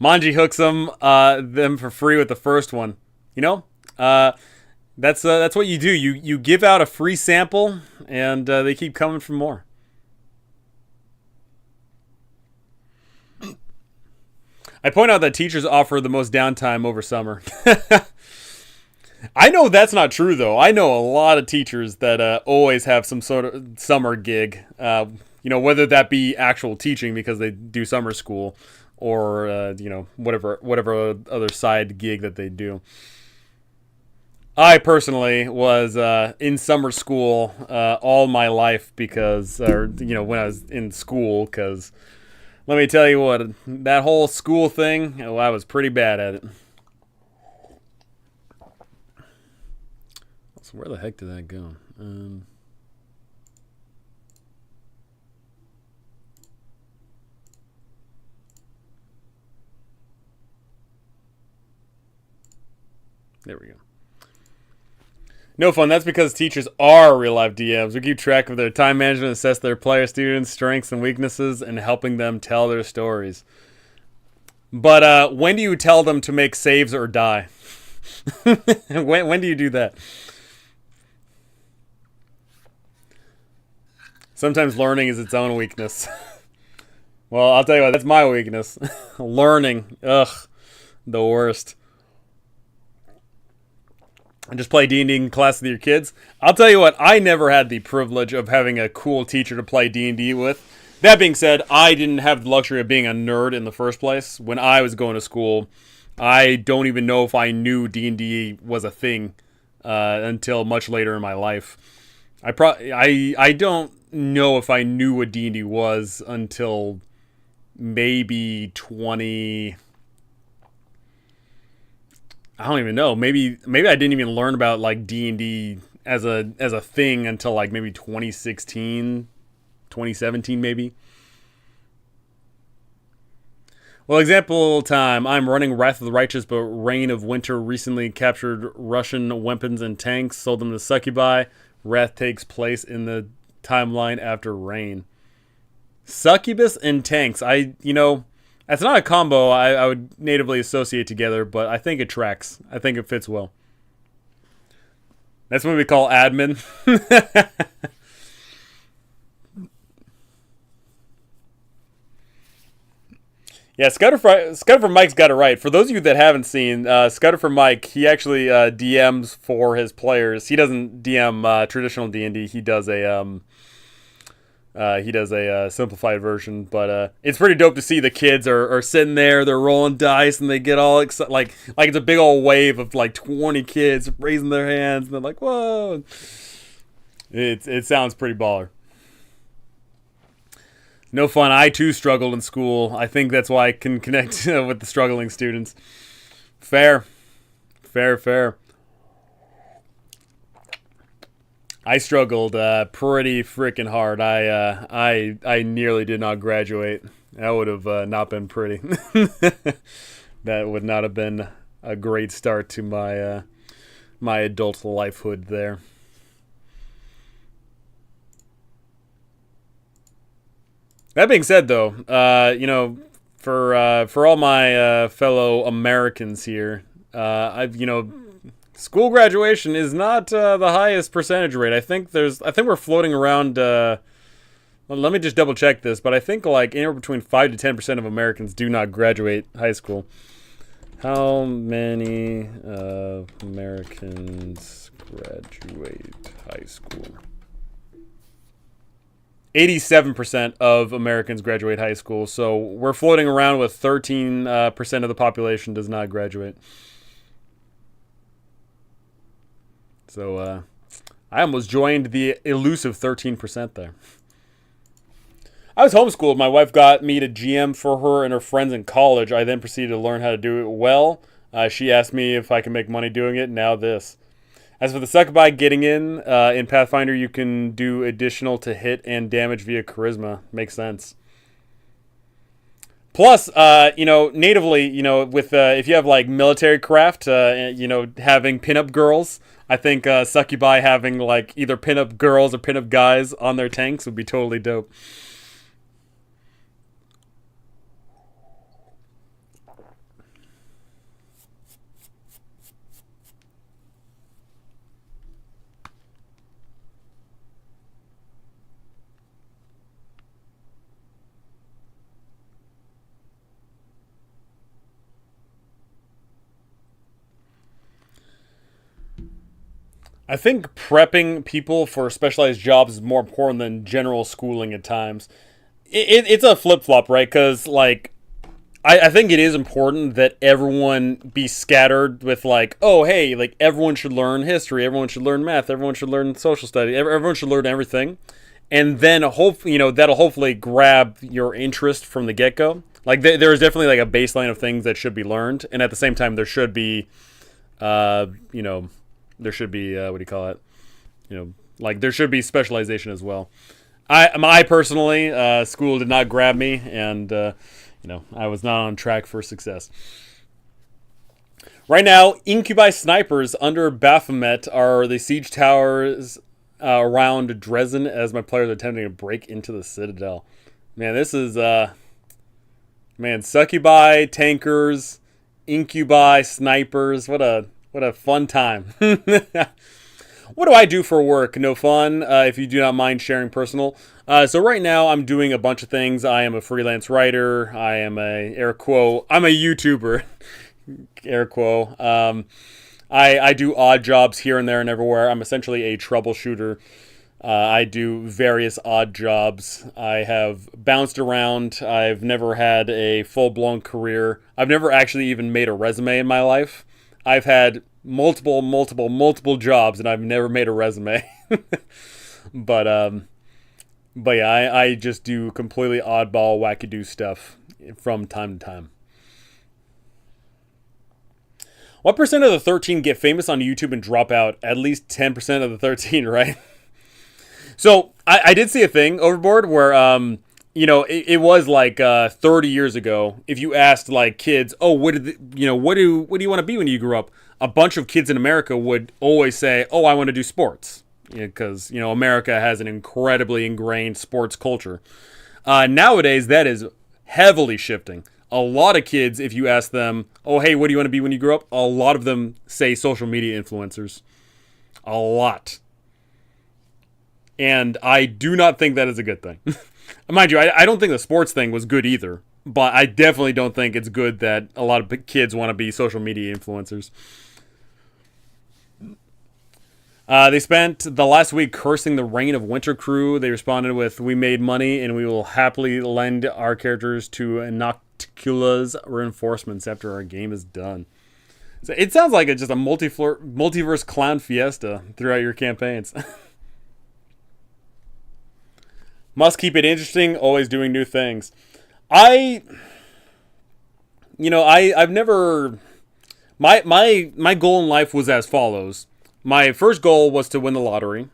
Manji hooks them for free with the first one. You know, that's what you do. You give out a free sample, and they keep coming for more. I point out that teachers offer the most downtime over summer. I know that's not true, though. I know a lot of teachers that always have some sort of summer gig. You know, whether that be actual teaching because they do summer school, or you know, whatever other side gig that they do. I personally was in summer school all my life because, or you know, when I was in school, because let me tell you what, that whole school thing, well, I was pretty bad at it. So where the heck did that go? There we go. No fun. That's because teachers are real life DMs. We keep track of their time management, assess their player students' strengths and weaknesses, and helping them tell their stories. But when do you tell them to make saves or die? when do you do that? Sometimes learning is its own weakness. Well, I'll tell you what, that's my weakness. Learning. Ugh. The worst. And just play D&D in class with your kids. I'll tell you what, I never had the privilege of having a cool teacher to play D&D with. That being said, I didn't have the luxury of being a nerd in the first place. When I was going to school, I don't even know if I knew D&D was a thing until much later in my life. I don't know if I knew what D&D was until maybe 20... I don't even know. Maybe I didn't even learn about like D&D as a thing until like maybe 2016, 2017 maybe. Well, example time. I'm running Wrath of the Righteous, but Reign of Winter recently captured Russian weapons and tanks, sold them to Succubi. Wrath takes place in the timeline after Reign. Succubus and tanks. That's not a combo I would natively associate together, but I think it tracks. I think it fits well. That's what we call admin. Yeah, Scudder for Mike's got it right. For those of you that haven't seen, Scudder for Mike, he actually DMs for his players. He doesn't DM traditional D&D. He does a simplified version, but it's pretty dope to see the kids are sitting there, they're rolling dice, and they get all excited, like it's a big old wave of like 20 kids raising their hands, and they're like, whoa. It sounds pretty baller. No fun. I too struggled in school. I think that's why I can connect with the struggling students. Fair. I struggled pretty freaking hard. I nearly did not graduate. That would have not been pretty. That would not have been a great start to my adult lifehood there. That being said, though, for all my fellow Americans here, school graduation is not the highest percentage rate. I think we're floating around. Well, let me just double check this, but I think like anywhere between 5 to 10% of Americans do not graduate high school. How many Americans graduate high school? 87% of Americans graduate high school, so we're floating around with 13% of the population does not graduate. So I almost joined the elusive 13% there. I was homeschooled. My wife got me to GM for her and her friends in college. I then proceeded to learn how to do it well. She asked me if I can make money doing it. Now this. As for the succubi getting in Pathfinder, you can do additional to hit and damage via charisma. Makes sense. Plus, natively, with if you have like military craft, having pinup girls, I think succubi having like either pinup girls or pinup guys on their tanks would be totally dope. I think prepping people for specialized jobs is more important than general schooling at times. It's a flip-flop, right? Because, like, I think it is important that everyone be scattered with, like, oh, hey, like, everyone should learn history, everyone should learn math, everyone should learn social study, everyone should learn everything. And then, that'll hopefully grab your interest from the get-go. Like, there's definitely, like, a baseline of things that should be learned. And at the same time, there should be, there should be there should be specialization as well. I personally, school did not grab me, and I was not on track for success. Right now, Incubi snipers under Baphomet are the siege towers around Dresden as my players are attempting to break into the Citadel. Man, this is succubi, tankers, Incubi, snipers. What a fun time. What do I do for work? No fun, if you do not mind sharing personal. So right now I'm doing a bunch of things. I am a freelance writer. I am I'm a YouTuber. Air quote. I do odd jobs here and there and everywhere. I'm essentially a troubleshooter. I do various odd jobs. I have bounced around. I've never had a full-blown career. I've never actually even made a resume in my life. I've had multiple jobs, and I've never made a resume. but yeah, I just do completely oddball, wackadoo stuff from time to time. What percent of the 13 get famous on YouTube and drop out? At least 10% of the 13, right? So I did see a thing overboard where it was like 30 years ago. If you asked like kids, oh, what do you want to be when you grew up? A bunch of kids in America would always say, oh, I want to do sports, because America has an incredibly ingrained sports culture. Nowadays, that is heavily shifting. A lot of kids, if you ask them, oh, hey, what do you want to be when you grow up? A lot of them say social media influencers. A lot. And I do not think that is a good thing. Mind you, I don't think the sports thing was good either. But I definitely don't think it's good that a lot of kids want to be social media influencers. They spent the last week cursing the reign of Winter Crew. They responded with, we made money and we will happily lend our characters to Nocticula's reinforcements after our game is done. So it sounds like it's just a multiverse clown fiesta throughout your campaigns. Must keep it interesting, always doing new things. I've never... My goal in life was as follows. My first goal was to win the lottery.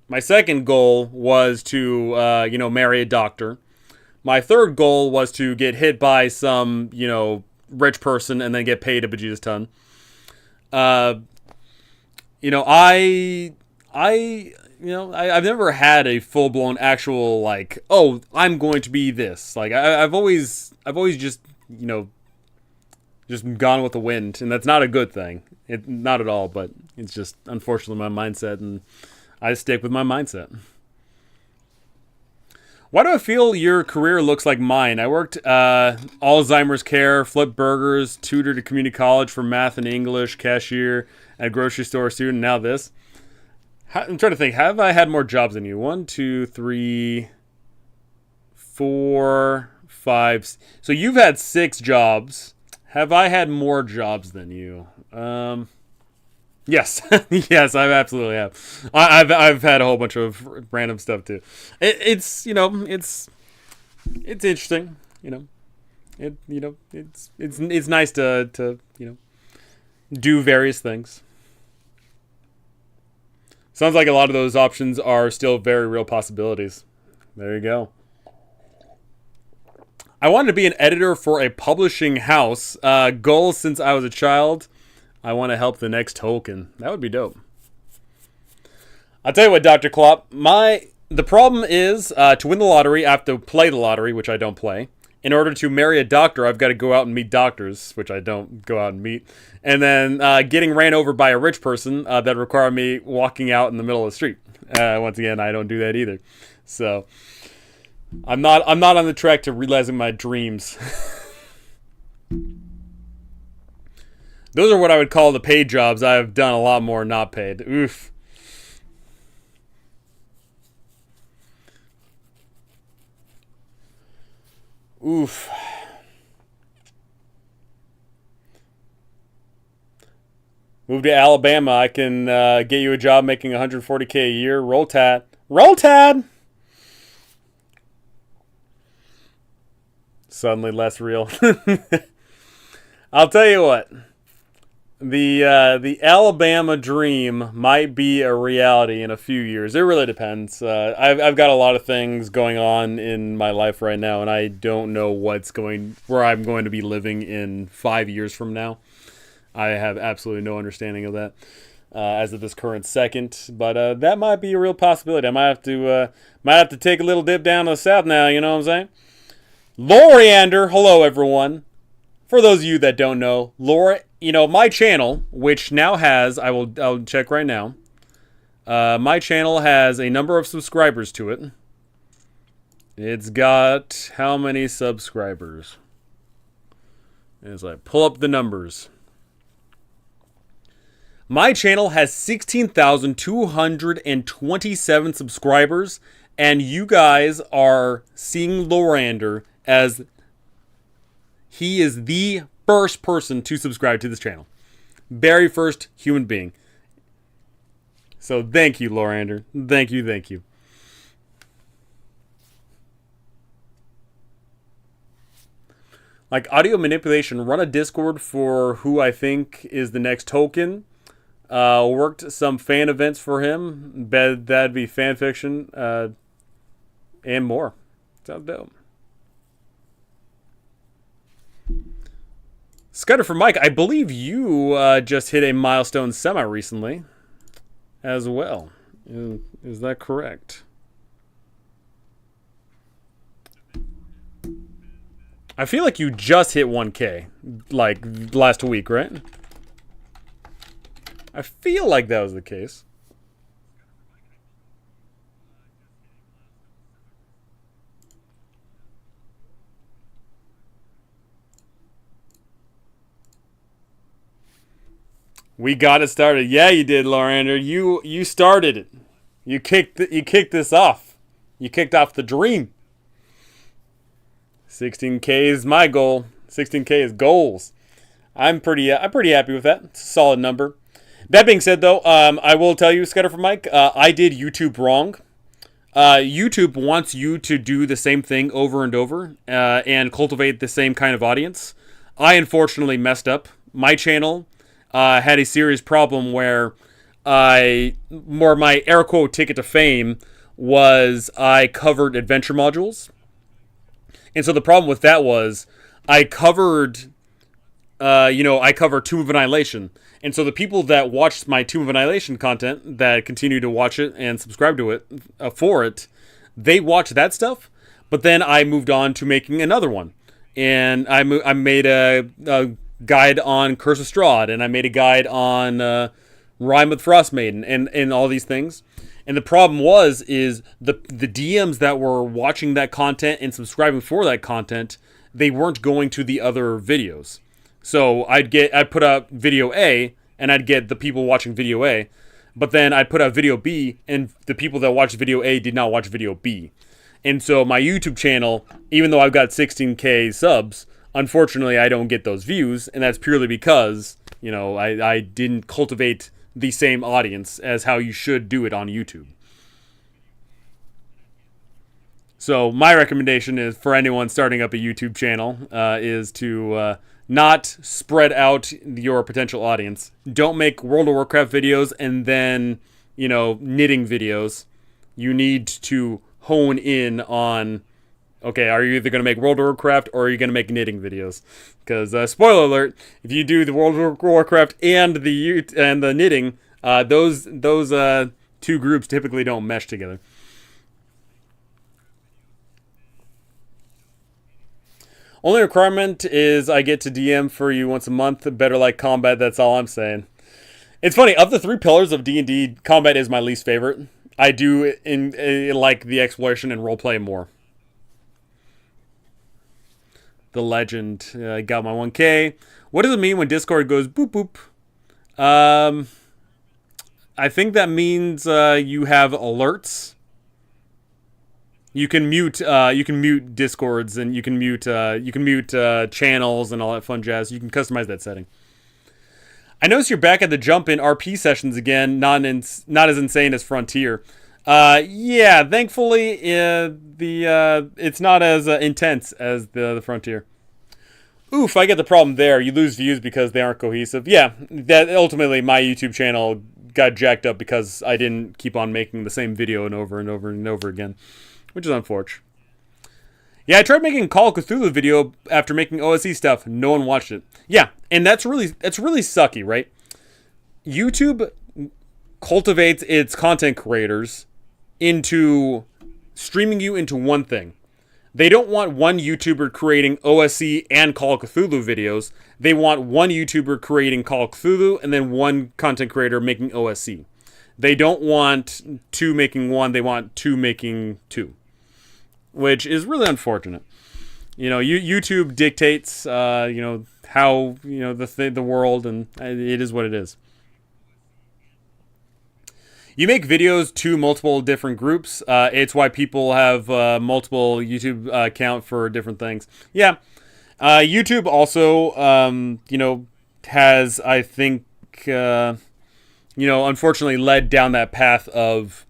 My second goal was to, marry a doctor. My third goal was to get hit by some, rich person and then get paid a bejesus ton. I've never had a full blown actual like, oh, I'm going to be this. Like I've always just gone with the wind, and that's not a good thing. Not at all, but it's just unfortunately my mindset, and I stick with my mindset. Why do I feel your career looks like mine? I worked Alzheimer's care, flipped burgers, tutored at community college for math and English, cashier at a grocery store student, now this. I'm trying to think. Have I had more jobs than you? 1, 2, 3, 4, 5. So you've had 6 jobs. Have I had more jobs than you? Yes, yes, I absolutely have. I've had a whole bunch of random stuff too. It's interesting. It's nice to do various things. Sounds like a lot of those options are still very real possibilities. There you go. I wanted to be an editor for a publishing house. Goal since I was a child. I want to help the next Tolkien. That would be dope. I'll tell you what, Dr. Klopp. The problem is, to win the lottery, I have to play the lottery, which I don't play. In order to marry a doctor, I've got to go out and meet doctors, which I don't go out and meet. And then getting ran over by a rich person that require me walking out in the middle of the street. Once again, I don't do that either. So I'm not on the track to realizing my dreams. Those are what I would call the paid jobs. I've done a lot more not paid. Oof. Oof. Move to Alabama. I can get you a job making $140K a year. Roll Tide. Roll Tide! Suddenly less real. I'll tell you what. The Alabama dream might be a reality in a few years. It really depends. I've got a lot of things going on in my life right now, and I don't know where I'm going to be living in 5 years from now. I have absolutely no understanding of that as of this current second, but that might be a real possibility. I might have to take a little dip down to the south now. You know what I'm saying? Loriander, hello everyone. For those of you that don't know, my channel, which now has, I'll check right now. My channel has a number of subscribers to it. It's got how many subscribers? As I pull up the numbers. My channel has 16,227 subscribers, and you guys are seeing Lorander as he is the first person to subscribe to this channel. Very first human being. So thank you, Lorander. Thank you, thank you. Like audio manipulation, run a Discord for who I think is the next Tolkien. Worked some fan events for him. That'd be fan fiction and more. Sounds dope. Scudder for Mike, I believe you just hit a milestone semi recently as well. Is that correct? I feel like you just hit 1K like last week, right? I feel like that was the case. We got it started. Yeah, you did, Lorander. You started it. You kicked this off. You kicked off the dream. 16K is my goal. 16K is goals. I'm pretty happy with that. It's a solid number. That being said, though, I will tell you, Scudder for Mike, I did YouTube wrong. YouTube wants you to do the same thing over and over and cultivate the same kind of audience. I unfortunately messed up. My channel had a serious problem where my air quote ticket to fame was I covered adventure modules. And so the problem with that was I covered I cover Tomb of Annihilation. And so the people that watched my Tomb of Annihilation content, that continue to watch it and subscribe to it for it, they watch that stuff. But then I moved on to making another one. And I made a guide on Curse of Strahd, and I made a guide on Rime with Frostmaiden, and all these things. And the problem is the DMs that were watching that content and subscribing for that content, they weren't going to the other videos. So I'd put out video A, and I'd get the people watching video A, but then I'd put out video B, and the people that watched video A did not watch video B. And so my YouTube channel, even though I've got 16K subs, unfortunately I don't get those views, and that's purely because, I didn't cultivate the same audience as how you should do it on YouTube. So my recommendation is for anyone starting up a YouTube channel is to not spread out your potential audience. Don't make World of Warcraft videos and then, knitting videos. You need to hone in on, okay, are you either going to make World of Warcraft or are you going to make knitting videos? Because, spoiler alert, if you do the World of Warcraft and the knitting, those two groups typically don't mesh together. Only requirement is I get to DM for you once a month. Better like combat, that's all I'm saying. It's funny, of the three pillars of D&D, combat is my least favorite. I do like the exploration and roleplay more. The legend. I got my 1K. What does it mean when Discord goes boop boop? I think that means you have alerts. You can mute Discords, and you can mute channels and all that fun jazz. You can customize that setting. I notice you're back at the jump in RP sessions again, not as insane as Frontier. Yeah, thankfully it's not as intense as the Frontier. Oof, I get the problem there. You lose views because they aren't cohesive. Yeah, that ultimately my YouTube channel got jacked up because I didn't keep on making the same video and over and over and over again, which is unfortunate. Yeah, I tried making a Call of Cthulhu video after making OSE stuff. No one watched it. Yeah, and that's really sucky, right? YouTube cultivates its content creators into streaming you into one thing. They don't want one YouTuber creating OSE and Call of Cthulhu videos. They want one YouTuber creating Call of Cthulhu and then one content creator making OSE. They don't want two making one. They want two making two, which is really unfortunate. YouTube dictates, how, the world, and it is what it is. You make videos to multiple different groups. It's why people have multiple YouTube account for different things. Yeah. YouTube also, has, I think, unfortunately led down that path of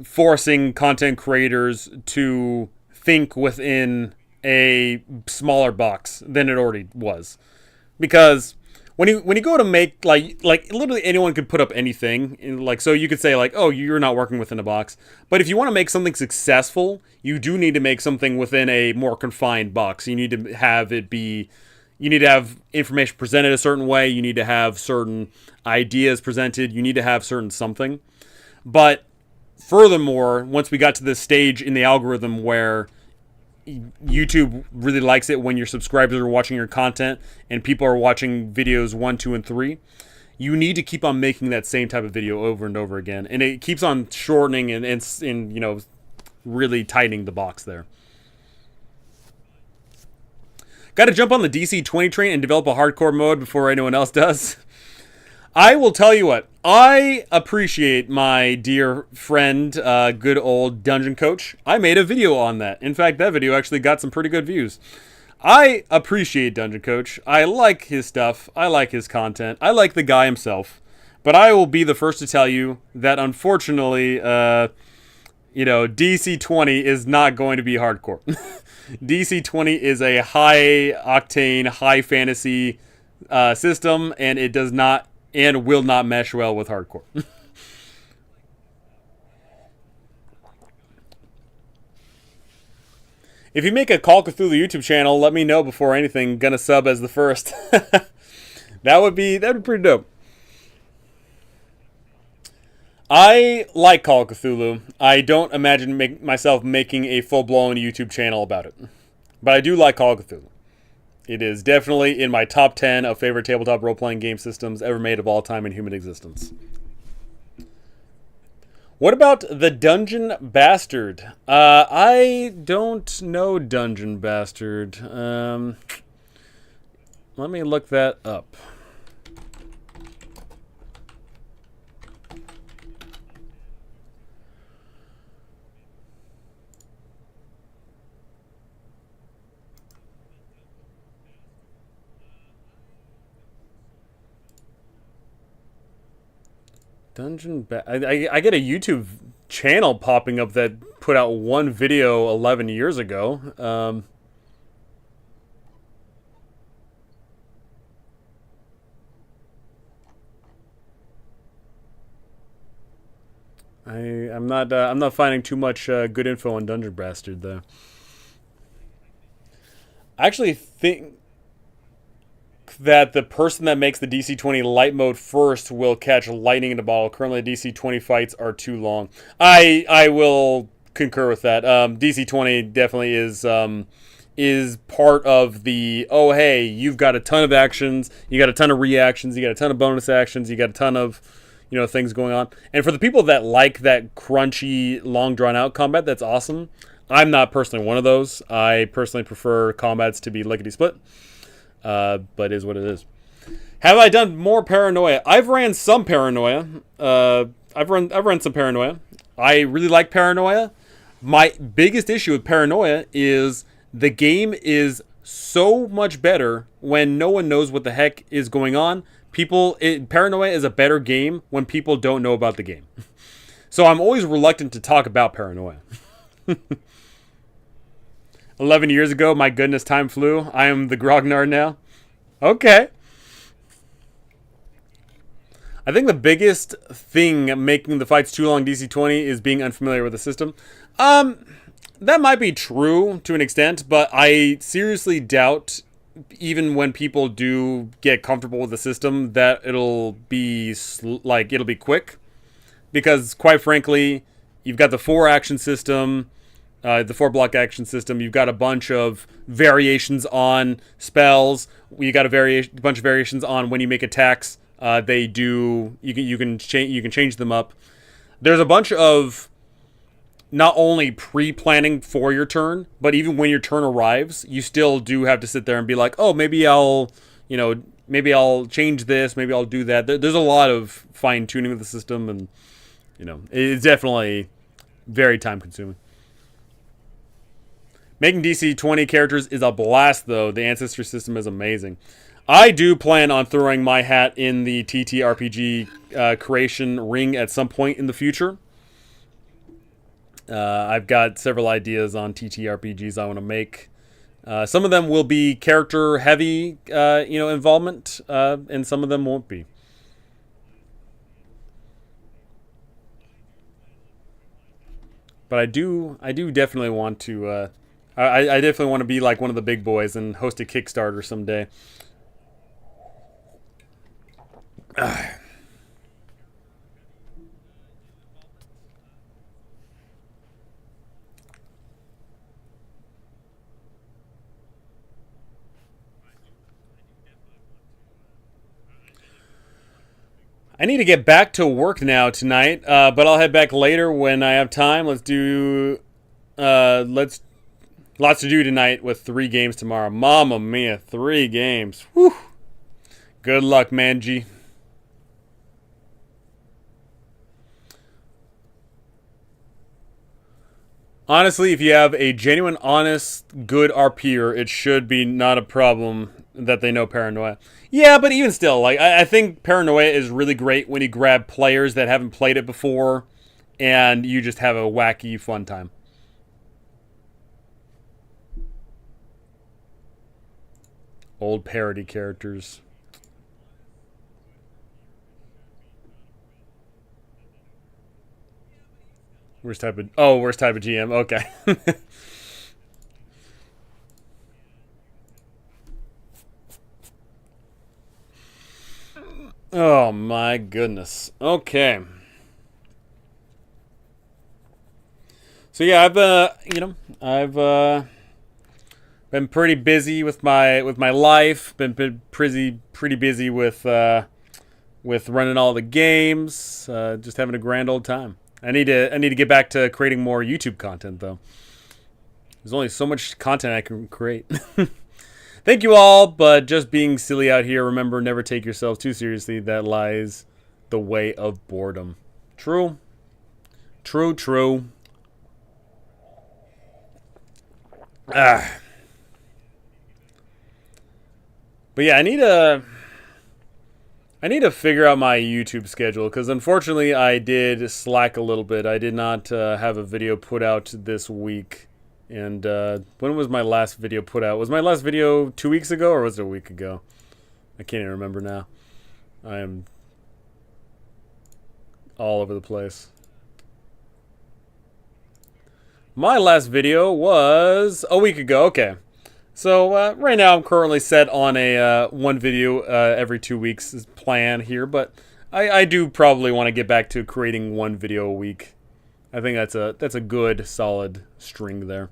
forcing content creators to think within a smaller box than it already was. Because when you go to make, like literally anyone could put up anything, so you could say oh, you're not working within a box. But if you want to make something successful, you do need to make something within a more confined box. You need to have information presented a certain way. You need to have certain ideas presented. You need to have certain something. But furthermore, once we got to this stage in the algorithm where YouTube really likes it when your subscribers are watching your content and people are watching videos 1, 2, and 3, you need to keep on making that same type of video over and over again. And it keeps on shortening and really tightening the box there. Got to jump on the DC 20 train and develop a hardcore mode before anyone else does. I will tell you what, I appreciate my dear friend, good old Dungeon Coach. I made a video on that. In fact, that video actually got some pretty good views. I appreciate Dungeon Coach. I like his stuff. I like his content. I like the guy himself. But I will be the first to tell you that unfortunately, DC 20 is not going to be hardcore. DC 20 is a high octane, high fantasy system, and it does not and will not mesh well with hardcore. If you make a Call of Cthulhu YouTube channel, let me know before anything. Gonna sub as the first. That'd be pretty dope. I like Call of Cthulhu. I don't imagine myself making a full-blown YouTube channel about it. But I do like Call of Cthulhu. It is definitely in my top 10 of favorite tabletop role-playing game systems ever made of all time in human existence. What about the Dungeon Bastard? I don't know Dungeon Bastard. Let me look that up. I get a YouTube channel popping up that put out one video 11 years ago. I'm not finding too much good info on Dungeon Bastard though. I actually think that the person that makes the DC-20 light mode first will catch lightning in a bottle. Currently, DC-20 fights are too long. I will concur with that. DC-20 definitely is part of the, oh hey, you've got a ton of actions, you got a ton of reactions, you got a ton of bonus actions, you got a ton of things going on. And for the people that like that crunchy, long drawn out combat, that's awesome. I'm not personally one of those. I personally prefer combats to be lickety split. But is what it is. Have I done more Paranoia? I've ran some Paranoia. I've run some Paranoia. I really like Paranoia. My biggest issue with Paranoia is the game is so much better when no one knows what the heck is going on. Paranoia is a better game when people don't know about the game. So I'm always reluctant to talk about Paranoia. 11 years ago, my goodness, time flew. I am the Grognard now. Okay. I think the biggest thing making the fights too long DC-20 is being unfamiliar with the system. That might be true to an extent, but I seriously doubt, even when people do get comfortable with the system, that it'll be quick. Because, quite frankly, you've got the 4-action system, the 4-block action system. You've got a bunch of variations on spells. You got a bunch of variations on when you make attacks. You can change them up. There's a bunch of not only pre-planning for your turn, but even when your turn arrives, you still do have to sit there and be like, oh, maybe I'll change this, maybe I'll do that. There's a lot of fine-tuning of the system, and it's definitely very time-consuming. Making DC-20 characters is a blast, though. The Ancestry system is amazing. I do plan on throwing my hat in the TTRPG creation ring at some point in the future. I've got several ideas on TTRPGs I want to make. Some of them will be character-heavy, involvement, and some of them won't be. But I do definitely want to. I definitely want to be like one of the big boys and host a Kickstarter someday. I need to get back to work now tonight, but I'll head back later when I have time. Lots to do tonight with 3 games tomorrow. Mamma mia, 3 games. Whew. Good luck, Manji. Honestly, if you have a genuine, honest, good RPer, it should be not a problem that they know Paranoia. Yeah, but even still, I think Paranoia is really great when you grab players that haven't played it before, and you just have a wacky, fun time. Old parody characters. Worst type of GM. Okay. Oh my goodness. Okay. So yeah, I've been pretty busy with my life. Been pretty busy with running all the games. Just having a grand old time. I need to get back to creating more YouTube content though. There's only so much content I can create. Thank you all, but just being silly out here. Remember, never take yourselves too seriously. That lies the way of boredom. True. True, true. But yeah, I need to figure out my YouTube schedule because unfortunately I did slack a little bit. I did not have a video put out this week. And when was my last video put out? Was my last video 2 weeks ago or was it a week ago? I can't even remember now. I am all over the place. My last video was a week ago. Okay. So right now I'm currently set on a one video every 2 weeks plan here, but I do probably want to get back to creating one video a week. I think that's a good solid string there.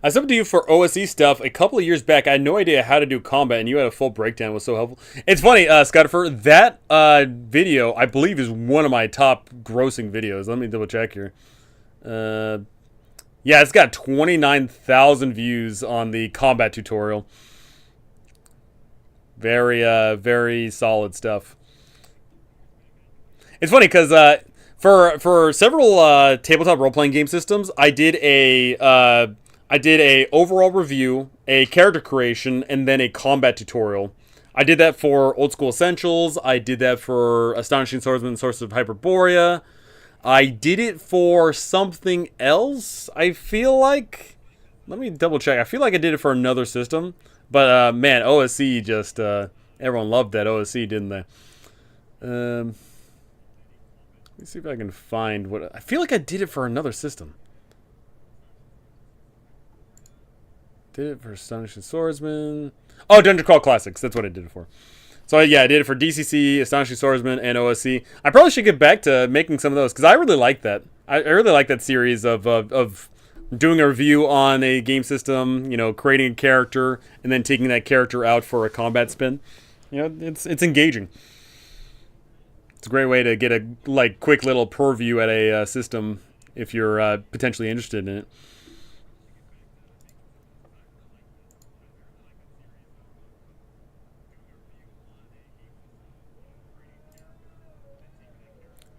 I subbed to you for OSE stuff a couple of years back. I had no idea how to do combat, and you had a full breakdown. It was so helpful. It's funny, Scottifer, that video, I believe, is one of my top grossing videos. Let me double check here. Yeah, it's got 29,000 views on the combat tutorial. Very solid stuff. It's funny because for several tabletop role-playing game systems, I did a overall review, a character creation, and then a combat tutorial. I did that for Old School Essentials. I did that for Astonishing Swordsman, Source of Hyperborea. I did it for something else, I feel like. Let me double check. I feel like I did it for another system. But, man, OSE just, everyone loved that OSE, didn't they? Let me see if I can find what... I feel like I did it for another system. Did it for Astonishing Swordsman. Oh, Dungeon Crawl Classics. That's what I did it for. So, yeah, I did it for DCC, Astonishing Swordsman, and OSE. I probably should get back to making some of those, because I really like that. I really like that series of doing a review on a game system, you know, creating a character, and then taking that character out for a combat spin. You know, it's engaging. It's a great way to get a, like, quick little purview at a system if you're potentially interested in it.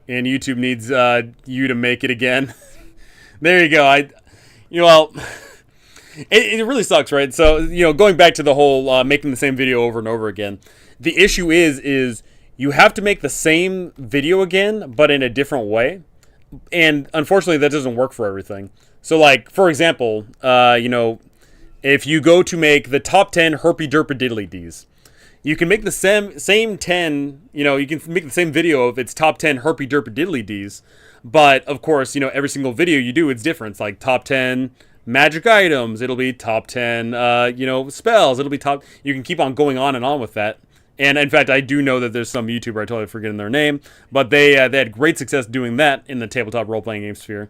And YouTube needs you to make it again. There you go. It really sucks, right? So, you know, going back to the whole making the same video over and over again, the issue is you have to make the same video again, but in a different way. And unfortunately, that doesn't work for everything. So, like, for example, you know, if you go to make the top 10 herpy derpy diddly dees, you can make the same 10, you know, you can make the same video of its top 10 herpy derpy diddly dees, but of course, you know, every single video you do, it's different. It's like top 10 magic items, it'll be top 10, you know, spells, it'll be top, you can keep on going on and on with that. And in fact, I do know that there's some YouTuber, I totally forget their name, but they had great success doing that in the tabletop role-playing game sphere.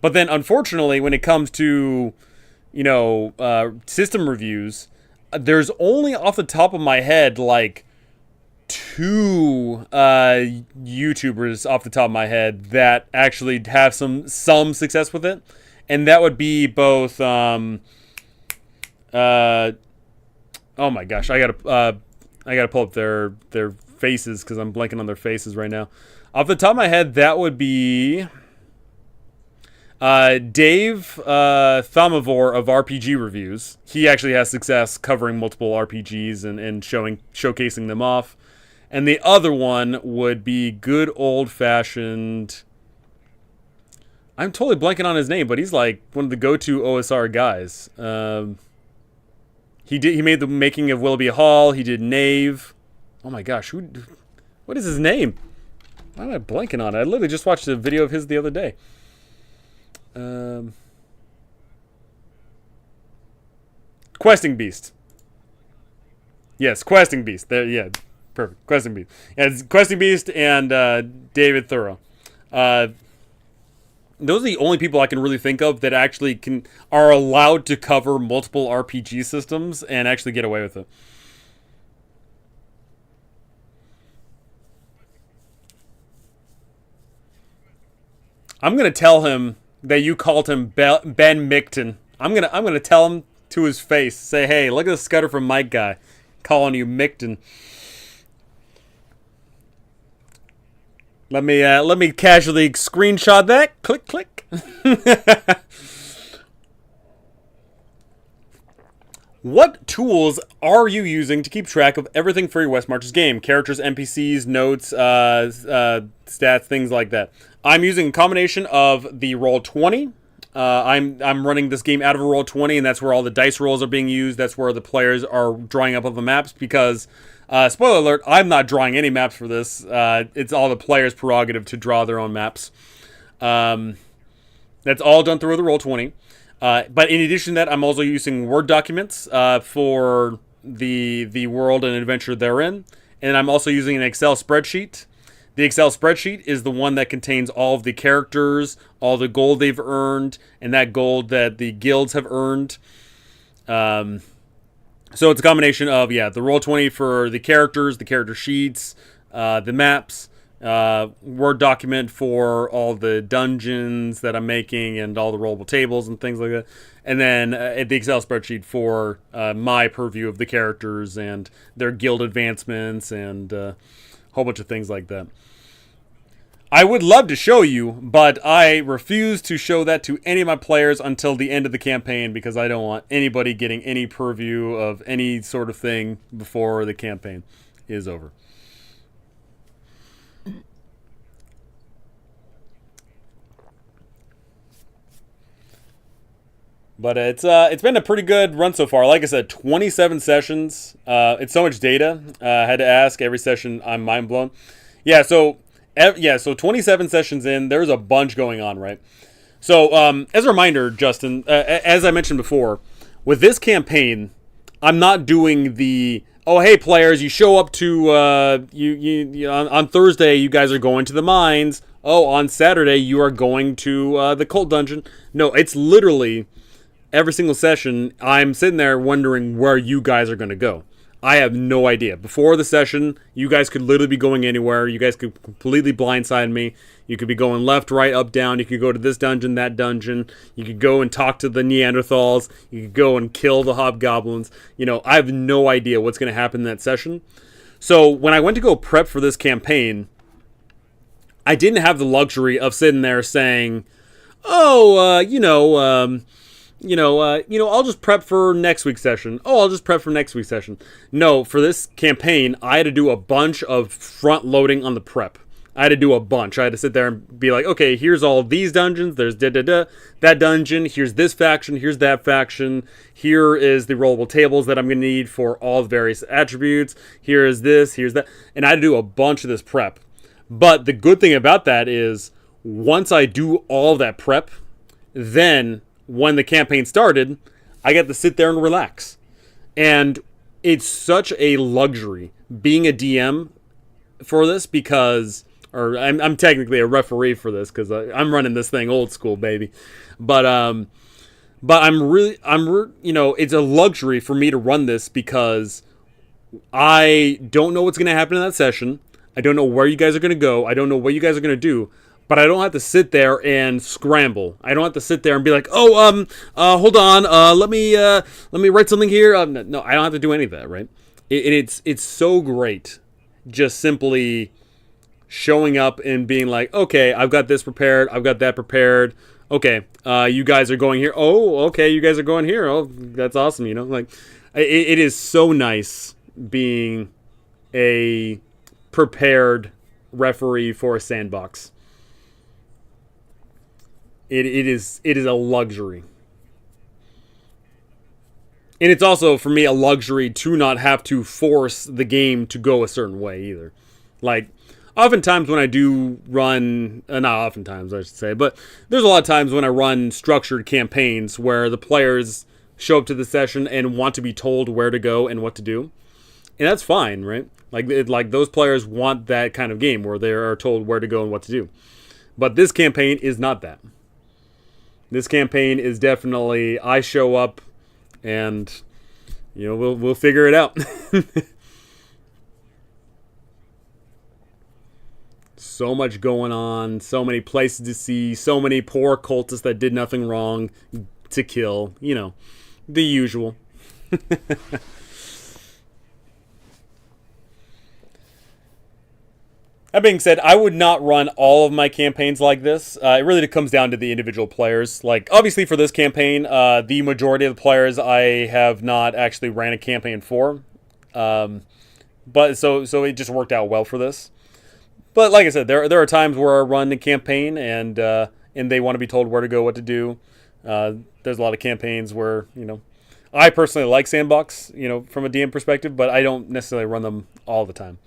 But then, unfortunately, when it comes to, you know, system reviews, there's only off the top of my head like 2 YouTubers off the top of my head that actually have some success with it, and that would be both. Oh my gosh, I gotta pull up their faces because I'm blanking on their faces right now. Off the top of my head, that would be Dave Thomavor of RPG Reviews. He actually has success covering multiple RPGs and showcasing them off. And the other one would be good old-fashioned... I'm totally blanking on his name, but he's like one of the go-to OSR guys. He made the making of Willoughby Hall. He did Knave. Oh my gosh, what is his name? Why am I blanking on it? I literally just watched a video of his the other day. Questing Beast. Yes, Questing Beast. There, yeah, perfect. Questing Beast. Yeah, it's Questing Beast and David Thorough. Those are the only people I can really think of that actually are allowed to cover multiple RPG systems and actually get away with it. I'm gonna tell him that you called him Ben Micton. I'm gonna tell him to his face. Say, hey, look at the Scudder from Mike guy calling you Micton. Let me casually screenshot that. Click click. What tools are you using to keep track of everything for your West Marches game? Characters, NPCs, notes, stats, things like that. I'm using a combination of the Roll20. I'm running this game out of a Roll20, and that's where all the dice rolls are being used. That's where the players are drawing up of the maps because, spoiler alert, I'm not drawing any maps for this. It's all the players' prerogative to draw their own maps. That's all done through the Roll20. But in addition to that, I'm also using Word documents for the world and adventure therein. And I'm also using an Excel spreadsheet. The Excel spreadsheet is the one that contains all of the characters, all the gold they've earned, and that gold that the guilds have earned. So it's a combination of, the Roll20 for the characters, the character sheets, the maps, Word document for all the dungeons that I'm making and all the rollable tables and things like that. And then the Excel spreadsheet for my purview of the characters and their guild advancements and a whole bunch of things like that. I would love to show you, but I refuse to show that to any of my players until the end of the campaign because I don't want anybody getting any purview of any sort of thing before the campaign is over. But it's been a pretty good run so far. Like I said, 27 sessions. It's so much data. I had to ask every session. I'm mind blown. So 27 sessions in. There's a bunch going on, right? So as a reminder, Justin, as I mentioned before, with this campaign, I'm not doing the hey players, you show up to you on Thursday. You guys are going to the mines. On Saturday you are going to the cult dungeon. No, it's literally. Every single session, I'm sitting there wondering where you guys are going to go. I have no idea. Before the session, you guys could literally be going anywhere. You guys could completely blindside me. You could be going left, right, up, down. You could go to this dungeon, that dungeon. You could go and talk to the Neanderthals. You could go and kill the hobgoblins. I have no idea what's going to happen in that session. So when I went to go prep for this campaign, I didn't have the luxury of sitting there saying, I'll just prep for next week's session. I'll just prep for next week's session. No, for this campaign, I had to do a bunch of front loading on the prep. I had to do a bunch. I had to sit there and be like, okay, here's all these dungeons. There's that dungeon. Here's this faction. Here's that faction. Here is the rollable tables that I'm going to need for all the various attributes. Here is this. Here's that. And I had to do a bunch of this prep. But the good thing about that is once I do all that prep, then when the campaign started, I got to sit there and relax. And it's such a luxury being a DM for this because, or I'm technically a referee for this because I'm running this thing old school, baby. But it's a luxury for me to run this because I don't know what's going to happen in that session. I don't know where you guys are going to go. I don't know what you guys are going to do. But I don't have to sit there and scramble. I don't have to sit there and be like, hold on, let me write something here. No, I don't have to do any of that, right? It's so great, just simply showing up and being like, okay, I've got this prepared, I've got that prepared. Okay, you guys are going here. Oh, okay, you guys are going here. Oh, that's awesome. It is so nice being a prepared referee for a sandbox. It is a luxury. And it's also, for me, a luxury to not have to force the game to go a certain way either. Like, oftentimes when I do run, not oftentimes I should say, but there's a lot of times when I run structured campaigns where the players show up to the session and want to be told where to go and what to do, and that's fine, right? Like those players want that kind of game where they are told where to go and what to do. But this campaign is not that. This campaign is definitely I show up, and we'll figure it out. So much going on, so many places to see, so many poor cultists that did nothing wrong to kill. The usual. That being said, I would not run all of my campaigns like this. It really comes down to the individual players. Like, obviously for this campaign, the majority of the players I have not actually ran a campaign for. But so it just worked out well for this. But like I said, there are times where I run the campaign and they want to be told where to go, what to do. There's a lot of campaigns where, I personally like Sandbox, from a DM perspective, but I don't necessarily run them all the time.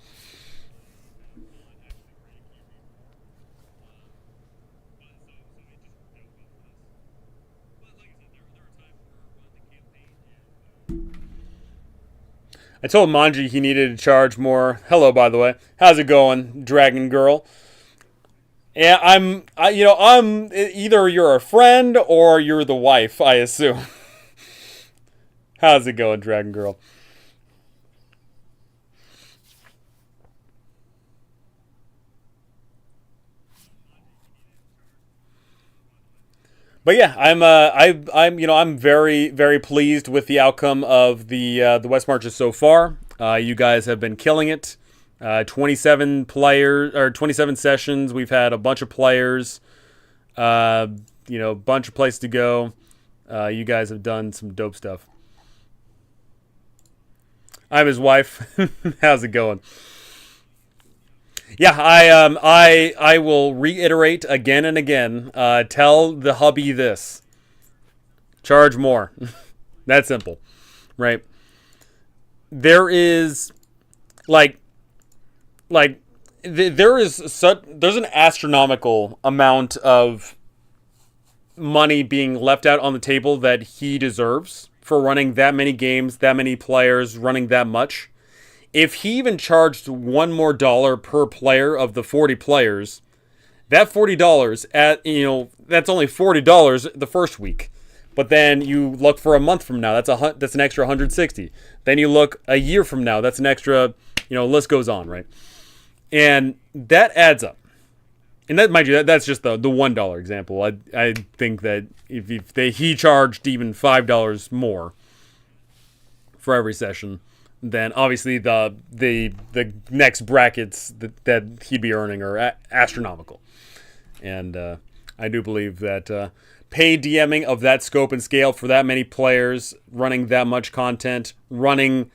I told Manji he needed to charge more. Hello, by the way. How's it going, Dragon Girl? Yeah, I'm either you're a friend or you're the wife, I assume. How's it going, Dragon Girl? But yeah, I'm very very pleased with the outcome of the West Marches so far. You guys have been killing it. 27 players or 27 sessions. We've had a bunch of players. Bunch of places to go. You guys have done some dope stuff. I'm his wife. How's it going? Yeah, I will reiterate again and again. Tell the hubby this. Charge more. That simple, right? There is, there's an astronomical amount of money being left out on the table that he deserves for running that many games, that many players, running that much. If he even charged one more dollar per player of the 40 players, that $40 that's only $40 the first week. But then you look for a month from now, that's an extra 160. Then you look a year from now, that's an extra, list goes on, right? And that adds up. And that, mind you, that's just the $1 example. I think that if he charged even $5 more for every session, then obviously the next brackets that he'd be earning are astronomical. And I do believe that paid DMing of that scope and scale for that many players, running that much content, running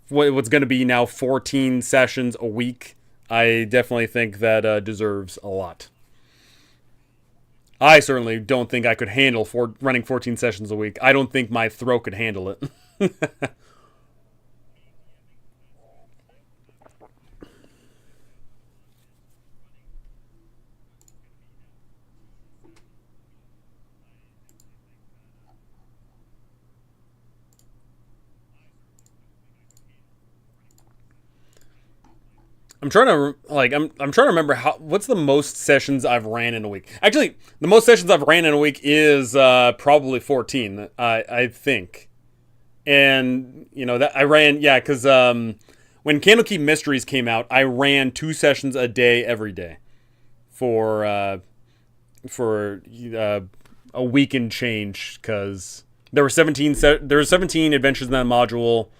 what's going to be now 14 sessions a week, I definitely think that deserves a lot. I certainly don't think I could handle running 14 sessions a week. I don't think my throat could handle it. I'm trying to remember what's the most sessions I've ran in a week. Actually, the most sessions I've ran in a week is probably 14. I think, and that I ran because when Candlekeep Mysteries came out, I ran 2 sessions a day every day for a week and change because there were 17 adventures in that module,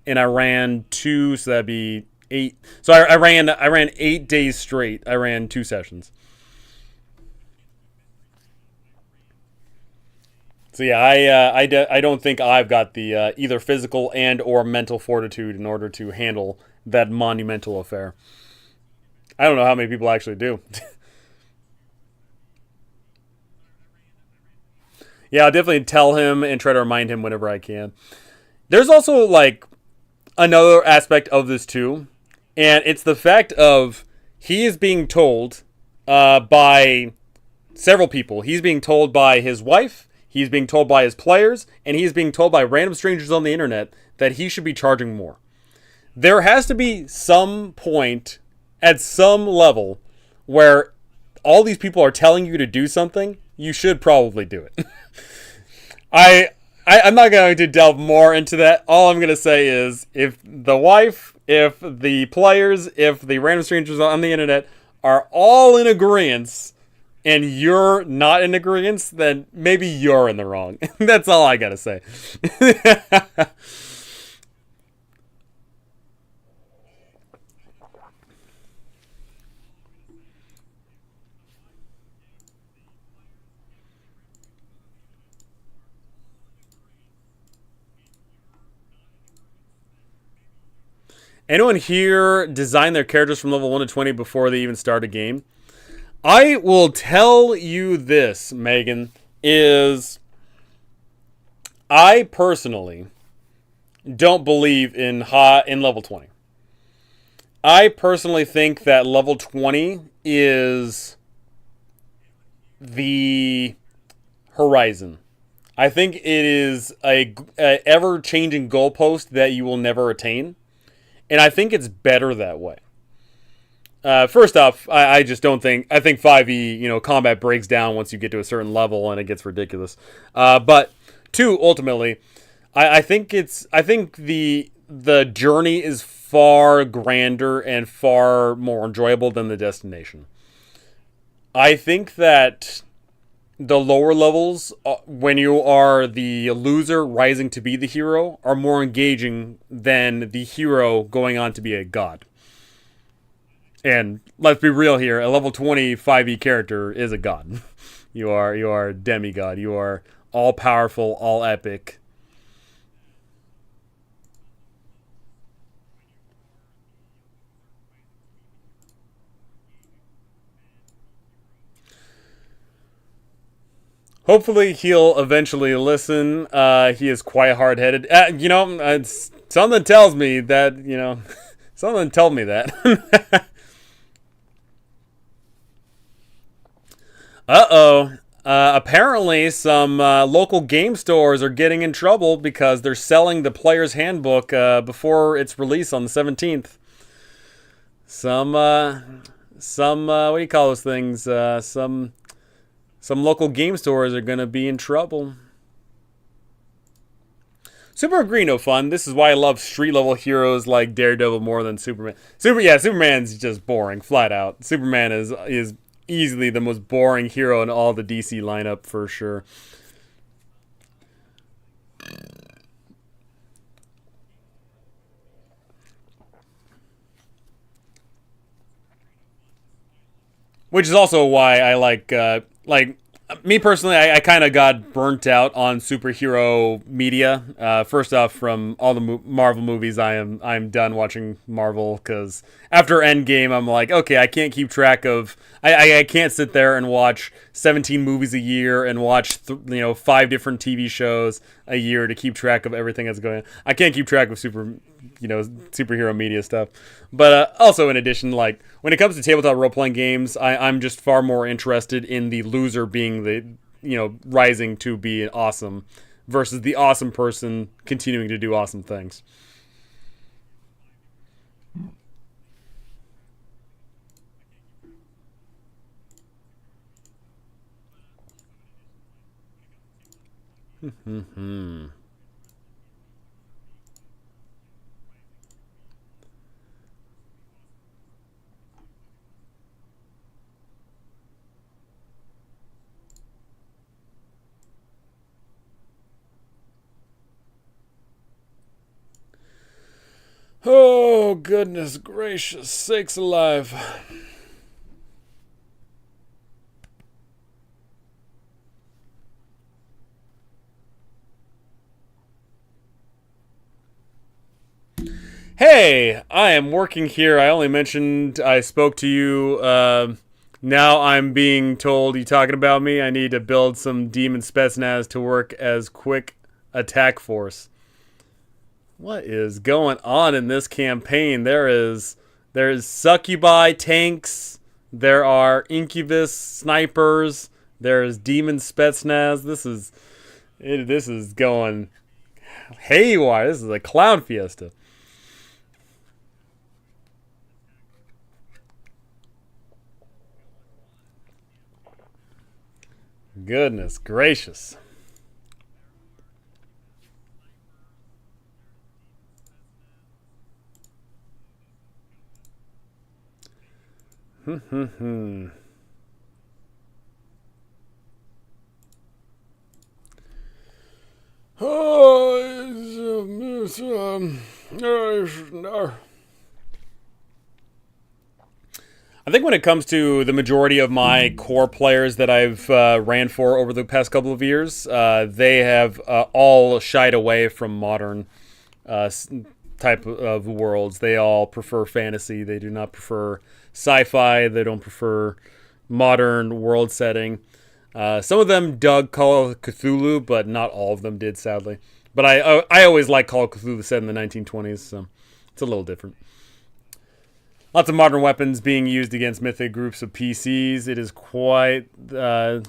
and I ran 2, so that'd be 8. So I ran 8 days straight. I ran 2 sessions. So yeah, I don't think I've got the either physical and or mental fortitude in order to handle that monumental affair. I don't know how many people actually do. Yeah, I'll definitely tell him and try to remind him whenever I can. There's also another aspect of this too, and it's the fact of he is being told by several people. He's being told by his wife, he's being told by his players, and he's being told by random strangers on the internet that he should be charging more. There has to be some point at some level where all these people are telling you to do something, you should probably do it. I'm not going to delve more into that. All I'm going to say is if the wife, if the players, if the random strangers on the internet are all in agreement and you're not in agreement, then maybe you're in the wrong. That's all I got to say. Anyone here design their characters from level 1 to 20 before they even start a game? I will tell you this, Megan, is I personally don't believe in level 20. I personally think that level 20 is the horizon. I think it is a ever-changing goalpost that you will never attain. And I think it's better that way. First off, I just don't think... I think 5e, combat breaks down once you get to a certain level and it gets ridiculous. But two, ultimately, I think the journey is far grander and far more enjoyable than the destination. I think that the lower levels, when you are the loser rising to be the hero, are more engaging than the hero going on to be a god. And let's be real here, a level 20 5e character is a god. You are a demigod. You are all powerful, all epic. Hopefully he'll eventually listen. He is quite hard-headed. Something tells me that, something told me that. Uh-oh. Apparently some local game stores are getting in trouble because they're selling the player's handbook before its release on the 17th. Some what do you call those things? Some local game stores are going to be in trouble. Super Greeno fun. This is why I love street-level heroes like Daredevil more than Superman. Superman's just boring, flat out. Superman is easily the most boring hero in all the DC lineup, for sure. Which is also why I like me personally, I kind of got burnt out on superhero media. First off, from all the Marvel movies, I'm done watching Marvel because after Endgame, I'm like, okay, I can't keep track of. I can't sit there and watch 17 movies a year and watch 5 different TV shows a year to keep track of everything that's going on. I can't keep track of superhero media stuff. But also, in addition, like when it comes to tabletop role-playing games, I'm just far more interested in the loser being the rising to be awesome versus the awesome person continuing to do awesome things. Oh, goodness gracious sakes alive. Hey, I am working here. I only mentioned I spoke to you. Now I'm being told you're talking about me. I need to build some demon Spetsnaz to work as quick attack force. What is going on in this campaign? There is There's succubi tanks. There are incubus snipers. There's demon Spetsnaz. This is going haywire. This is a clown fiesta. Goodness gracious. I think when it comes to the majority of my core players that I've ran for over the past couple of years, they have all shied away from modern type of worlds. They all prefer fantasy. They do not prefer sci-fi. They don't prefer modern world setting. Some of them dug Call of Cthulhu, but not all of them did, sadly. But I always like Call of Cthulhu set in the 1920s, so it's a little different. Lots of modern weapons being used against mythic groups of PCs. It is quite the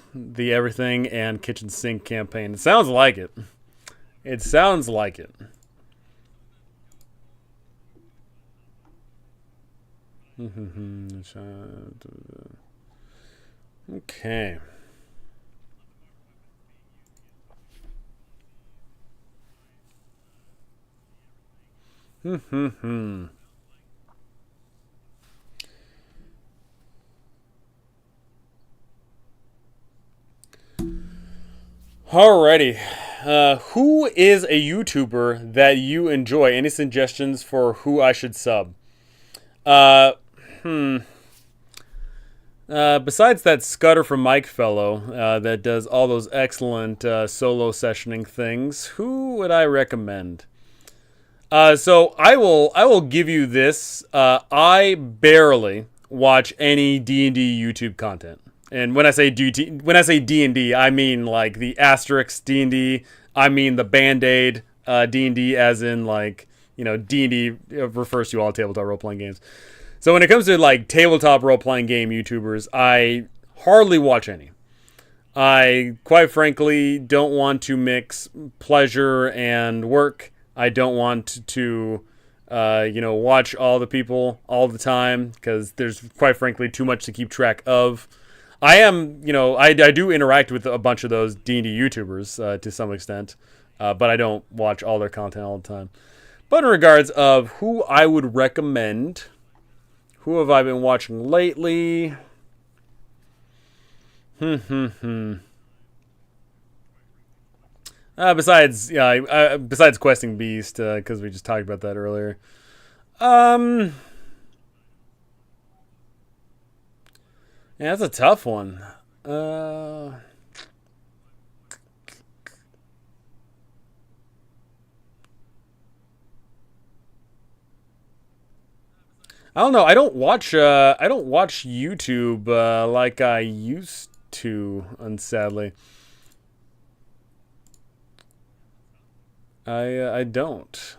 everything and kitchen sink campaign. It sounds like it. It sounds like it. Okay. Alrighty. Who is a YouTuber that you enjoy? Any suggestions for who I should sub? Besides that Scudder from Mike fellow that does all those excellent solo sessioning things, who would I recommend? So I will give you this. I barely watch any D&D YouTube content. And when I say D&D, I mean like the Asterix D&D. I mean the Band-Aid D&D, as in like, you know, D&D refers to all tabletop role-playing games. So when it comes to like tabletop role-playing game YouTubers, I hardly watch any. I quite frankly don't want to mix pleasure and work. I don't want to watch all the people all the time, because there's quite frankly too much to keep track of. I am, I do interact with a bunch of those D&D YouTubers to some extent, but I don't watch all their content all the time. But in regards of who I would recommend, who have I been watching lately? Besides Questing Beast, because we just talked about that earlier. Yeah, that's a tough one. I don't know. I don't watch YouTube like I used to, unsadly. I don't.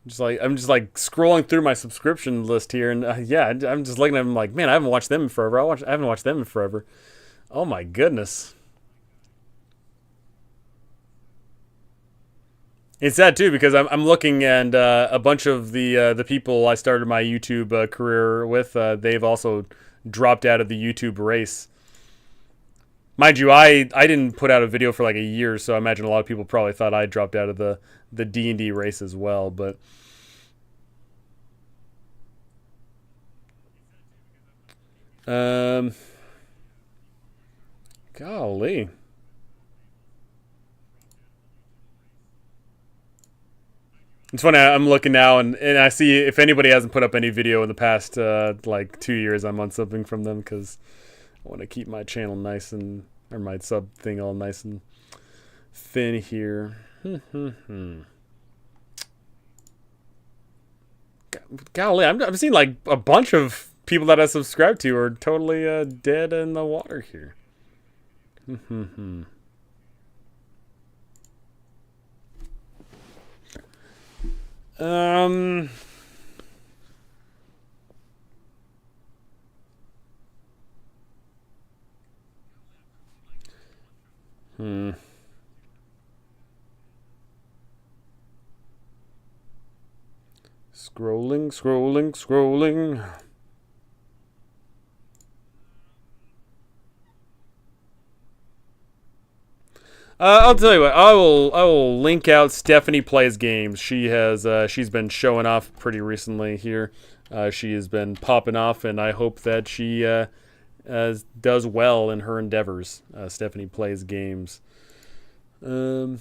I'm just like scrolling through my subscription list here, and yeah, I'm just looking at them like, man, I haven't watched them in forever. I haven't watched them in forever. Oh my goodness. It's sad too, because I'm looking, and a bunch of the people I started my YouTube career with, they've also dropped out of the YouTube race. Mind you, I didn't put out a video for like a year, so I imagine a lot of people probably thought I dropped out of the D&D race as well, but golly. It's funny, I'm looking now, and I see if anybody hasn't put up any video in the past like 2 years, I'm unsubbing from them, because I want to keep my channel nice or my sub thing all nice and thin here. Golly, I'm seeing like a bunch of people that I subscribe to are totally dead in the water here. Um. Hmm. Scrolling, scrolling, scrolling. I'll tell you what. I will link out Stephanie Plays Games. She's been showing off pretty recently here. She has been popping off, and I hope that she does well in her endeavors. Stephanie Plays Games. Um,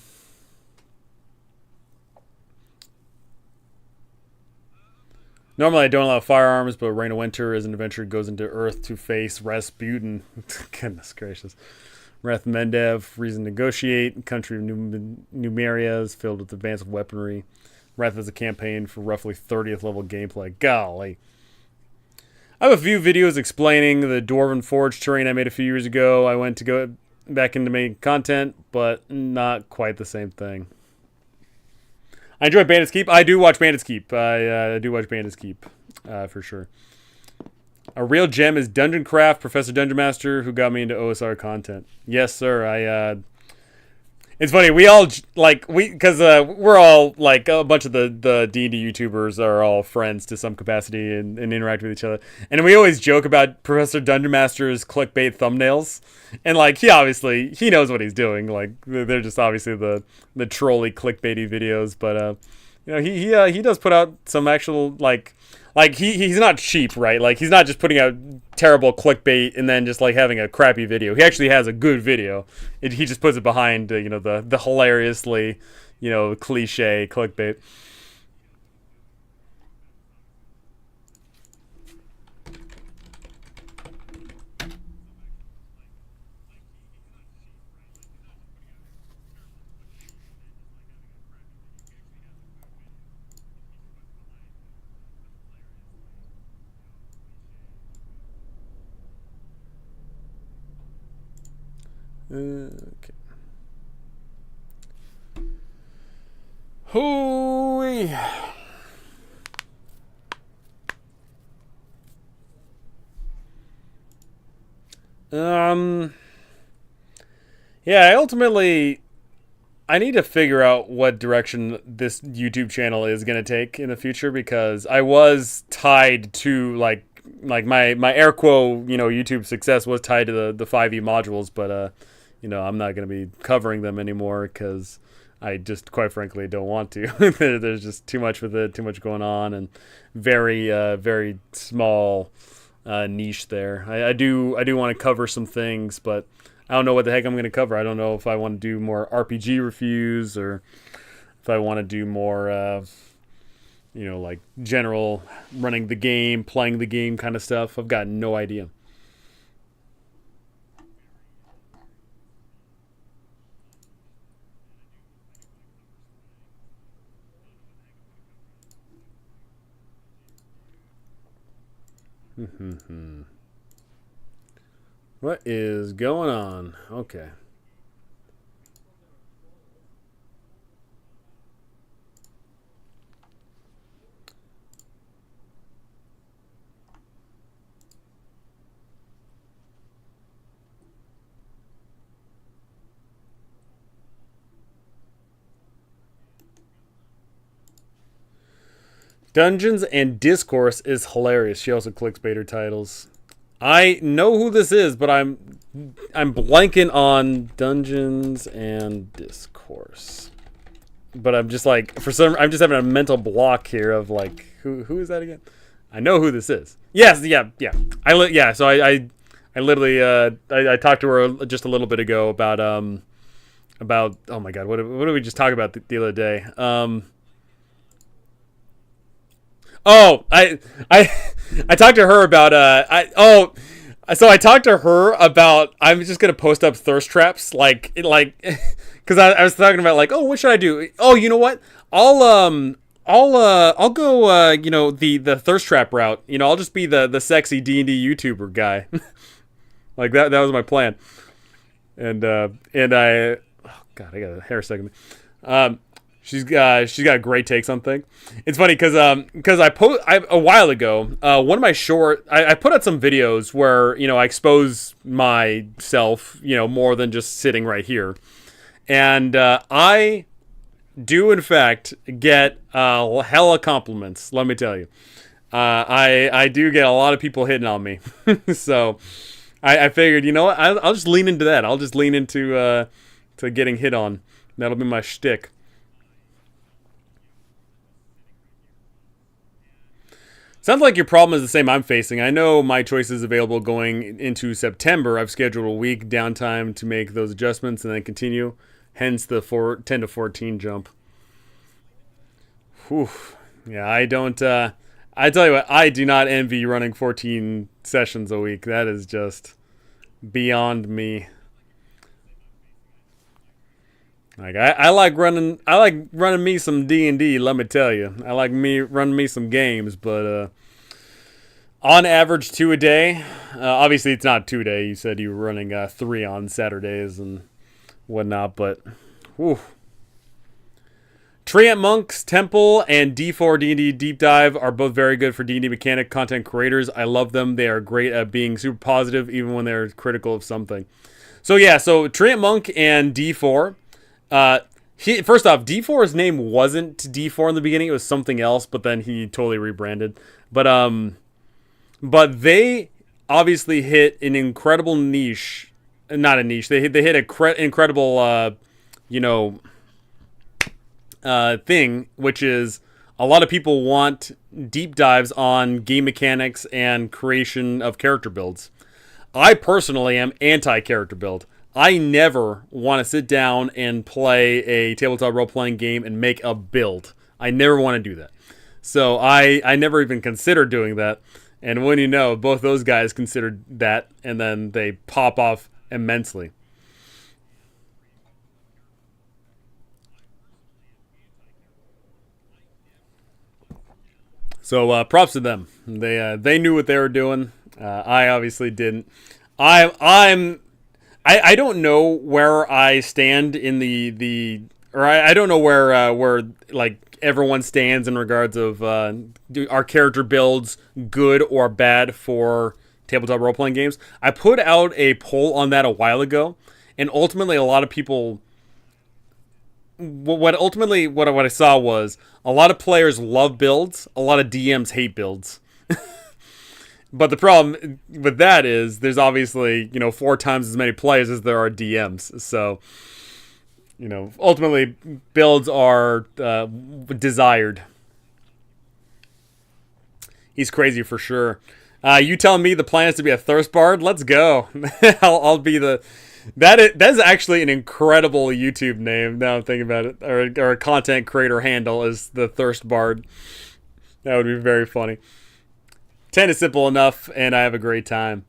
Normally, I don't allow firearms, but Reign of Winter, as an adventurer, goes into Earth to face Rasputin. Goodness gracious. Wrath Mendev, Reason to Negotiate, Country of Numeria is filled with advanced weaponry. Wrath is a campaign for roughly 30th level gameplay. Golly. I have a few videos explaining the Dwarven Forge terrain I made a few years ago. I went to go back into making content, but not quite the same thing. I enjoy Bandits Keep. I do watch Bandits Keep. I do watch Bandits Keep, for sure. A real gem is Dungeon Craft, Professor Dungeon Master, who got me into OSR content. Yes, sir. It's funny. We all because we're all like a bunch of the D&D YouTubers are all friends to some capacity and interact with each other. And we always joke about Professor Dungeon Master's clickbait thumbnails. And like he knows what he's doing. Like they're just obviously the trolly clickbaity videos. But he does put out some actual he's not cheap, right? Like he's not just putting out terrible clickbait and then just like having a crappy video. He actually has a good video. He just puts it behind the hilariously cliche clickbait. Okay. Hooey. Yeah, I need to figure out what direction this YouTube channel is going to take in the future, because I was tied to like my air quote, YouTube success was tied to the 5e modules, but I'm not going to be covering them anymore because I just quite frankly don't want to. There's just too much with it, too much going on, and very small niche there. I do want to cover some things, but I don't know what the heck I'm going to cover. I don't know if I want to do more RPG reviews or if I want to do more, like general running the game, playing the game kind of stuff. I've got no idea. What is going on? Okay. Dungeons and Discourse is hilarious. She also clicks baiter titles. I know who this is, but I'm blanking on Dungeons and Discourse. But I'm just like I'm just having a mental block here of like who is that again? I know who this is. Yes, yeah. So I literally I talked to her just a little bit ago about oh my god, what did we just talk about the other day? Oh, I talked to her about so I talked to her about I'm just gonna post up thirst traps because I was talking about like, oh, what should I do? Oh, you know what? I'll go the thirst trap route. I'll just be the sexy D&D YouTuber guy. Like that was my plan. And I oh god, I got a hair second. She's got great takes on things. It's funny because a while ago, one of my I put out some videos where I expose myself more than just sitting right here, and I do in fact get hella compliments. Let me tell you, I do get a lot of people hitting on me, so I figured what, I'll just lean into that. I'll just lean into to getting hit on. That'll be my shtick. Sounds like your problem is the same I'm facing. I know my choices available going into September. I've scheduled a week downtime to make those adjustments and then continue. Hence the 10 to 14 jump. Whew. Yeah, I don't. I tell you what, I do not envy running 14 sessions a week. That is just beyond me. Like I like running. I like running me some D&D. Let me tell you, I like me running me some games. But on average, 2 a day. Obviously, it's not 2 a day. You said you were running 3 on Saturdays and whatnot. But whew. Treant Monk's Temple and D4 D&D Deep Dive are both very good for D&D mechanic content creators. I love them. They are great at being super positive, even when they're critical of something. So yeah, so Treant Monk and D4. First off, D4's name wasn't D4 in the beginning; it was something else. But then he totally rebranded. But they obviously hit an incredible niche. Not a niche. They hit an incredible, thing, which is a lot of people want deep dives on game mechanics and creation of character builds. I personally am anti-character build. I never want to sit down and play a tabletop role-playing game and make a build. I never want to do that. So I never even considered doing that. And when both those guys considered that, and then they pop off immensely. So props to them. They knew what they were doing. I obviously didn't. I don't know where I stand in I don't know where like everyone stands in regards of are character builds good or bad for tabletop role playing games. I put out a poll on that a while ago, and ultimately a lot of people. What I saw was a lot of players love builds, a lot of DMs hate builds. But the problem with that is there's obviously, 4 times as many players as there are DMs. So, ultimately builds are desired. He's crazy for sure. You telling me the plan is to be a thirst bard? Let's go. I'll be the... That is actually an incredible YouTube name, now I'm thinking about it. Or a content creator handle is the Thirst Bard. That would be very funny. 10 is simple enough, and I have a great time.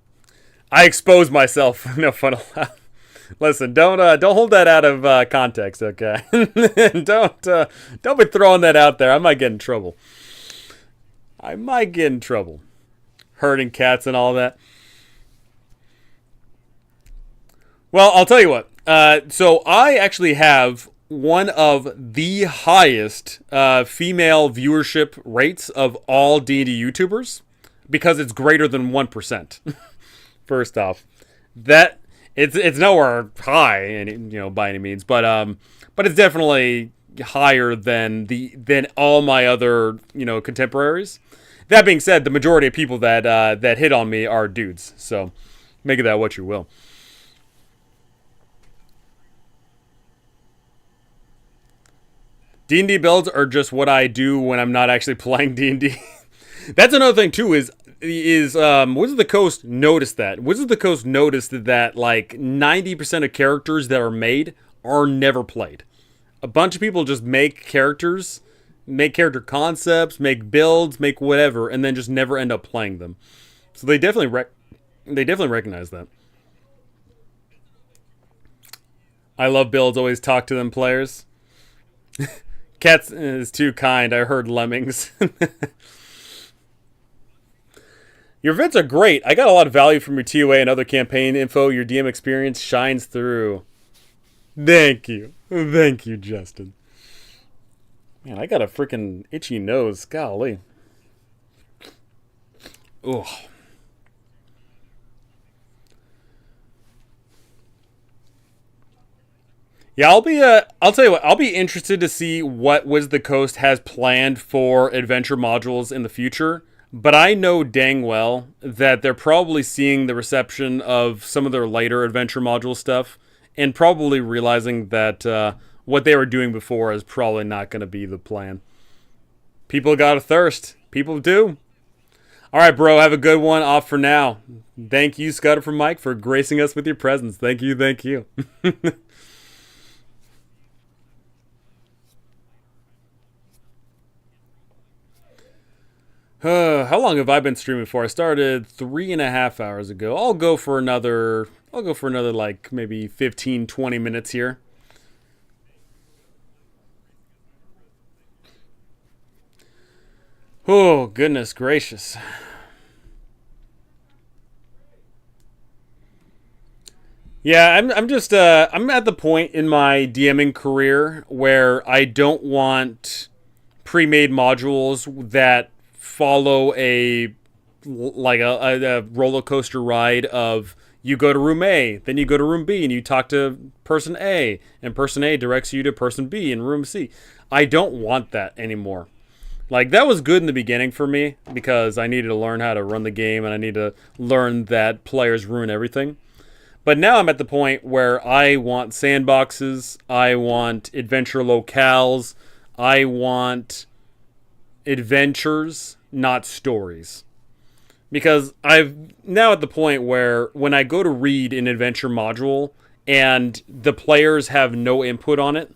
I expose myself. No fun allowed. Listen, don't hold that out of context, okay? Don't be throwing that out there. I might get in trouble. Herding cats and all that. Well, I'll tell you what. So I actually have one of the highest female viewership rates of all D&D YouTubers because it's greater than 1%. First off, that it's nowhere high, by any means, but it's definitely higher than all my other contemporaries. That being said, the majority of people that hit on me are dudes, so make of that what you will. D&D builds are just what I do when I'm not actually playing D&D. That's another thing too. Is Wizards of the Coast noticed that? Wizards of the Coast noticed that like 90% of characters that are made are never played. A bunch of people just make characters, make character concepts, make builds, make whatever, and then just never end up playing them. So they definitely recognize that. I love builds. Always talk to them players. Cats is too kind. I heard lemmings. Your vids are great. I got a lot of value from your TOA and other campaign info. Your DM experience shines through. Thank you. Thank you, Justin. Man, I got a freaking itchy nose. Golly. Ugh. Yeah, I'll tell you what. I'll be interested to see what Wizard of the Coast has planned for adventure modules in the future. But I know dang well that they're probably seeing the reception of some of their later adventure module stuff, and probably realizing that what they were doing before is probably not going to be the plan. People got a thirst. People do. All right, bro. Have a good one. Off for now. Thank you, Scudder from Mike, for gracing us with your presence. Thank you. Thank you. How long have I been streaming for? I started 3.5 hours ago. I'll go for another. I'll go for another like maybe 15, 20 minutes here. Oh goodness gracious. Yeah, I'm just I'm at the point in my DMing career where I don't want pre-made modules that follow a roller coaster ride of you go to room A, then you go to room B and you talk to person A, and person A directs you to person B in room C. I don't want that anymore. Like that was good in the beginning for me because I needed to learn how to run the game and I need to learn that players ruin everything. But now I'm at the point where I want sandboxes, I want adventure locales, I want adventures, not stories. Because I've now at the point where when I go to read an adventure module and the players have no input on it,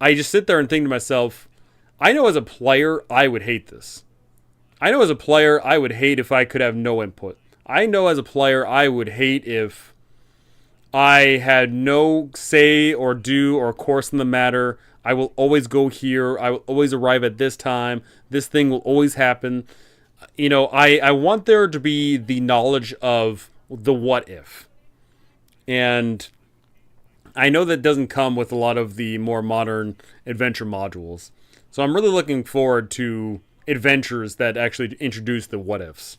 I just sit there and think to myself, I know as a player I would hate this. I know as a player I would hate if I could have no input. I know as a player I would hate if I had no say or do or course in the matter. I will always go here. I will always arrive at this time. This thing will always happen. You know, I want there to be the knowledge of the what if. And I know that doesn't come with a lot of the more modern adventure modules. So I'm really looking forward to adventures that actually introduce the what ifs.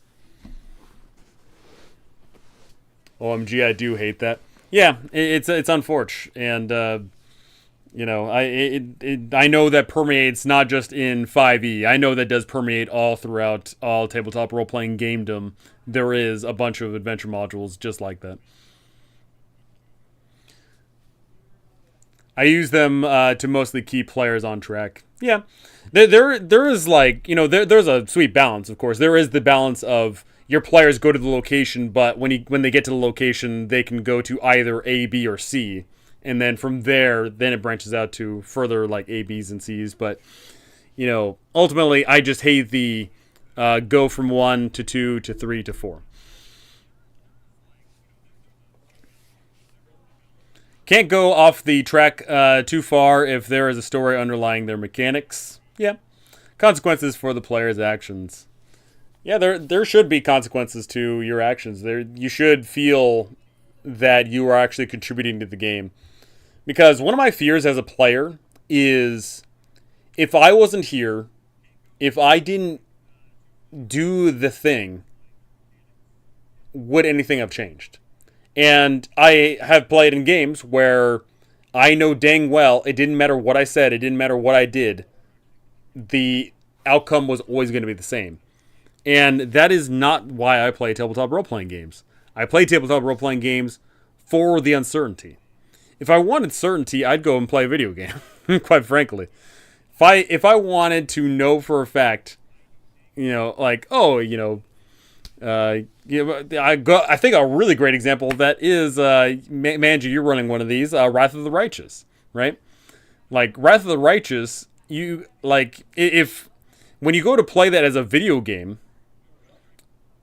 OMG, I do hate that. Yeah, it's unfortunate, and you know, I know that permeates not just in 5e. I know that does permeate all throughout all tabletop role playing gamedom. There is a bunch of adventure modules just like that. I use them to mostly keep players on track. Yeah, there is like there's a sweet balance. Of course, there is the balance of your players go to the location, but when they get to the location, they can go to either A, B, or C, and then from there, then it branches out to further like A, B's, and C's. But ultimately, I just hate the go from 1 to 2 to 3 to 4. Can't go off the track too far if there is a story underlying their mechanics. Yeah. Consequences for the player's actions. Yeah, there should be consequences to your actions. You should feel that you are actually contributing to the game. Because one of my fears as a player is if I wasn't here, if I didn't do the thing, would anything have changed? And I have played in games where I know dang well it didn't matter what I said, it didn't matter what I did. The outcome was always going to be the same. And that is not why I play tabletop role-playing games. I play tabletop role-playing games for the uncertainty. If I wanted certainty, I'd go and play a video game, quite frankly. If I wanted to know for a fact, like, I think a really great example of that is, Manji, you're running one of these, Wrath of the Righteous, right? Like, Wrath of the Righteous, if when you go to play that as a video game,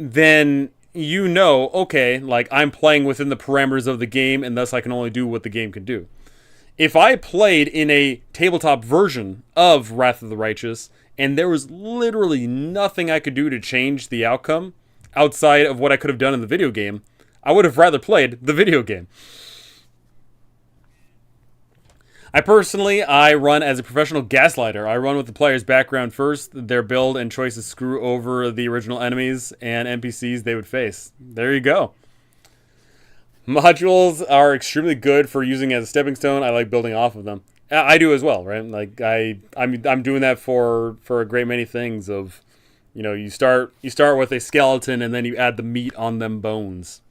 then okay, like I'm playing within the parameters of the game and thus I can only do what the game can do. If I played in a tabletop version of Wrath of the Righteous and there was literally nothing I could do to change the outcome outside of what I could have done in the video game, I would have rather played the video game. I run as a professional gaslighter. I run with the player's background first, their build and choices screw over the original enemies and NPCs they would face. There you go. Modules are extremely good for using as a stepping stone. I like building off of them. I do as well, right? Like I'm doing that for a great many things. Of, you start with a skeleton and then you add the meat on them bones.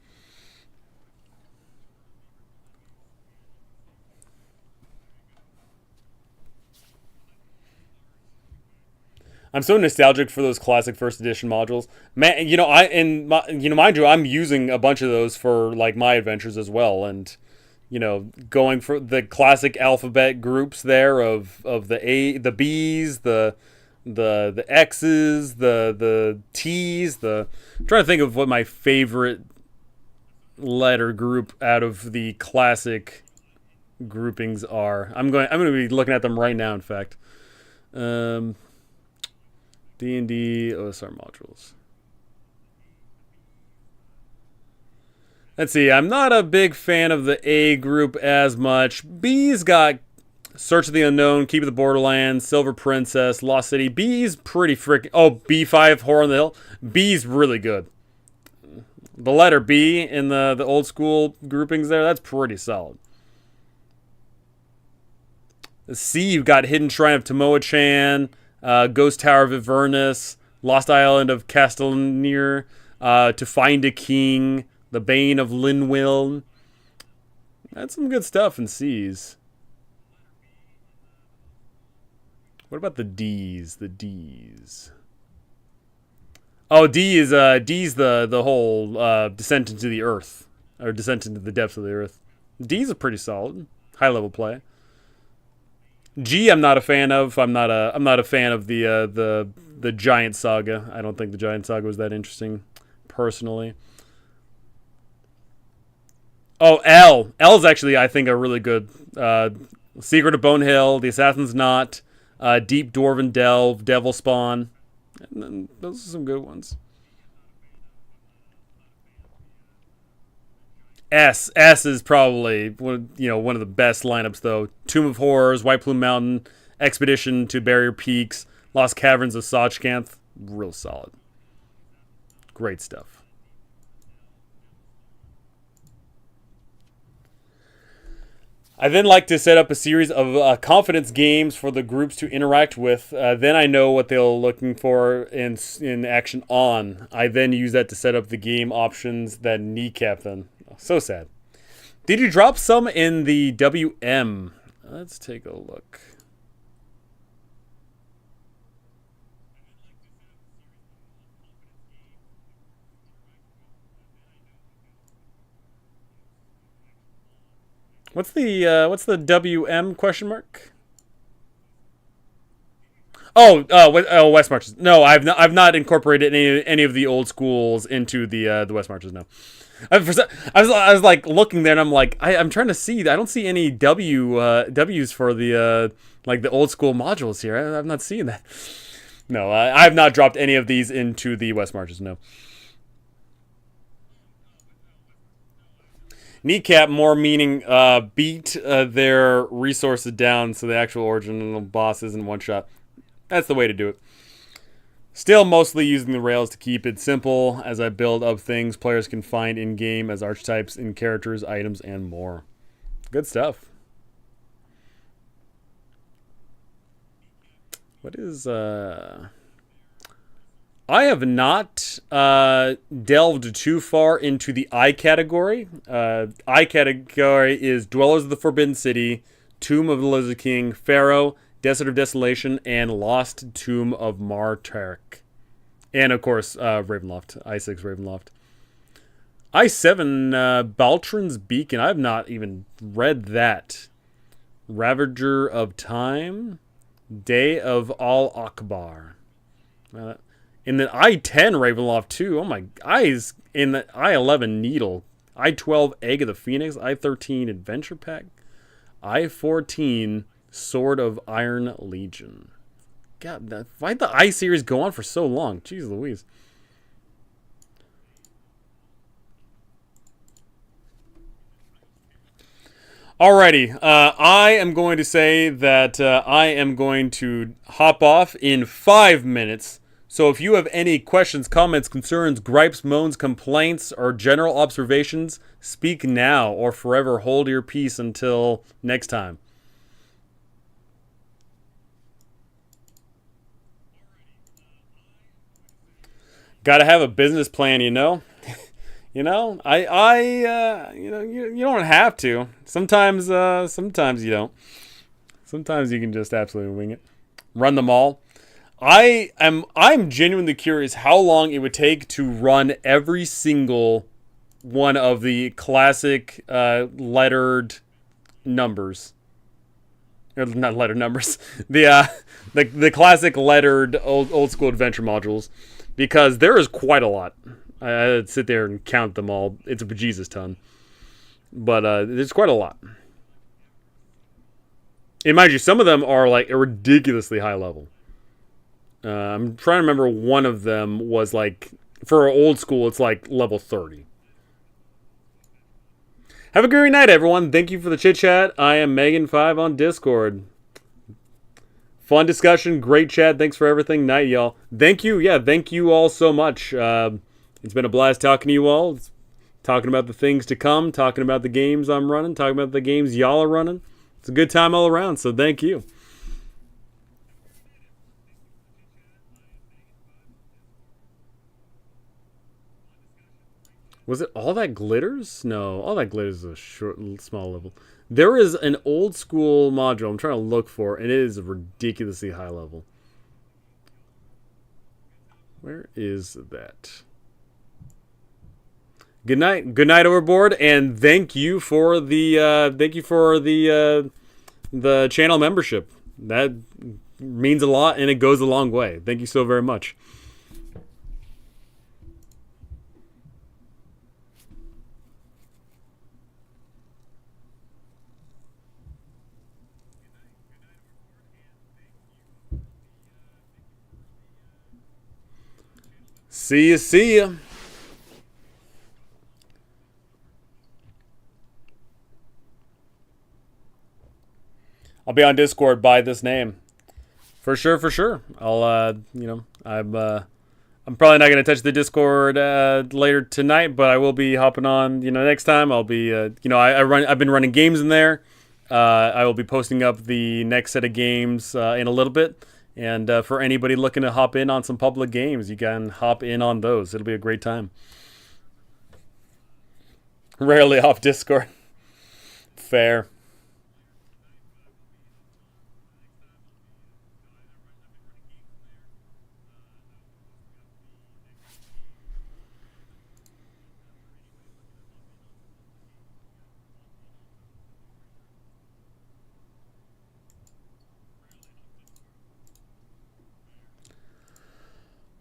I'm so nostalgic for those classic first edition modules. Man, mind you, I'm using a bunch of those for like my adventures as well, and going for the classic alphabet groups there of the B's, the X's, the T's, I'm trying to think of what my favorite letter group out of the classic groupings are. I'm going to be looking at them right now, in fact. D&D OSR modules. Let's see. I'm not a big fan of the A group as much. B's got Search of the Unknown, Keep of the Borderlands, Silver Princess, Lost City. B's pretty freaking... Oh, B5, Horror on the Hill. B's really good. The letter B in the old school groupings there, that's pretty solid. The C, you've got Hidden Shrine of Tomoe-chan, Ghost Tower of Avernus, Lost Island of Castellnir, To Find a King, The Bane of Linwil. That's some good stuff in C's. What about the D's? The D's. Oh, D's the whole Descent into the Earth, or Descent into the Depths of the Earth. D's are pretty solid, high level play. G, I'm not a fan of. I'm not a fan of the Giant Saga. I don't think the Giant Saga was that interesting, personally. Oh, L. L's actually, I think, a really good. Secret of Bone Hill, The Assassin's Knot, Deep Dwarven Delve, Devil Spawn. And those are some good ones. S is probably one of the best lineups though. Tomb of Horrors, White Plume Mountain, Expedition to Barrier Peaks, Lost Caverns of Sochcanth, real solid. Great stuff. I then like to set up a series of confidence games for the groups to interact with. Then I know what they're looking for in action on. I then use that to set up the game options that kneecap them. So sad. Did you drop some in the WM? Let's take a look. What's the WM question mark? West Marches. No, I've not incorporated any of the old schools into the West Marches. No. I was like looking there and I'm like I'm trying to see. I don't see any W's for the like the old school modules here. I'm not seeing that. No, I have not dropped any of these into the West Marches. No. Kneecap more meaning beat their resources down so the actual original boss isn't one shot. That's the way to do it. Still mostly using the rails to keep it simple as I build up things players can find in-game as archetypes in characters, items, and more. Good stuff. What is... I have not delved too far into the I category. I category is Dwellers of the Forbidden City, Tomb of the Lizard King, Pharaoh, Desert of Desolation, and Lost Tomb of Martarik. And, of course, Ravenloft. I6 Ravenloft. I7 Baltron's Beacon. I have not even read that. Ravager of Time. Day of Al Akbar. In the I10 Ravenloft 2, oh my eyes. In the I11 Needle. I12 Egg of the Phoenix. I13 Adventure Pack. I14 Sword of Iron Legion. God, why'd the I series go on for so long? Jeez Louise. Alrighty, I am going to say that I am going to hop off in 5 minutes. So if you have any questions, comments, concerns, gripes, moans, complaints, or general observations, speak now or forever hold your peace until next time. Gotta have a business plan, you know? You know, you don't have to. Sometimes you don't. Sometimes you can just absolutely wing it. Run them all. I'm genuinely curious how long it would take to run every single one of the classic lettered numbers. Or not lettered numbers. The classic lettered old school adventure modules, because there is quite a lot. I'd sit there and count them all. It's a bejesus ton. But there's quite a lot. And mind you, some of them are like a ridiculously high level. I'm trying to remember, one of them was like, for old school, it's like level 30. Have a great night, everyone. Thank you for the chit chat. I am Megan5 on Discord. Fun discussion, great chat. Thanks for everything. Night, y'all. Thank you. Yeah, thank you all so much. It's been a blast talking to you all. Talking about the things to come, talking about the games I'm running, talking about the games y'all are running. It's a good time all around, so thank you. Was it All That Glitters? No, All That Glitters is a small level. There is an old school module I'm trying to look for, and it is a ridiculously high level. Where is that? Good night, Overboard, and thank you for the channel membership. That means a lot, and it goes a long way. Thank you so very much. See ya. I'll be on Discord by this name. For sure. I'll, I'm probably not going to touch the Discord later tonight, but I will be hopping on, next time. I'll be, I've been running games in there. I will be posting up the next set of games in a little bit. And for anybody looking to hop in on some public games, you can hop in on those. It'll be a great time. Rarely off Discord. Fair.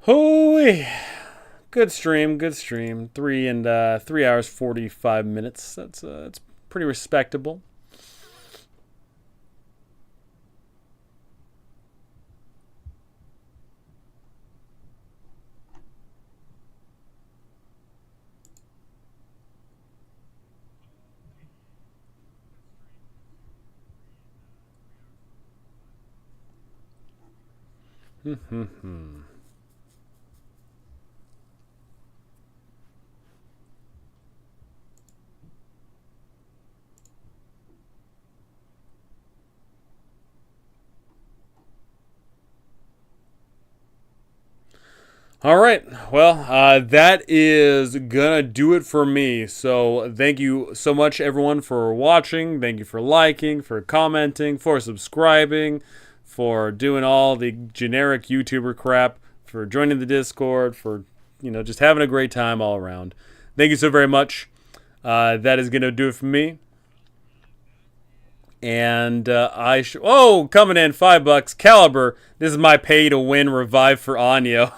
Holy, good stream. 3 hours 45 minutes. That's pretty respectable. All right. Well, that is gonna do it for me. So thank you so much, everyone, for watching. Thank you for liking, for commenting, for subscribing, for doing all the generic YouTuber crap, for joining the Discord, for just having a great time all around. Thank you so very much. That is gonna do it for me. And coming in $5. Caliber, this is my pay to win revive for Anyo.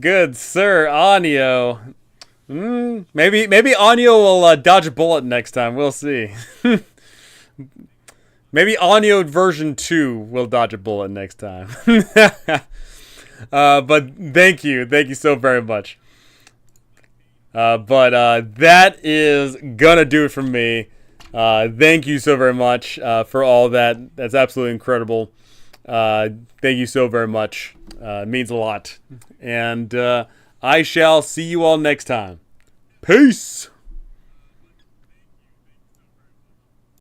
Good sir, Anyo. Maybe Anyo will dodge a bullet next time. We'll see. Maybe Anyo version 2 will dodge a bullet next time. But thank you so very much. But that is gonna do it for me. Thank you so very much for all that. That's absolutely incredible. Thank you so very much. It means a lot. And I shall see you all next time. Peace.